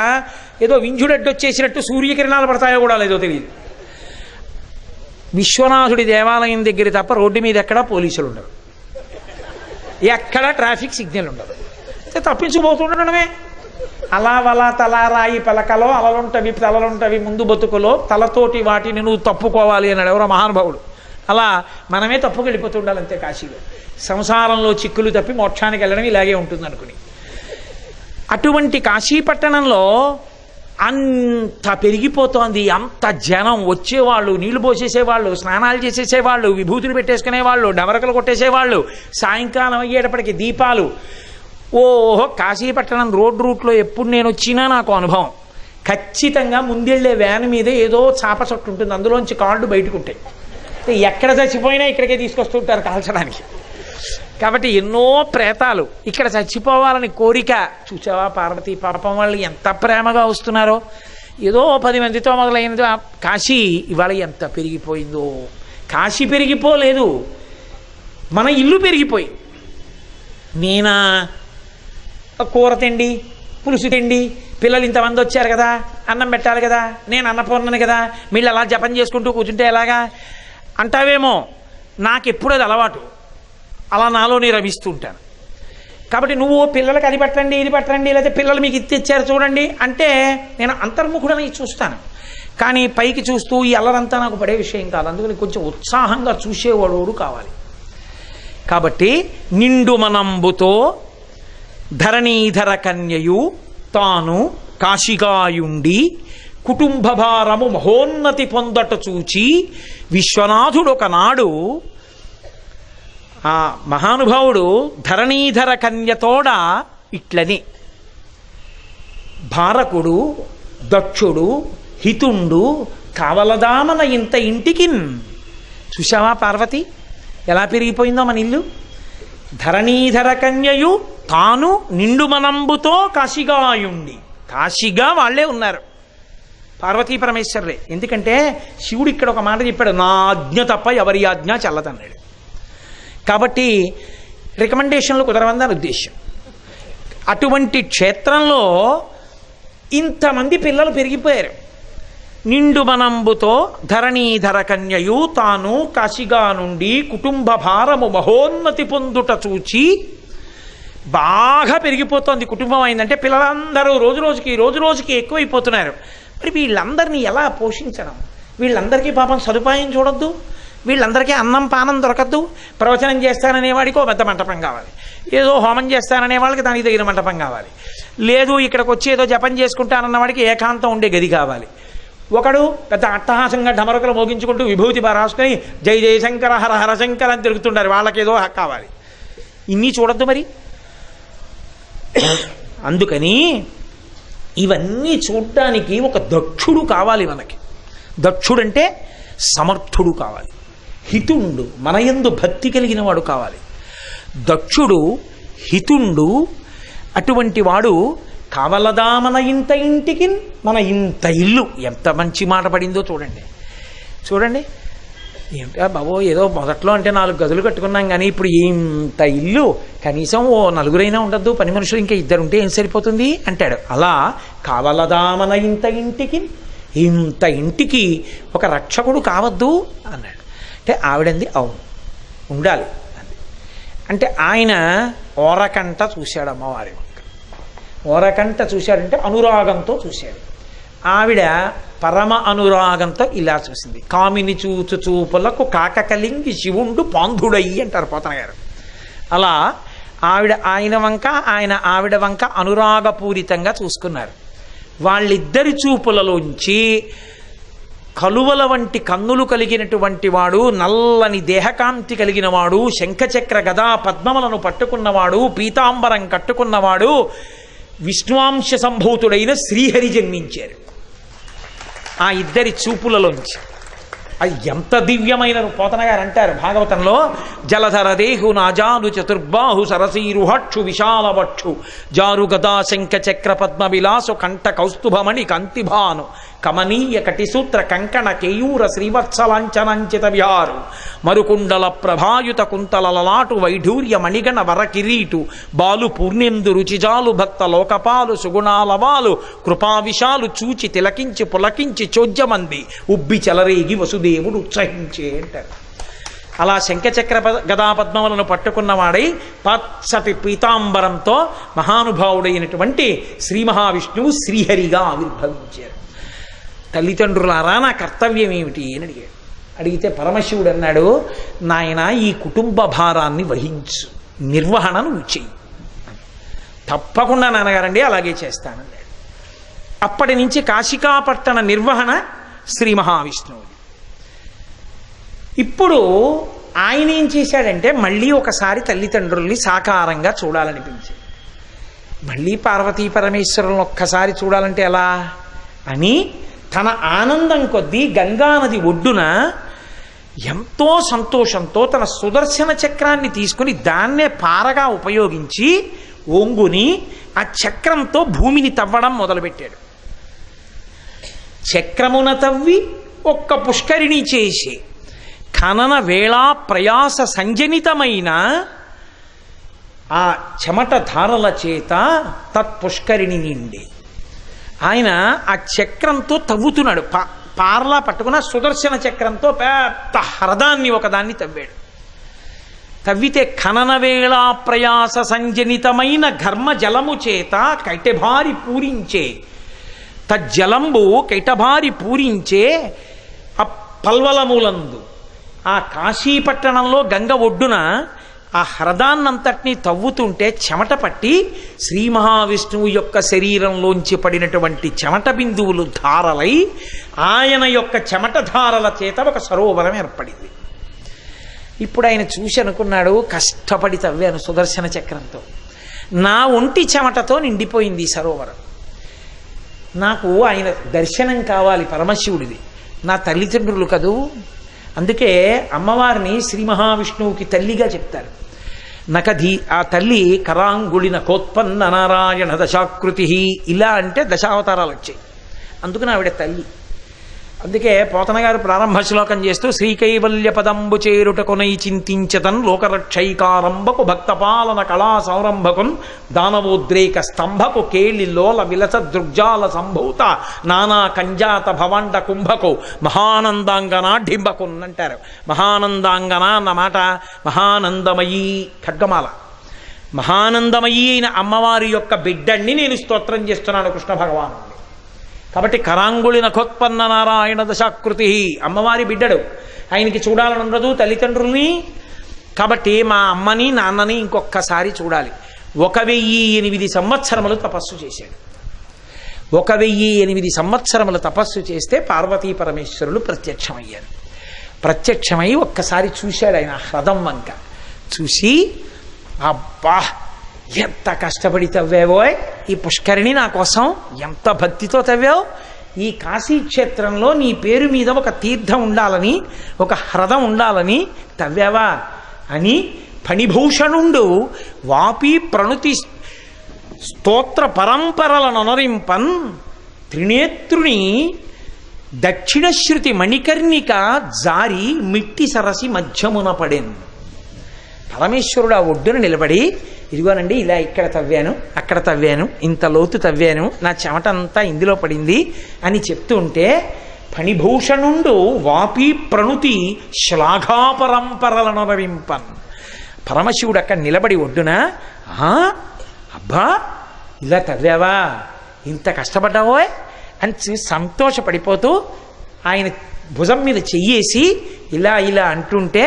Speaker 1: ఏదో వింజుడడ్డు వచ్చేసినట్టు సూర్యకిరణాలు పడతాయో కూడా లేదో తెలియదు. విశ్వనాథుడి దేవాలయం దగ్గర తప్ప రోడ్డు మీద ఎక్కడా పోలీసులు ఉండరు, ఎక్కడా ట్రాఫిక్ సిగ్నల్ ఉండదు. తప్పించుకుపోతుండడమే. అలా వలా తలారాయి పలకలో అలలుంటవి తలలుంటవి ముందు బతుకులో తలతోటి వాటిని నువ్వు తప్పుకోవాలి అన్నాడు ఎవరో మహానుభావుడు. అలా మనమే తప్పుకు వెళ్ళిపోతుండాలి అంతే. కాశీలో సంసారంలో చిక్కులు తప్పి మోక్షానికి వెళ్ళడం ఇలాగే ఉంటుంది అనుకుని. అటువంటి కాశీపట్టణంలో అంత పెరిగిపోతోంది. అంత జనం వచ్చేవాళ్ళు, నీళ్లు పోసేసేవాళ్ళు, స్నానాలు చేసేసేవాళ్ళు, విభూతులు పెట్టేసుకునేవాళ్ళు, డమరకలు కొట్టేసేవాళ్ళు, సాయంకాలం అయ్యేటప్పటికి దీపాలు. ఓహో! కాశీపట్టణం రోడ్ రూట్లో ఎప్పుడు నేను వచ్చినా నాకు అనుభవం. ఖచ్చితంగా ముందెళ్ళే వ్యాన్ మీద ఏదో చాప చొట్టు ఉంటుంది, అందులోంచి కార్డు బయటకు ఉంటాయి. ఎక్కడ చచ్చిపోయినా ఇక్కడికే తీసుకొస్తుంటారు కాల్చడానికి. కాబట్టి ఎన్నో ప్రేతాలు ఇక్కడ చచ్చిపోవాలని కోరిక. చూసావా పార్వతీ పాపం వాళ్ళు ఎంత ప్రేమగా వస్తున్నారో. ఏదో 10 మందితో మొదలైనదో కాశీ ఇవాళ ఎంత పెరిగిపోయిందో. కాశీ పెరిగిపోలేదు, మన ఇల్లు పెరిగిపోయి. నేనా కూర తిండి, పులుసు తిండి, పిల్లలు ఇంతమంది వచ్చారు కదా, అన్నం పెట్టాలి కదా, నేను అన్నపూర్ణని కదా, వీళ్ళు అలా జపం చేసుకుంటూ కూర్చుంటే ఎలాగా అంటావేమో. నాకెప్పుడు అది అలవాటు, అలా నాలో నేను రమిస్తూ ఉంటాను. కాబట్టి నువ్వు పిల్లలకి అది పెట్టండి ఇది పెట్టండి, లేకపోతే పిల్లలు మీకు ఇది తెచ్చారు చూడండి అంటే నేను అంతర్ముఖుడని చూస్తాను. కానీ పైకి చూస్తూ ఈ అల్లరంతా నాకు పడే విషయం కాదు. అందుకని కొంచెం ఉత్సాహంగా చూసేవాడు కావాలి. కాబట్టి నిండు మనంబుతో ధరణీధర కన్యయు తాను కాశిగాయుండి కుటుంబ భారము మహోన్నతి పొందట చూచి విశ్వనాథుడు ఒకనాడు ఆ మహానుభావుడు ధరణీధర కన్యతోడ ఇట్లని భారకుడు దక్షుడు హితుండు కావలదామన ఇంత ఇంటికిన్. చూశావా పార్వతి ఎలా పెరిగిపోయిందో మన ఇల్లు. ధరణీధర కన్యయు తాను నిండు మనంబుతో కాశిగాయుండి. కాశీగా వాళ్లే ఉన్నారు, పార్వతీ పరమేశ్వరులే. ఎందుకంటే శివుడు ఇక్కడ ఒక మాట చెప్పాడు, నా ఆజ్ఞ తప్ప ఎవరి ఆజ్ఞ చల్లదన్నాడు. కాబట్టి రికమెండేషన్లు కుదరవందని ఉద్దేశం. అటువంటి క్షేత్రంలో ఇంతమంది పిల్లలు పెరిగిపోయారు. నిండు మనంబుతో ధరణీధర కన్యయు తాను కాశిగా నుండి కుటుంబ భారము మహోన్నతి పొందుట చూచి. బాగా పెరిగిపోతోంది కుటుంబం. అయిందంటే పిల్లలందరూ రోజు రోజుకి ఎక్కువైపోతున్నారు. మరి వీళ్ళందరినీ ఎలా పోషించడం? వీళ్ళందరికీ పాపం సదుపాయం చూడొద్దు, వీళ్ళందరికీ అన్నం పానం దొరకద్దు. ప్రవచనం చేస్తాననేవాడికి ఓ పెద్ద మంటపం కావాలి, ఏదో హోమం చేస్తాననే వాళ్ళకి దానికి తగిన మంటపం కావాలి, లేదు ఇక్కడికి వచ్చి ఏదో జపం చేసుకుంటానన్నవాడికి ఏకాంతం ఉండే గది కావాలి. ఒకడు పెద్ద అట్టహాసంగా ఢమరకలు మోగించుకుంటూ విభూతి రాసుకొని జై జయశంకర హర హరశంకర అని తిరుగుతుంటారు, వాళ్ళకేదో కావాలి. ఇన్ని చూడొద్దు మరి. అందుకని ఇవన్నీ చూడ్డానికి ఒక దక్షుడు కావాలి మనకి. దక్షుడంటే సమర్థుడు కావాలి, హితుండు మనయందు భక్తి కలిగిన వాడు కావాలి. దక్షుడు హితుండు అటువంటి వాడు కావలదా మన ఇంత ఇంటికి. మన ఇంత ఇల్లు ఎంత మంచి మాట పడిందో చూడండి. చూడండి ఏమిటా బాబో, ఏదో మొదట్లో అంటే 4 గదులు కట్టుకున్నాం కానీ ఇప్పుడు ఇంత ఇల్లు, కనీసం ఓ 4గురైనా ఉండద్దు, పని మనుషులు ఇంకా 2 ఉంటే ఏం సరిపోతుంది అంటాడు. అలా కావలదా మన ఇంత ఇంటికి, ఇంత ఇంటికి ఒక రక్షకుడు కావద్దు అన్నాడు. అంటే ఆవిడంది అవును ఉండాలి అంది. అంటే ఆయన ఓరకంట చూశాడు అమ్మవారి. ఓరకంట చూశాడంటే అనురాగంతో చూశాడు. ఆవిడ పరమ అనురాగంతో ఇలా చూసింది. కామిని చూచు చూపులకు కాక కలింగి శివుండు పాంధుడయ్యి అంటారు పోతన గారు. అలా ఆయన వంక ఆయన ఆవిడ వంక అనురాగపూరితంగా చూసుకున్నారు. వాళ్ళిద్దరి చూపులలోంచి కలువల వంటి కన్నులు కలిగినటువంటి వాడు, నల్లని దేహకాంతి కలిగిన వాడు, శంఖచక్ర గదా పద్మములను పట్టుకున్నవాడు, పీతాంబరం కట్టుకున్నవాడు, విష్ణువాంశ సంభూతుడైన శ్రీహరి జన్మించారు ఆ ఇద్దరి చూపులలోంచి. అది ఎంత దివ్యమైన పోతన గారు అంటారు భాగవతంలో, జలధర దేహు నాజాను చతుర్బాహు సరసీరుహక్షు విశాలవక్షు జారు గదా శంఖ చక్ర పద్మ విలాసు కంఠ కౌస్తుభమణి కంతిభాను కమనీయ కటిసూత్ర కంకణ కేయూర శ్రీవత్సలాంఛనంచిత విహారు మరుకుండల ప్రభాయుత కుంతల లలాటు వైఢూర్య మణిగణ వర కిరీటు బాలు పూర్ణేందు రుచిజాలు భక్త లోకపాలు సుగుణాలవాలు కృపావిశాలు చూచి తిలకించి పులకించి చోద్యమంది ఉబ్బి చెలరేగి వసుదేవుడు ఉత్సహించే అంటారు. అలా శంఖచక్ర గదాపద్మములను పట్టుకున్నవాడై పచ్చటి పీతాంబరంతో మహానుభావుడైనటువంటి శ్రీ మహావిష్ణువు శ్రీహరిగా ఆవిర్భవించారు. తల్లిదండ్రులారా నా కర్తవ్యం ఏమిటి అని అడిగాడు. అడిగితే పరమశివుడు అన్నాడు, నాయన ఈ కుటుంబ భారాన్ని వహించు, నిర్వహణ నువ్వు చెయ్యి. తప్పకుండా నాన్నగారండి అలాగే చేస్తానన్నాడు. అప్పటి నుంచి కాశికాపట్టణ నిర్వహణ శ్రీ మహావిష్ణువుది. ఇప్పుడు ఆయన ఏం చేశాడంటే మళ్ళీ ఒకసారి తల్లిదండ్రుల్ని సాకారంగా చూడాలనిపించింది. మళ్ళీ పార్వతీ పరమేశ్వరులను ఒక్కసారి చూడాలంటే ఎలా అని తన ఆనందం కొద్దీ గంగానది ఒడ్డున ఎంతో సంతోషంతో తన సుదర్శన చక్రాన్ని తీసుకుని దాన్నే పారగా ఉపయోగించి ఓంగుని ఆ చక్రంతో భూమిని తవ్వడం మొదలుపెట్టాడు. చక్రమున తవ్వి ఒక్క పుష్కరిణి చేసి ఖనన వేళా ప్రయాస సంజనితమైన ఆ చెమట ధారల చేత తత్పుష్కరిణి నిండి ఆయన ఆ చక్రంతో తవ్వుతున్నాడు. పార్లా పట్టుకున్న సుదర్శన చక్రంతో పెద్ద హ్రదాన్ని ఒకదాన్ని తవ్వాడు. తవ్వితే ఖనన వేళ ప్రయాస సంజనితమైన ఘర్మ జలము చేత కైటభారి పూరించే తజ్జలంబు కైటభారి పూరించే ఆ పల్వలములందు ఆ కాశీపట్టణంలో గంగ ఒడ్డున ఆ హ్రదాన్నంతటినీ తవ్వుతుంటే చెమట పట్టి శ్రీ మహావిష్ణువు యొక్క శరీరంలోంచి పడినటువంటి చెమట బిందువులు ధారలై ఆయన యొక్క చెమట ధారల చేత ఒక సరోవరం ఏర్పడింది. ఇప్పుడు ఆయన చూసి అనుకున్నాడు, కష్టపడి తవ్వాను సుదర్శన చక్రంతో, నా ఒంటి చెమటతో నిండిపోయింది ఈ సరోవరం. నాకు ఆయన దర్శనం కావాలి పరమశివుడిది, నా తల్లిదండ్రులు కదూ. అందుకే అమ్మవారిని శ్రీ మహావిష్ణువుకి తల్లిగా చెప్తారు. నకధి ఆ తల్లి కరాంగుళిన కోత్పన్న నారాయణ దశాకృతి ఇలా అంటే దశావతారాలు వచ్చాయి, అందుకని ఆవిడ తల్లి. అందుకే పోతన గారు ప్రారంభ శ్లోకం చేస్తూ శ్రీకైవల్య పదంబు చేరుటకునై చింతించతన్ లోకరక్షైకారంభకు భక్తపాలన కళా సౌరంభకున్ దానవోద్రేక స్తంభకు కేళి లోల విలస దృగ్జాల సంభూత నానా కంజాత భవండ కుంభకు మహానందాంగన ఢింబకున్ అంటారు. మహానందాంగన అన్నమాట మహానందమయీ ఖడ్గమాల. మహానందమయీ అయిన అమ్మవారి యొక్క బిడ్డని నేను స్తోత్రం చేస్తున్నాను కృష్ణ భగవాను. కాబట్టి కరాంగుళి నఖోత్పన్న నారాయణ దశాకృతి అమ్మవారి బిడ్డడు, ఆయనకి చూడాలని ఉండదు తల్లిదండ్రుల్ని. కాబట్టి మా అమ్మని నాన్నని ఇంకొక్కసారి చూడాలి. 1008 సంవత్సరములు తపస్సు చేశాడు. 1008 సంవత్సరములు తపస్సు చేస్తే పార్వతీ పరమేశ్వరులు ప్రత్యక్షమయ్యారు. ప్రత్యక్షమై ఒక్కసారి చూశాడు ఆయన హ్రదం వంక. చూసి అబ్బా ఎంత కష్టపడి తవ్వావో ఈ పుష్కరిణి నా కోసం, ఎంత భక్తితో తవ్వావు, ఈ కాశీక్షేత్రంలో నీ పేరు మీద ఒక తీర్థం ఉండాలని, ఒక హ్రదం ఉండాలని తవ్వావా అని ఫణిభూషణుండు వాపి ప్రణుతి స్తోత్ర పరంపరలనొనరింపన్ త్రినేత్రుని దక్షిణశ్రుతి మణికర్ణిక జారి మిట్టి సరసి మధ్యమున పడెన్. పరమేశ్వరుడు ఆ ఒడ్డున నిలబడి, ఇదిగోనండి ఇలా ఇక్కడ తవ్వాను, అక్కడ తవ్వాను, ఇంత లోతు తవ్వాను, నా చెమట అంతా ఇందులో పడింది అని చెప్తూ ఉంటే ఫణిభూషణుండు వాపి ప్రణుతి శ్లాఘాపరంపరలనొనరింపన్. పరమశివుడు అక్కడ నిలబడి ఒడ్డున, అబ్బా ఇలా తవ్వావా, ఇంత కష్టపడ్డావో, అని సంతోషపడిపోతూ ఆయన భుజం మీద చెయ్యేసి ఇలా ఇలా అంటుంటే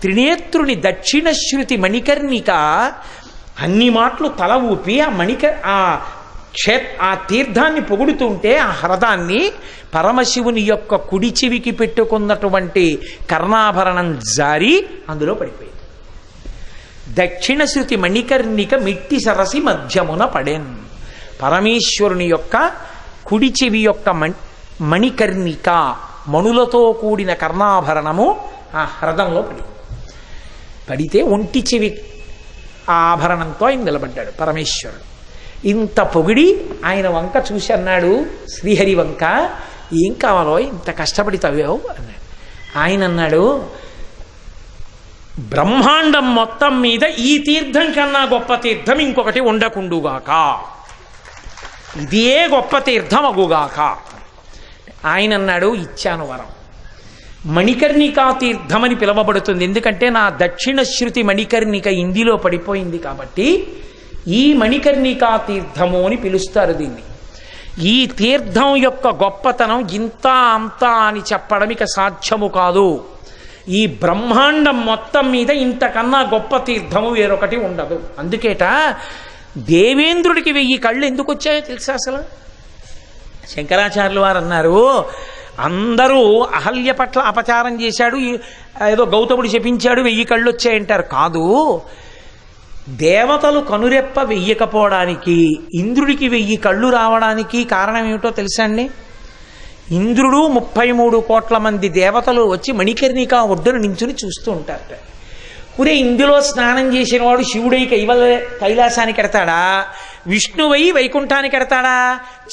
Speaker 1: త్రినేత్రుని దక్షిణశ్రుతి మణికర్ణిక అన్ని మాటలు తల ఊపి ఆ తీర్థాన్ని పొగుడుతుంటే ఆ హ్రదాన్ని పరమశివుని యొక్క కుడి చెవికి పెట్టుకున్నటువంటి కర్ణాభరణం జారి అందులో పడిపోయింది. దక్షిణశ్రుతి మణికర్ణిక మిట్టి సరసి మధ్యమున పడెన్. పరమేశ్వరుని యొక్క కుడి చెవి యొక్క మణికర్ణిక మణులతో కూడిన కర్ణాభరణము ఆ హ్రదంలో పడితే ఒంటి చెవి ఆ ఆభరణంతో ఆయన నిలబడ్డాడు పరమేశ్వరుడు. ఇంత పొగిడి ఆయన వంక చూసి అన్నాడు, శ్రీహరి వంక, ఏం కావాలో ఇంత కష్టపడి తవ్వావు అన్నాడు. ఆయన అన్నాడు, బ్రహ్మాండం మొత్తం మీద ఈ తీర్థం కన్నా గొప్ప తీర్థం ఇంకొకటి ఉండకుండుగాక, ఇదే గొప్ప తీర్థం అగుగాక. ఆయన అన్నాడు, ఇచ్చాను వరం. మణికర్ణికా తీర్థమని పిలవబడుతుంది, ఎందుకంటే నా దక్షిణశ్రుతి మణికర్ణిక ఇందులో పడిపోయింది కాబట్టి ఈ మణికర్ణికా తీర్థము అని పిలుస్తారు దీన్ని. ఈ తీర్థం యొక్క గొప్పతనం ఇంత అంతా అని చెప్పడం ఇక సాధ్యము కాదు. ఈ బ్రహ్మాండం మొత్తం మీద ఇంతకన్నా గొప్ప తీర్థము వేరొకటి ఉండదు. అందుకేట దేవేంద్రుడికి 1000 కళ్ళు ఎందుకు వచ్చాయో తెలుసా? అసలు శంకరాచార్యులు వారు అన్నారు, అందరూ అహల్య పట్ల అపచారం చేశాడు, ఏదో గౌతముడు శపించాడు 1000 కళ్ళు వచ్చాయంటారు. కాదు, దేవతలు కనురెప్ప వెయ్యకపోవడానికి ఇంద్రుడికి 1000 కళ్ళు రావడానికి కారణం ఏమిటో తెలుసా అండి? ఇంద్రుడు 33 కోట్ల మంది దేవతలు వచ్చి మణికర్ణిక ఒడ్డున నించుని చూస్తూ ఉంటారట. ఒరే, ఇందులో స్నానం చేసిన వాడు శివుడై కైలాసానికి ఎడతాడా, విష్ణువై వైకుంఠానికి ఎడతాడా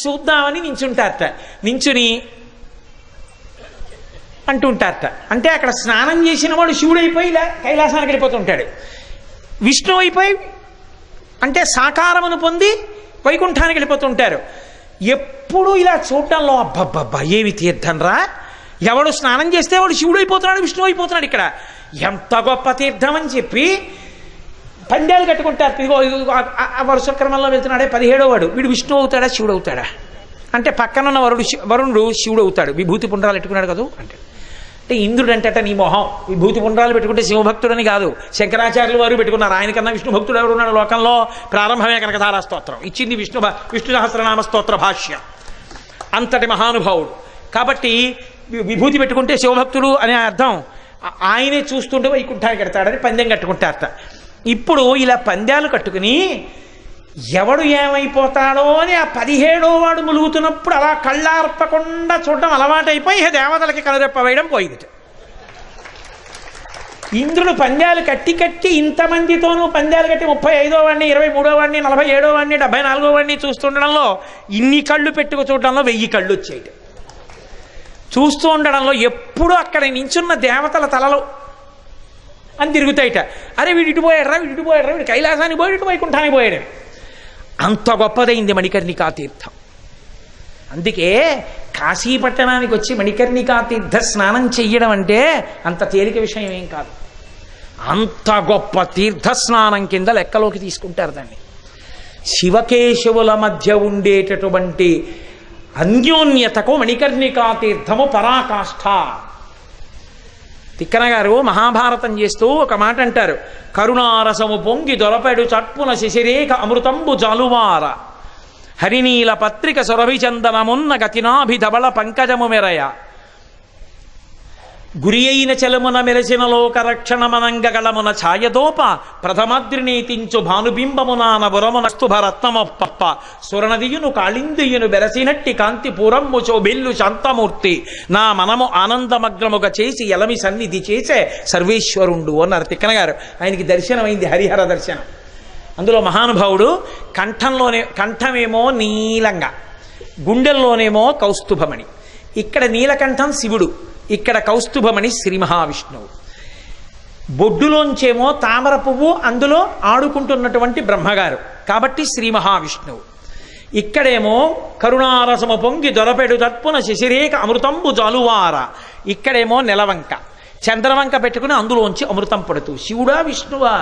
Speaker 1: చూద్దామని నించుంటారట. నించుని అంటుంటారట. అంటే అక్కడ స్నానం చేసిన వాడు శివుడైపోయి కైలాసానికి వెళ్ళిపోతుంటాడు, విష్ణు అయిపోయి అంటే సాకారమును పొంది వైకుంఠానికి వెళ్ళిపోతుంటారు. ఎప్పుడు ఇలా చూడటంలో అబ్బబ్బబ్బా ఏమి తీర్థం రా, ఎవడు స్నానం చేస్తే వాడు శివుడు అయిపోతున్నాడు, విష్ణు అయిపోతున్నాడు, ఇక్కడ ఎంత గొప్ప తీర్థం అని చెప్పి పందాలు కట్టుకుంటారు. ఇదిగో వరుస క్రమంలో వెళ్తున్నాడే 17వ వాడు, వీడు విష్ణు అవుతాడా శివుడు అవుతాడా అంటే పక్కనున్న వరుణుడు శివుడు అవుతాడు, విభూతి పుండ్రాలు పెట్టుకున్నాడు కదా అంటే. అంటే ఇంద్రుడు అంటే నీ మొహం, విభూతి పుండ్రాలు పెట్టుకుంటే శివభక్తుడని కాదు, శంకరాచార్యులు వారు పెట్టుకున్నారు. ఆయనకన్నా విష్ణు భక్తుడు ఎవరున్నాడు లోకంలో? ప్రారంభమే కనకధారా స్తోత్రం ఇచ్చింది విష్ణు సహస్రనామ స్తోత్ర భాష్యం, అంతటి మహానుభావుడు. కాబట్టి విభూతి పెట్టుకుంటే శివభక్తుడు అనే అర్థం. ఆయనే చూస్తుంటే వైకుంఠానికి ఎడతాడని పందెం కట్టుకుంటారట. ఇప్పుడు ఇలా పందాలు కట్టుకుని ఎవడు ఏమైపోతాడో అని ఆ 17వ వాడు ములుగుతున్నప్పుడు అలా కళ్ళార్పకుండా చూడడం అలవాటైపోయి దేవతలకి కనురెప్ప వేయడం పోయింది. ఇంద్రుడు పందాలు కట్టి ఇంతమందితోనూ పందాలు కట్టి 35వ వాడిని, 23వ వాడిని, 47వ వాడిని, 74వ వాడిని చూస్తుండడంలో ఇన్ని కళ్ళు పెట్టుకు చూడడంలో 1000 కళ్ళు వచ్చాయి. చూస్తూ ఉండడంలో ఎప్పుడు అక్కడ నించున్న దేవతల తలలో అని తిరుగుతాయిట. అరే వీడు ఇటు పోయాడరా, వీడు కైలాసానికి పోయాడు, ఇటు వైకుంఠానికి పోయాడు. అంత గొప్పదైంది మణికర్ణికా తీర్థం. అందుకే కాశీపట్టణానికి వచ్చి మణికర్ణికా తీర్థ స్నానం చెయ్యడం అంటే అంత తేలిక విషయం ఏం కాదు. అంత గొప్ప తీర్థ స్నానం కింద లెక్కలోకి తీసుకుంటారు దాన్ని. శివకేశవుల మధ్య ఉండేటటువంటి అన్యోన్యతకు మణికర్ణికా తీర్థము పరాకాష్ఠ. తిక్కన గారు మహాభారతం చేస్తూ ఒక మాట అంటారు, కరుణారసము పొంగి దొరపెడు చట్పున శశిరేఖ అమృతంబు జాలువార హరినీల పత్రిక సురభిచందనమున్న గతినాభిధబళ పంకజము మెరయ గురి అయిన చలమున మెరసిన లోక రక్షణమనంగగళమున ఛాయదోప ప్రథమద్రినీతించు భానుబింబమునాన బురమునస్తుభరత్నమొప్ప సురనదియును కాళిందియును బెరసినట్టి కాంతి పూరమ్ము చోబెల్లు శాంతమూర్తి నా మనము ఆనందమగ్నముగా చేసి ఎలమి సన్నిధి చేసే సర్వేశ్వరుండు అన్నారు తిక్కన గారు. ఆయనకి దర్శనమైంది హరిహర దర్శనం. అందులో మహానుభావుడు కంఠమేమో నీలంగా, గుండెల్లోనేమో కౌస్తుభమణి. ఇక్కడ నీలకంఠం శివుడు, ఇక్కడ కౌస్తుభమణి శ్రీ మహావిష్ణువు. బొడ్డులోంచేమో తామర పువ్వు, అందులో ఆడుకుంటున్నటువంటి బ్రహ్మగారు కాబట్టి శ్రీ మహావిష్ణువు. ఇక్కడేమో కరుణారసము పొంగి దొరపెడు తత్పున శశిరేఖ అమృతంబు జాలువార, ఇక్కడేమో నెలవంక చంద్రవంక పెట్టుకుని అందులోంచి అమృతం పడుతూ శివుడా విష్ణువా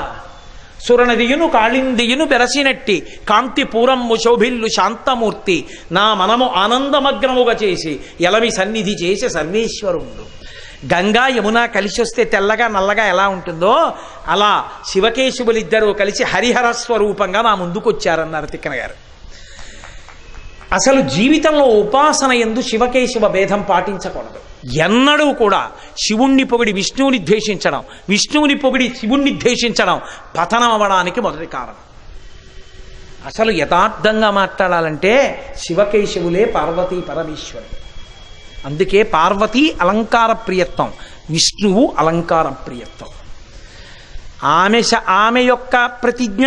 Speaker 1: సురనదియును కాళిందియును బెరసినట్టి కాంతి పూరమ్ము శోభిల్లు శాంతమూర్తి నా మనము ఆనందమగ్నముగా చేసి ఎలమి సన్నిధి చేసే సర్వేశ్వరుడు. గంగా యమున కలిసి వస్తే తెల్లగా నల్లగా ఎలా ఉంటుందో అలా శివకేశవులిద్దరూ కలిసి హరిహర స్వరూపంగా నా ముందుకొచ్చారన్నారు తిక్కన గారు. అసలు జీవితంలో ఉపాసన యందు శివకేశవ భేదం పాటించకూడదు. ఎన్నడూ కూడా శివుణ్ణి పొగిడి విష్ణువుని ద్వేషించడం, విష్ణువుని పొగిడి శివుణ్ణి ద్వేషించడం పతనం అవ్వడానికి మొదటి కారణం. అసలు యథార్థంగా మాట్లాడాలంటే శివకేశవులే పార్వతీ పరమేశ్వరుడు. అందుకే పార్వతీ అలంకార ప్రియత్వం, విష్ణువు అలంకార ప్రియత్వం. ఆమె యొక్క ప్రతిజ్ఞ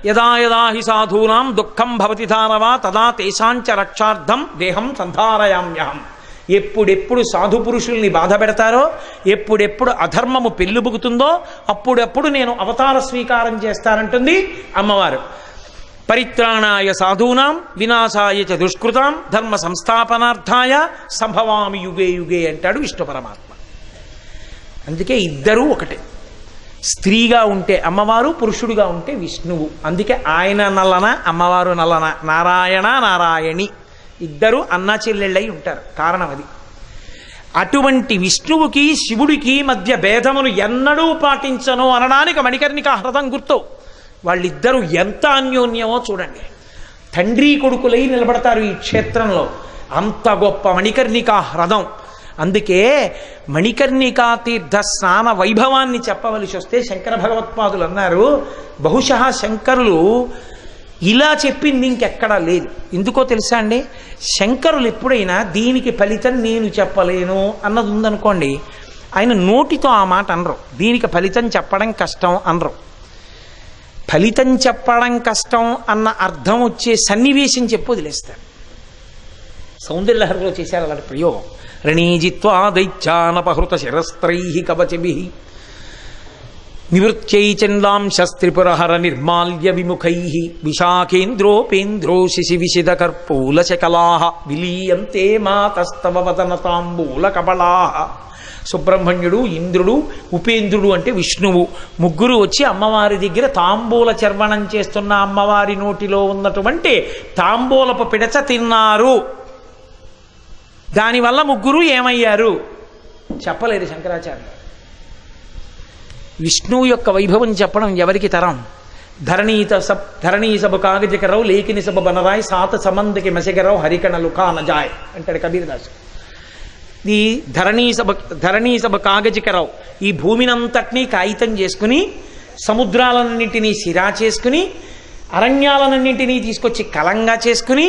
Speaker 1: యదా యదా హి సాధూనాం దుఃఖం భవతి ధారవా తదా తేషాంచ రక్షార్థం దేహం సంధారయామ్యహం. ఎప్పుడెప్పుడు సాధు పురుషుల్ని బాధ పెడతారో, ఎప్పుడెప్పుడు అధర్మము పెళ్ళుబుకుతుందో అప్పుడెప్పుడు నేను అవతార స్వీకారం చేస్తానంటుంది అమ్మవారు. పరిత్రాణాయ సాధూనాం వినాశాయ చ దుష్కృతాం ధర్మ సంస్థాపనార్థాయ సంభవామి యుగే యుగే అంటాడు విష్ణు పరమాత్మ. అందుకే ఇద్దరూ ఒకటే. స్త్రీగా ఉంటే అమ్మవారు, పురుషుడుగా ఉంటే విష్ణువు. అందుకే ఆయన నల్లన అమ్మవారు నల్లన, నారాయణ నారాయణి ఇద్దరు అన్నా చెల్లెళ్ళై ఉంటారు. కారణం అది. అటువంటి విష్ణువుకి శివుడికి మధ్య భేదమును ఎన్నడూ పాటించను అనడానికి మణికర్ణికా హ్రదం గుర్తు. వాళ్ళిద్దరూ ఎంత అన్యోన్యమో చూడండి. తండ్రి కొడుకులై నిలబడతారు ఈ క్షేత్రంలో. అంత గొప్ప మణికర్ణికా హ్రదం. అందుకే మణికర్ణికా తీర్థ స్నాన వైభవాన్ని చెప్పవలసి వస్తే శంకర భగవత్పాదులు అన్నారు, బహుశः శంకరులు ఇలా చెప్పింది ఇంకెక్కడా లేదు. ఎందుకో తెలుసా అండి, శంకరులు ఎప్పుడైనా దీనికి ఫలితం నేను చెప్పలేను అన్నది ఉందనుకోండి, ఆయన నోటితో ఆ మాట అనరు. దీనికి ఫలితం చెప్పడం కష్టం అనరు. ఫలితం చెప్పడం కష్టం అన్న అర్థం వచ్చే సన్నివేశం చెప్పి వదిలేస్తారు. సౌందర్యలహరిలో చేశారు అలాంటి ప్రయోగం. రణీజిత్వా దైత్యానపహృత శిరస్త్రై కవచభి నివృత్యై చందాంశస్త్రిపురహర నిర్మాల్య విముఖై విశాఖేంద్రోపేంద్రో శిశి విశిద కర్పూలశకలా విలీయంతే మాతస్తవ వదన తాంబూల కబళా. సుబ్రహ్మణ్యుడు, ఇంద్రుడు, ఉపేంద్రుడు అంటే విష్ణువు ముగ్గురు వచ్చి అమ్మవారి దగ్గర తాంబూల చర్వణం చేస్తున్న అమ్మవారి నోటిలో ఉన్నటువంటి తాంబూలపు పిడచ తిన్నారు. దానివల్ల ముగ్గురు ఏమయ్యారు చెప్పలేరు శంకరాచార్యులు. విష్ణువు యొక్క వైభవం చెప్పడం ఎవరికి తరం? ధరణీ సభ కాగజకరావు లేకిని సభ బనరాయ్ సాత సమందకి మసగరావు హరికణలు కానజాయ్ అంటాడు కబీర్దాసు. ఈ ధరణీ సభ కాగజకరావు ఈ భూమినంతటినీ కాగితం చేసుకుని, సముద్రాలన్నింటినీ సిరా చేసుకుని, అరణ్యాలన్నింటినీ తీసుకొచ్చి కలంగా చేసుకుని,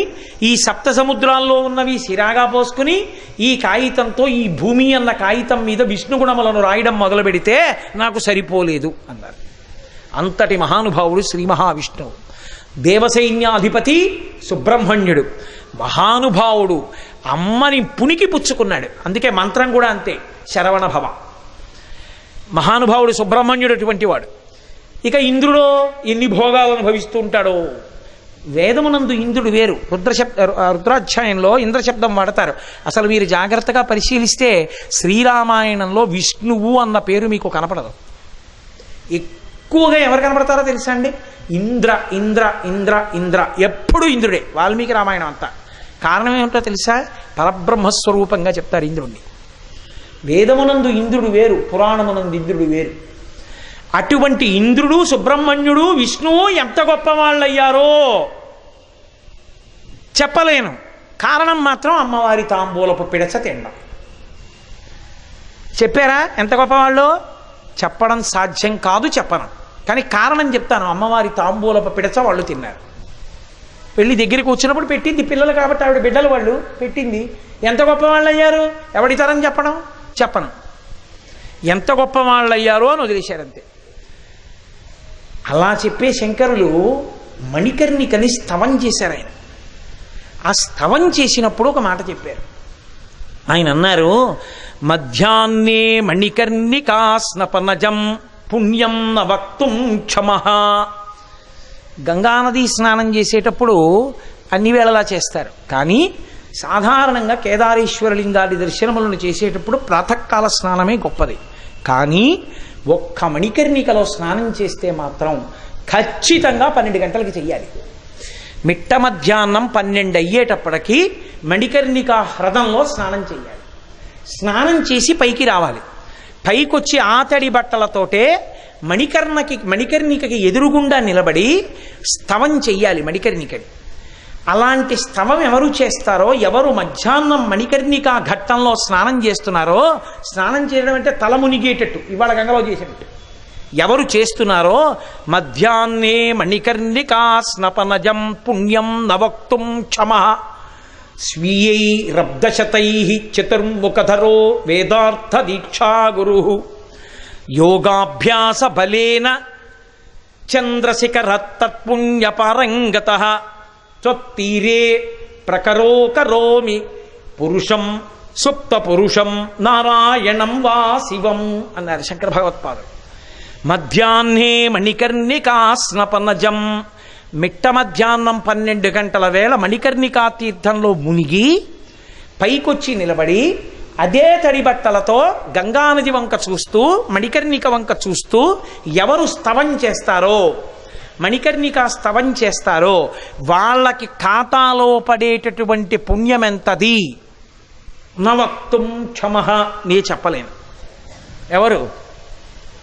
Speaker 1: ఈ సప్త సముద్రాల్లో ఉన్నవి సిరాగా పోసుకుని, ఈ కాగితంతో ఈ భూమి అన్న కాగితం మీద విష్ణుగుణములను రాయడం మొదలు పెడితే నాకు సరిపోలేదు అన్నారు. అంతటి మహానుభావుడు శ్రీ మహావిష్ణువు. దేవసైన్యాధిపతి సుబ్రహ్మణ్యుడు మహానుభావుడు. అమ్మని పునికి పుచ్చుకున్నాడు. అందుకే మంత్రం కూడా అంతే, శరవణ భవ. మహానుభావుడు సుబ్రహ్మణ్యుడు అటువంటి వాడు. ఇక ఇంద్రుడో ఎన్ని భోగాలు అనుభవిస్తూ ఉంటాడో. వేదమునందు ఇంద్రుడు వేరు. రుద్రాధ్యాయంలో ఇంద్రశబ్దం వాడతారు. అసలు మీరు జాగ్రత్తగా పరిశీలిస్తే శ్రీరామాయణంలో విష్ణువు అన్న పేరు మీకు కనపడదు. ఎక్కువగా ఎవరు కనపడతారో తెలుసా అండి? ఇంద్ర ఇంద్ర ఇంద్ర ఇంద్ర, ఎప్పుడు ఇంద్రుడే. వాల్మీకి రామాయణం అంతా. కారణం ఏమిటో తెలుసా? పరబ్రహ్మస్వరూపంగా చెప్తారు ఇంద్రుడిని. వేదమునందు ఇంద్రుడు వేరు, పురాణమునందు ఇంద్రుడు వేరు. అటువంటి ఇంద్రుడు, సుబ్రహ్మణ్యుడు, విష్ణువు ఎంత గొప్ప వాళ్ళయ్యారో చెప్పలేను. కారణం మాత్రం అమ్మవారి తాంబూలపు పిడచ తినడం. చెప్పారా ఎంత గొప్పవాళ్ళో? చెప్పడం సాధ్యం కాదు, చెప్పను. కానీ కారణం చెప్తాను. అమ్మవారి తాంబూలపు పిడచ వాళ్ళు తిన్నారు. వెళ్ళి దగ్గరికి వచ్చినప్పుడు పెట్టింది పిల్లలు కాబట్టి, ఆవిడ బిడ్డలు వాళ్ళు పెట్టింది. ఎంత గొప్ప వాళ్ళు అయ్యారు ఎవడి తరం చెప్పడం? చెప్పను. ఎంత గొప్ప వాళ్ళు అయ్యారో అని వదిలేశారంతే. అలా చెప్పే శంకరులు మణికర్ణికని స్తవం చేశారు. ఆయన ఆ స్తవం చేసినప్పుడు ఒక మాట చెప్పారు. ఆయన అన్నారు, మధ్యాహ్నే మణికర్ణికా స్నపనజం పుణ్యం న వక్తుం క్షమః. గంగానది స్నానం చేసేటప్పుడు అన్ని వేళలా చేస్తారు. కానీ సాధారణంగా కేదారేశ్వరలింగాది దర్శనములను చేసేటప్పుడు ప్రాతకాల స్నానమే గొప్పది. కానీ ఒక్క మణికర్ణికలో స్నానం చేస్తే మాత్రం ఖచ్చితంగా 12 గంటలకి చెయ్యాలి. మిట్ట మధ్యాహ్నం 12 అయ్యేటప్పటికీ మణికర్ణికా హ్రదంలో స్నానం చేయాలి. స్నానం చేసి పైకి రావాలి. పైకొచ్చి ఆతడి బట్టలతోటే మణికర్ణికకి ఎదురుగుండా నిలబడి స్తవం చెయ్యాలి మణికర్ణికని. అలాంటి స్తవం ఎవరు చేస్తారో, ఎవరు మధ్యాహ్నం మణికర్ణికా ఘట్టంలో స్నానం చేస్తున్నారో, స్నానం చేయడం అంటే తల మునిగేటట్టు, ఇవాళ గంగలో చేసేటట్టు ఎవరు చేస్తున్నారో, మధ్యాహ్నే మణికర్ణికా స్నపనజం పుణ్యం నవక్తుం క్షమః స్వీయై రబ్దశతై చతుర్ముఖధరో వేదార్థ దీక్షా గురు యోగాభ్యాస బలేన చంద్రశిఖర తత్పుణ్యపారంగతః త్వత్తీరే ప్రకరో కరోమి పురుషం సుప్త పురుషం నారాయణం వా శివం అన్నారు శంకర భగవత్పాదులు. మధ్యాహ్నే మణికర్ణికా స్నపనజం, మిట్ట మధ్యాహ్నం 12 గంటల వేళ మణికర్ణికా తీర్థంలో మునిగి పైకొచ్చి నిలబడి అదే తడి బట్టలతో గంగానది వంక చూస్తూ మణికర్ణిక వంక చూస్తూ ఎవరు స్తవం చేస్తారో, మణికర్ణిక స్తవం చేస్తారో వాళ్ళకి ఖాతాలో పడేటటువంటి పుణ్యం ఎంతది నవక్తుం క్షమః, నే చెప్పలేను. ఎవరు?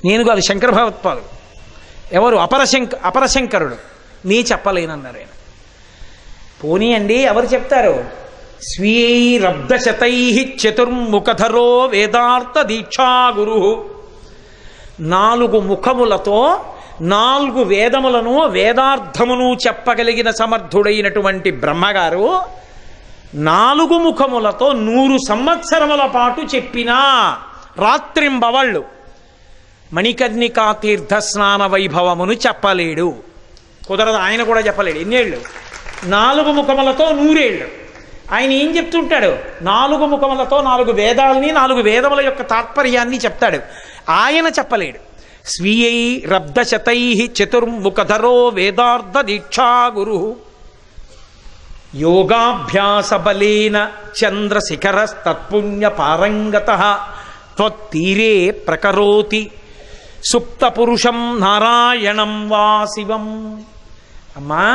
Speaker 1: నేను కాదు, శంకర భగవత్పాదులు. ఎవరు? అపరశంకరుడు. నీ చెప్పలేనన్నారు ఆయన. పోనీ అండి, ఎవరు చెప్తారు? స్వీయైరబ్దశతై చతుర్ముఖధరో వేదార్థ దీక్షా గురు. 4 ముఖములతో 4 వేదములను వేదార్థమును చెప్పగలిగిన సమర్థుడైనటువంటి బ్రహ్మగారు 4 ముఖములతో 100 సంవత్సరముల పాటు చెప్పినా రాత్రింబవళ్ళు మణికర్ణికా తీర్థ స్నాన వైభవమును చెప్పలేడు. కుదరదు. ఆయన కూడా చెప్పలేడు. ఎన్నేళ్ళు? 4 ముఖములతో 100 ఏళ్ళు. ఆయన ఏం చెప్తుంటాడు? 4 ముఖములతో 4 వేదాలని, 4 వేదముల యొక్క తాత్పర్యాన్ని చెప్తాడు. ఆయన చెప్పలేడు. స్వీయై రబ్దశతై చతుర్ముఖధరో వేదార్థ దీక్షా గురు యోగాభ్యాస బలేన చంద్రశిఖర తత్పుణ్య పారంగతః త్వత్తీరే ప్రకరోతి సుప్త పురుషం నారాయణం వా శివం. అమ్మా,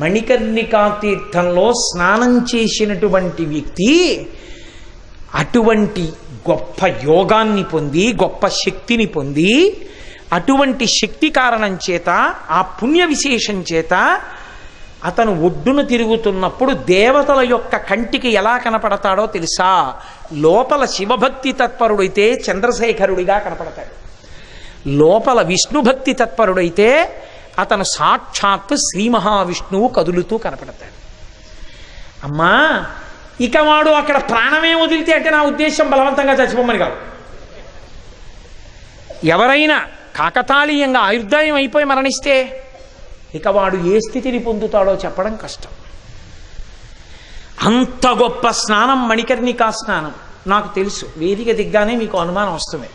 Speaker 1: మణికర్ణికా తీర్థంలో స్నానం చేసినటువంటి వ్యక్తి అటువంటి గొప్ప యోగాన్ని పొంది, గొప్ప శక్తిని పొంది, అటువంటి శక్తి కారణం చేత, ఆ పుణ్య విశేషం చేత అతను ఒడ్డున తిరుగుతున్నప్పుడు దేవతల యొక్క కంటికి ఎలా కనపడతాడో తెలుసా? లోపల శివభక్తి తత్పరుడైతే చంద్రశేఖరుడిగా కనపడతాడు. లోపల విష్ణుభక్తి తత్పరుడైతే అతను సాక్షాత్తు శ్రీ మహావిష్ణువు కదులుతూ కనపడతాడు. అమ్మా, ఇక వాడు అక్కడ ప్రాణమే వదిలితే అంటే నా ఉద్దేశం బలవంతంగా చచ్చిపోమని కాదు. ఎవరైనా కాకతాళీయంగా ఆయుర్దాయం అయిపోయి మరణిస్తే ఇక వాడు ఏ స్థితిని పొందుతాడో చెప్పడం కష్టం. అంత గొప్ప స్నానం మణికర్ణికా స్నానం. నాకు తెలుసు, వేదిక దిగ్గానే మీకు అనుమానం వస్తుంది.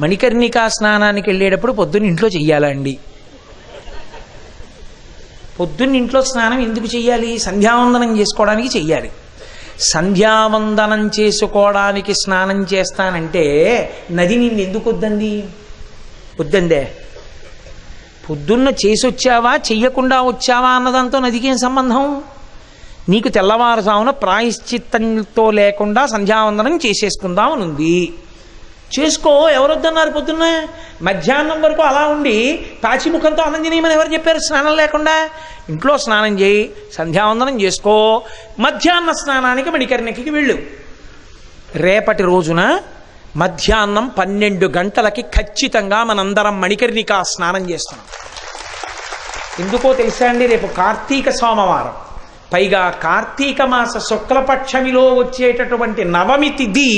Speaker 1: మణికర్ణికా స్నానానికి వెళ్ళేటప్పుడు పొద్దున్న ఇంట్లో చెయ్యాలా అండి? పొద్దున్న ఇంట్లో స్నానం ఎందుకు చెయ్యాలి? సంధ్యావందనం చేసుకోవడానికి చెయ్యాలి. సంధ్యావందనం చేసుకోవడానికి స్నానం చేస్తానంటే నది నిన్ను ఎందుకు వద్దంది? వద్దందే. పొద్దున్న చేసి వచ్చావా చెయ్యకుండా వచ్చావా అన్నదాంతో నదికేం సంబంధం? నీకు తెల్లవారుజామున ప్రాయశ్చిత్తంతో లేకుండా సంధ్యావందనం చేసేసుకుందాం అని ఉంది. చేసుకో, ఎవరొద్దన్నారు? పొద్దున్న మధ్యాహ్నం వరకు అలా ఉండి పాచిముఖంతో అన్నం తినేయమని ఎవరు చెప్పారు? స్నానం లేకుండా ఇంట్లో స్నానం చేయి, సంధ్యావందనం చేసుకో, మధ్యాహ్న స్నానానికి మణికర్ణికి వెళ్ళు. రేపటి రోజున మధ్యాహ్నం 12 గంటలకి ఖచ్చితంగా మనందరం మణికర్ణికా స్నానం చేస్తున్నాం. ఎందుకో తెలుసా అండి? రేపు కార్తీక సోమవారం, పైగా కార్తీక మాస శుక్లపక్షమిలో వచ్చేటటువంటి నవమి తిథి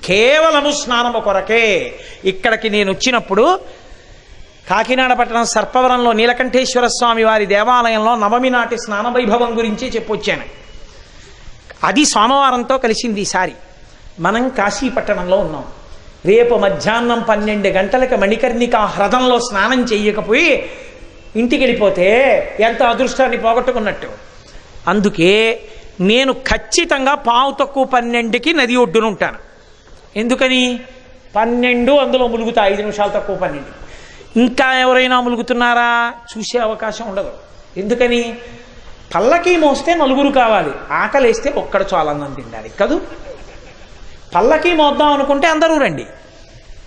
Speaker 1: కేవలము స్నానము కొరకే. ఇక్కడికి నేను వచ్చినప్పుడు కాకినాడ పట్టణం సర్పవరంలో నీలకంఠేశ్వర స్వామి వారి దేవాలయంలో నవమి నాటి స్నాన వైభవం గురించి చెప్పొచ్చాను. అది సోమవారంతో కలిసింది. ఈసారి మనం కాశీపట్టణంలో ఉన్నాం. రేపు మధ్యాహ్నం 12 గంటలకి మణికర్ణికా హ్రదంలో స్నానం చేయకపోయి ఇంటికి వెళ్ళిపోతే ఎంత అదృష్టాన్ని పోగొట్టుకున్నట్టు. అందుకే నేను ఖచ్చితంగా 12:15కి నది ఒడ్డున ఉంటాను. ఎందుకని? 12 అందులో ములుగుతా 5 నిమిషాలు తక్కువ 12. ఇంకా ఎవరైనా ములుగుతున్నారా చూసే అవకాశం ఉండదు. ఎందుకని? పల్లకి మోస్తే నలుగురు కావాలి, ఆకలేస్తే ఒక్కడు చాలు అన్నం తినాలి కదూ. పల్లకి మోద్దాం అనుకుంటే అందరూ రండి,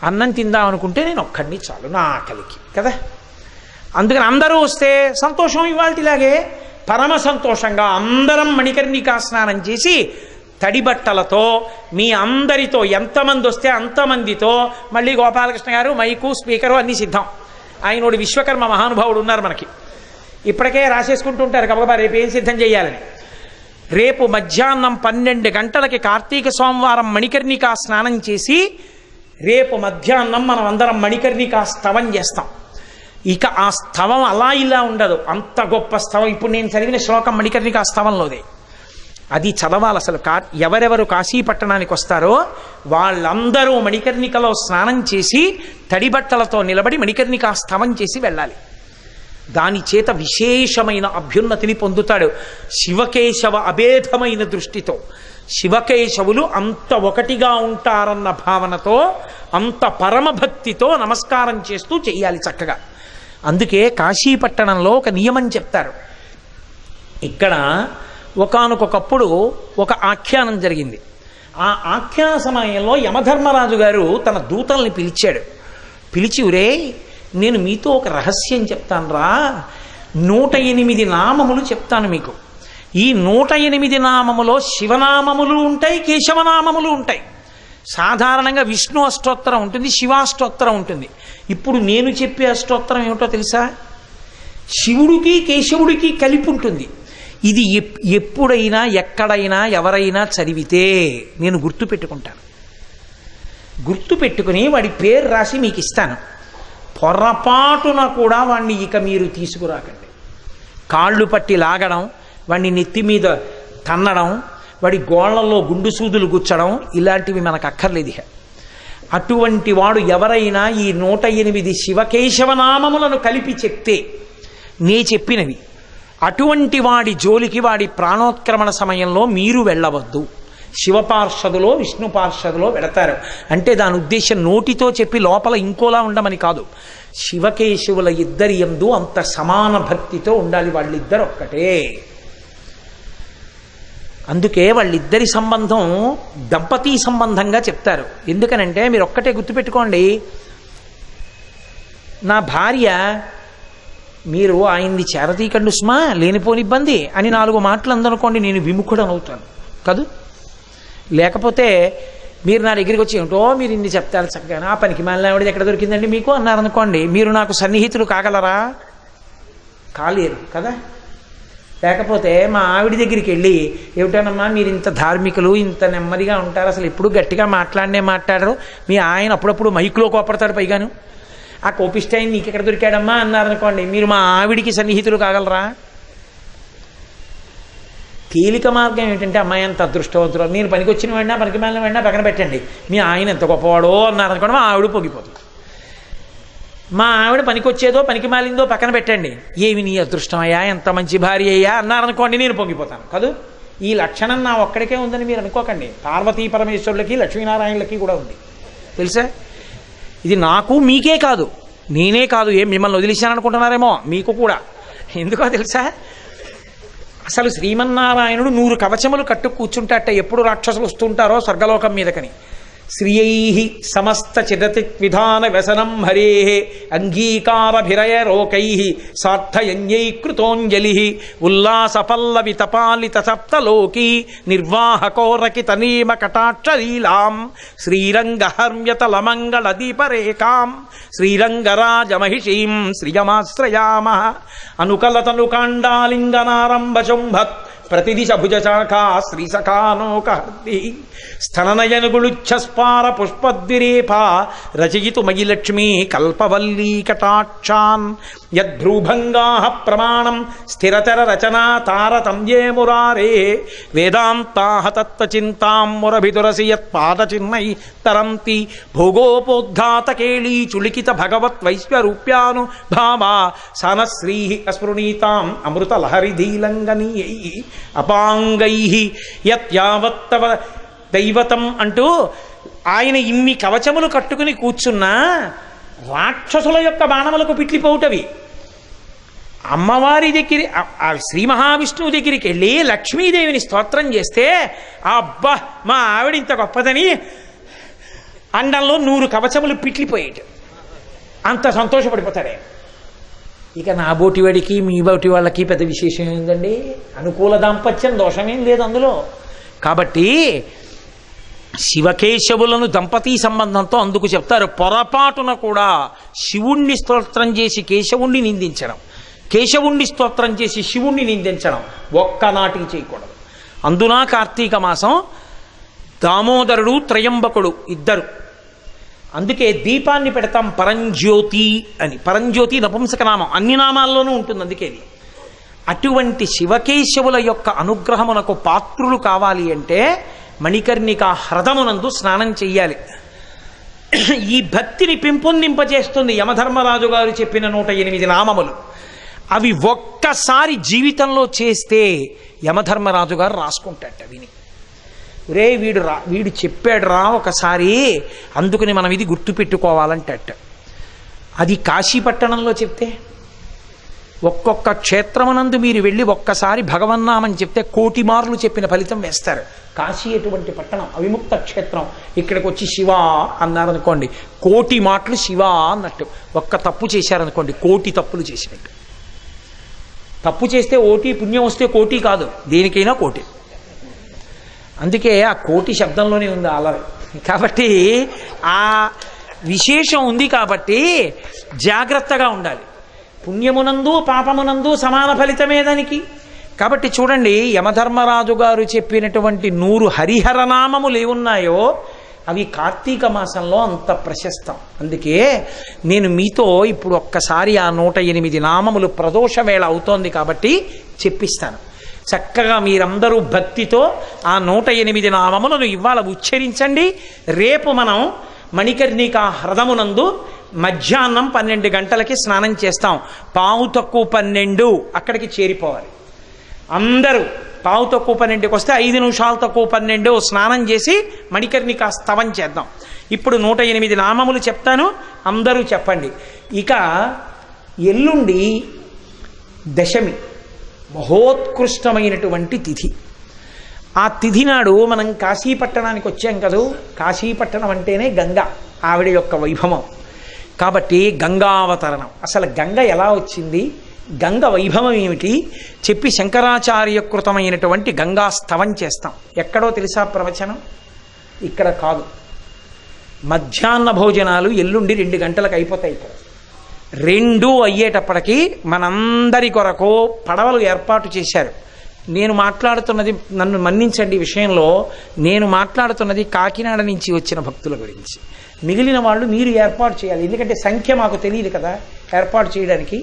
Speaker 1: అన్నం తిందాం అనుకుంటే నేను ఒక్కడిని చాలు నా ఆకలికి కదా. అందుకని అందరూ వస్తే సంతోషం. ఇవాళలాగే పరమ సంతోషంగా అందరం మణికర్ణికా స్నానం చేసి తడి బట్టలతో మీ అందరితో ఎంతమంది వస్తే అంతమందితో మళ్ళీ గోపాలకృష్ణ గారు మైకు స్పీకరు అన్నీ సిద్ధం. ఆయనోడు విశ్వకర్మ మహానుభావుడు ఉన్నారు మనకి, ఇప్పటికే రాసేసుకుంటూ ఉంటారు గబగబా రేపు ఏం సిద్ధం చేయాలని. రేపు మధ్యాహ్నం 12 గంటలకి కార్తీక సోమవారం మణికర్ణికా స్నానం చేసి రేపు మధ్యాహ్నం మనం అందరం మణికర్ణికా స్తవం చేస్తాం. ఇక ఆ స్తవం అలా ఇలా ఉండదు, అంత గొప్ప స్తవం. ఇప్పుడు నేను చదివిన శ్లోకం మణికర్ణికా స్తవంలోదే. అది చదవాలి అసలు. ఎవరెవరు కాశీ పట్టణానికి వస్తారో వాళ్ళందరూ మణికర్ణికలో స్నానం చేసి తడి బట్టలతో నిలబడి మణికర్ణికా స్తవం చేసి వెళ్ళాలి. దాని చేత విశేషమైన అభ్యున్నతిని పొందుతాడు. శివకేశవ అభేదమైన దృష్టితో శివకేశవులు అంత ఒకటిగా ఉంటారన్న భావనతో అంత పరమభక్తితో నమస్కారం చేస్తూ చెయ్యాలి చక్కగా. అందుకే కాశీపట్టణంలో ఒక నియమం చెప్తారు. ఇక్కడ ఒకానొకప్పుడు ఒక ఆఖ్యానం జరిగింది. ఆ ఆఖ్యాన సమయంలో యమధర్మరాజు గారు తన దూతల్ని పిలిచాడు. పిలిచి, ఒరే నేను మీతో ఒక రహస్యం చెప్తాను రా, 108 నామములు చెప్తాను మీకు. ఈ 108 నామములో శివనామములు ఉంటాయి, కేశవనామములు ఉంటాయి. సాధారణంగా విష్ణు అష్టోత్తరం ఉంటుంది, శివాష్టోత్తరం ఉంటుంది. ఇప్పుడు నేను చెప్పే అష్టోత్తరం ఏమిటో తెలుసా? శివుడికి కేశవుడికి కలిపి ఉంటుంది. ఇది ఎప్పుడైనా ఎక్కడైనా ఎవరైనా చదివితే నేను గుర్తుపెట్టుకుంటాను. గుర్తుపెట్టుకుని వాడి పేరు రాసి మీకు ఇస్తాను. పొరపాటున కూడా వాడిని ఇక మీరు తీసుకురాకండి. కాళ్ళు పట్టి లాగడం, వాడిని నెత్తి మీద తన్నడం, వాడి గోళ్లలో గుండు సూదులు గుచ్చడం ఇలాంటివి మనకు అక్కర్లేదు. అటువంటి వాడు ఎవరైనా ఈ 108 శివకేశవనామములను కలిపి చెప్తే నే చెప్పినవి, అటువంటి వాడి జోలికి వాడి ప్రాణోత్క్రమణ సమయంలో మీరు వెళ్ళవద్దు. శివపార్షదులో విష్ణు పార్షదులో వెడతారు. అంటే దాని ఉద్దేశం నోటితో చెప్పి లోపల ఇంకోలా ఉండమని కాదు. శివకేశవుల ఇద్దరి యందు అంత సమాన భక్తితో ఉండాలి. వాళ్ళిద్దరు ఒక్కటే. అందుకే వాళ్ళిద్దరి సంబంధం దంపతీ సంబంధంగా చెప్తారు. ఎందుకనంటే మీరు ఒక్కటే గుర్తుపెట్టుకోండి, నా భార్య మీరు ఆయన్ని చేరతీకండు సుమా లేనిపోని ఇబ్బంది అని 4 మాటలు అందనుకోండి, నేను విముఖుడనవుతాను కదూ. లేకపోతే మీరు నా దగ్గరికి వచ్చి ఏమిటో మీరు ఇన్ని చెప్తారు చక్కగా, ఆ పనికి మళ్ళీ ఆవిడది ఎక్కడ దొరికిందండి మీకు అన్నారనుకోండి, మీరు నాకు సన్నిహితులు కాగలరా? కాలేరు కదా. లేకపోతే మా ఆవిడ దగ్గరికి వెళ్ళి ఏమిటోనమ్మా మీరు ఇంత ధార్మికులు, ఇంత నెమ్మదిగా ఉంటారు, అసలు ఎప్పుడు గట్టిగా మాట్లాడరు, మీ ఆయన అప్పుడప్పుడు మైకులో కోపడతాడు, పైగాను ఆ కోపిష్ట ఆయన నీకు ఎక్కడ దొరికాడమ్మా అన్నారనుకోండి, మీరు మా ఆవిడికి సన్నిహితులు కాగలరా? తేలిక మార్గం ఏంటంటే అమ్మాయి అంత అదృష్టవంతులు, నేను పనికి వచ్చిన వాడినా పనికి మాలిన వాడినా పక్కన పెట్టండి, మీ ఆయన ఎంత గొప్పవాడో అన్నారనుకోండి, మా ఆవిడ పొంగిపోతుంది. మా ఆవిడ పనికొచ్చేదో పనికి మాలిందో పక్కన పెట్టండి, ఏమి నీ అదృష్టమయ్యా ఎంత మంచి భార్య అయ్యా అన్నారనుకోండి, నేను పొంగిపోతాను కాదు. ఈ లక్షణం నా ఒక్కడికే ఉందని మీరు అనుకోకండి, పార్వతీ పరమేశ్వరులకి లక్ష్మీనారాయణులకి కూడా ఉంది తెలుసా. ఇది నాకు మీకే కాదు, నేనే కాదు, ఏం మిమ్మల్ని వదిలేశాననుకుంటున్నారేమో, మీకు కూడా. ఎందుకో తెలుసా, అసలు శ్రీమన్నారాయణుడు 100 కవచములు కట్టు కూర్చుంటాట ఎప్పుడు రాక్షసులు వస్తుంటారో స్వర్గలోకం మీదకని. శ్రియై సమస్త చిరతి విధాన వ్యసనం హరే అంగీకారభిరయ రోకై సార్థయన్యై కృతోంజలి ఉల్లాస పల్లవి తపాలిత సప్తలోకి నిర్వాహకోరకి తనీమ కటాక్షలీలాం శ్రీరంగహర్మ్యతలమంగళ దీపరేఖాం శ్రీరంగరాజమహిషీం శ్రియమాశ్రయామ అనుకలతనుకాండాలింగనారంభశుంభత్ ప్రతిదిశ భుజశాఖా శ్రీసఖానోకహర్ది స్థననయనుగుళుచ్ఛస్పార పుష్పద్విరేఫ రచయితు మయి లక్ష్మీ కల్పవల్లీ కటాక్షాన్ యద్భ్రూభంగా ప్రమాణం స్థిరతర రచనా తారతమ్యే మురారే వేదాంతాః తత్వచింతాం మురభిదురసి యత్పాదచిన్మై తరంతి భోగోపోద్ఘాతకేళీ చులికిత భగవత్ వైశ్వరూప్యాను భావా సానశ్రీ అస్మృణీతాం అమృతలహరిధీలంగనీయై అపాంగై యత్యావత్తవ దైవతం అంటూ ఆయన ఇన్ని కవచములు కట్టుకుని కూర్చున్నా రాక్షసుల యొక్క బాణములకు పిట్లిపోవుటవి. అమ్మవారి దగ్గర ఆ శ్రీ మహావిష్ణువు దగ్గరికి వెళ్ళి లక్ష్మీదేవిని స్తోత్రం చేస్తే అబ్బా మా ఆవిడ ఇంత గొప్పదని అండంలో 100 కవచములు పిట్లిపోయేటి. అంత సంతోషపడిపోతాడే. ఇక నా బోటివాడికి మీ బోటి వాళ్ళకి పెద్ద విశేషం ఏందండి? అనుకూల దాంపత్యం, దోషమేం లేదు అందులో. కాబట్టి శివకేశవులను దంపతీ సంబంధంతో అందుకు చెప్తారు, పొరపాటున కూడా శివుణ్ణి స్తోత్రం చేసి కేశవుణ్ణి నిందించడం, కేశవుణ్ణి స్తోత్రం చేసి శివుణ్ణి నిందించడం ఒక్కనాటికి చేయకూడదు. అందున కార్తీక మాసం దామోదరుడు త్రయంబకుడు ఇద్దరు. అందుకే దీపాన్ని పెడతాం పరంజ్యోతి అని. పరంజ్యోతి నపుంసకనామం, అన్ని నామాల్లోనూ ఉంటుంది. అందుకే అటువంటి శివకేశవుల యొక్క అనుగ్రహమునకు పాత్రులు కావాలి అంటే మణికర్ణిక హ్రదమునందు స్నానం చెయ్యాలి. ఈ భక్తిని పెంపొందింపచేస్తుంది యమధర్మరాజు గారు చెప్పిన 108 నామములు. అవి ఒక్కసారి జీవితంలో చేస్తే యమధర్మరాజు గారు రాసుకుంటాట విని, రే వీడు చెప్పాడు రా ఒకసారి, అందుకని మనం ఇది గుర్తుపెట్టుకోవాలంటట. అది కాశీపట్టణంలో చెప్తే, ఒక్కొక్క క్షేత్రమునందు మీరు వెళ్ళి ఒక్కసారి భగవన్నామని చెప్తే 1,000 మార్లు చెప్పిన ఫలితం వేస్తారు. కాశీ ఎటువంటి పట్టణం, అవిముక్త క్షేత్రం. ఇక్కడికి వచ్చి శివ అన్నారనుకోండి 1,000 మాటలు శివ అన్నట్టు. ఒక్క తప్పు చేశారనుకోండి 1,000 తప్పులు చేసినట్టు. తప్పు చేస్తే 1,000 పుణ్యం వస్తే 1,000 కాదు, దేనికైనా 1,000. అందుకే ఆ 1,000 శబ్దంలోనే ఉంది అలరి. కాబట్టి ఆ విశేషం ఉంది. కాబట్టి జాగ్రత్తగా ఉండాలి. పుణ్యమునందు పాపమునందు సమాన ఫలితమే దానికి. కాబట్టి చూడండి, యమధర్మరాజు గారు చెప్పినటువంటి 100 హరిహరనామములు ఏమున్నాయో అవి కార్తీక మాసంలో అంత ప్రశస్తం. అందుకే నేను మీతో ఇప్పుడు ఒక్కసారి ఆ 108 నామములు ప్రదోష వేళ అవుతోంది కాబట్టి చెప్పిస్తాను. చక్కగా మీరందరూ భక్తితో ఆ 108 నామములను ఇవాళ ఉచ్చరించండి. రేపు మనం మణికర్ణిక హ్రదమునందు మధ్యాహ్నం 12 గంటలకి స్నానం చేస్తాం. 12:15 అక్కడికి చేరిపోవాలి. అందరూ 12:12కి వస్తే 5 నిమిషాలు తక్కువ 12 స్నానం చేసి మణికర్ణిక స్తవం చేద్దాం. ఇప్పుడు 108 నామములు చెప్తాను, అందరూ చెప్పండి. ఇక ఎల్లుండి దశమి, మహోత్కృష్టమైనటువంటి తిథి. ఆ తిథి నాడు మనం కాశీపట్టణానికి వచ్చాం కదూ. కాశీపట్టణం అంటేనే గంగ, ఆవిడ యొక్క వైభవం. కాబట్టి గంగావతరణం. అసలు గంగ ఎలా వచ్చింది, గంగ వైభవం ఏమిటి చెప్పి శంకరాచార్యకృతమైనటువంటి గంగా స్తవం చేస్తాం. ఎక్కడో తెలుసా ప్రవచనం? ఇక్కడ కాదు. మధ్యాహ్న భోజనాలు ఎల్లుండి 2 గంటలకు అయిపోతాయి. ఇక్కడ 2 అయ్యేటప్పటికీ మనందరి కొరకు పడవలు ఏర్పాటు చేశారు. నేను మాట్లాడుతున్నది, నన్ను మన్నించండి విషయంలో, నేను మాట్లాడుతున్నది కాకినాడ నుంచి వచ్చిన భక్తుల గురించి. మిగిలిన వాళ్ళు మీరు ఏర్పాటు చేయాలి. ఎందుకంటే సంఖ్య మాకు తెలియదు కదా ఏర్పాటు చేయడానికి.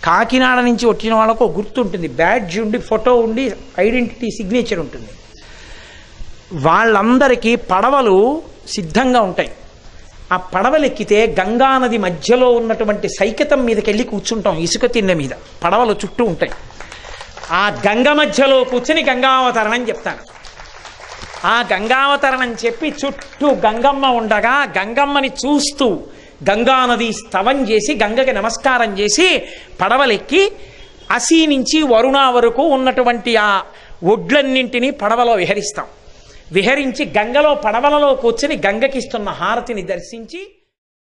Speaker 1: కాకినాడ నుంచి వచ్చిన వాళ్ళకు గుర్తుంటుంది, బ్యాడ్జ్ ఉండి, ఫోటో ఉండి, ఐడెంటిటీ సిగ్నేచర్ ఉంటుంది. వాళ్ళందరికీ పడవలు సిద్ధంగా ఉంటాయి. ఆ పడవలు ఎక్కితే గంగానది మధ్యలో ఉన్నటువంటి సైకతం మీదకి వెళ్ళి కూర్చుంటాం. ఇసుక తిన్నె మీద పడవలు చుట్టూ ఉంటాయి. ఆ గంగ మధ్యలో కూర్చొని గంగావతరణం చెప్తాను. ఆ గంగావతరణం చెప్పి చుట్టూ గంగమ్మ ఉండగా గంగమ్మని చూస్తూ గంగానది స్తవం చేసి గంగకి నమస్కారం చేసి పడవలెక్కి అసీ నుంచి వరుణ వరకు ఉన్నటువంటి ఆ ఒడ్లన్నింటినీ పడవలో విహరిస్తాం. విహరించి గంగలో పడవలలో కూర్చొని గంగకిస్తున్న హారతిని దర్శించి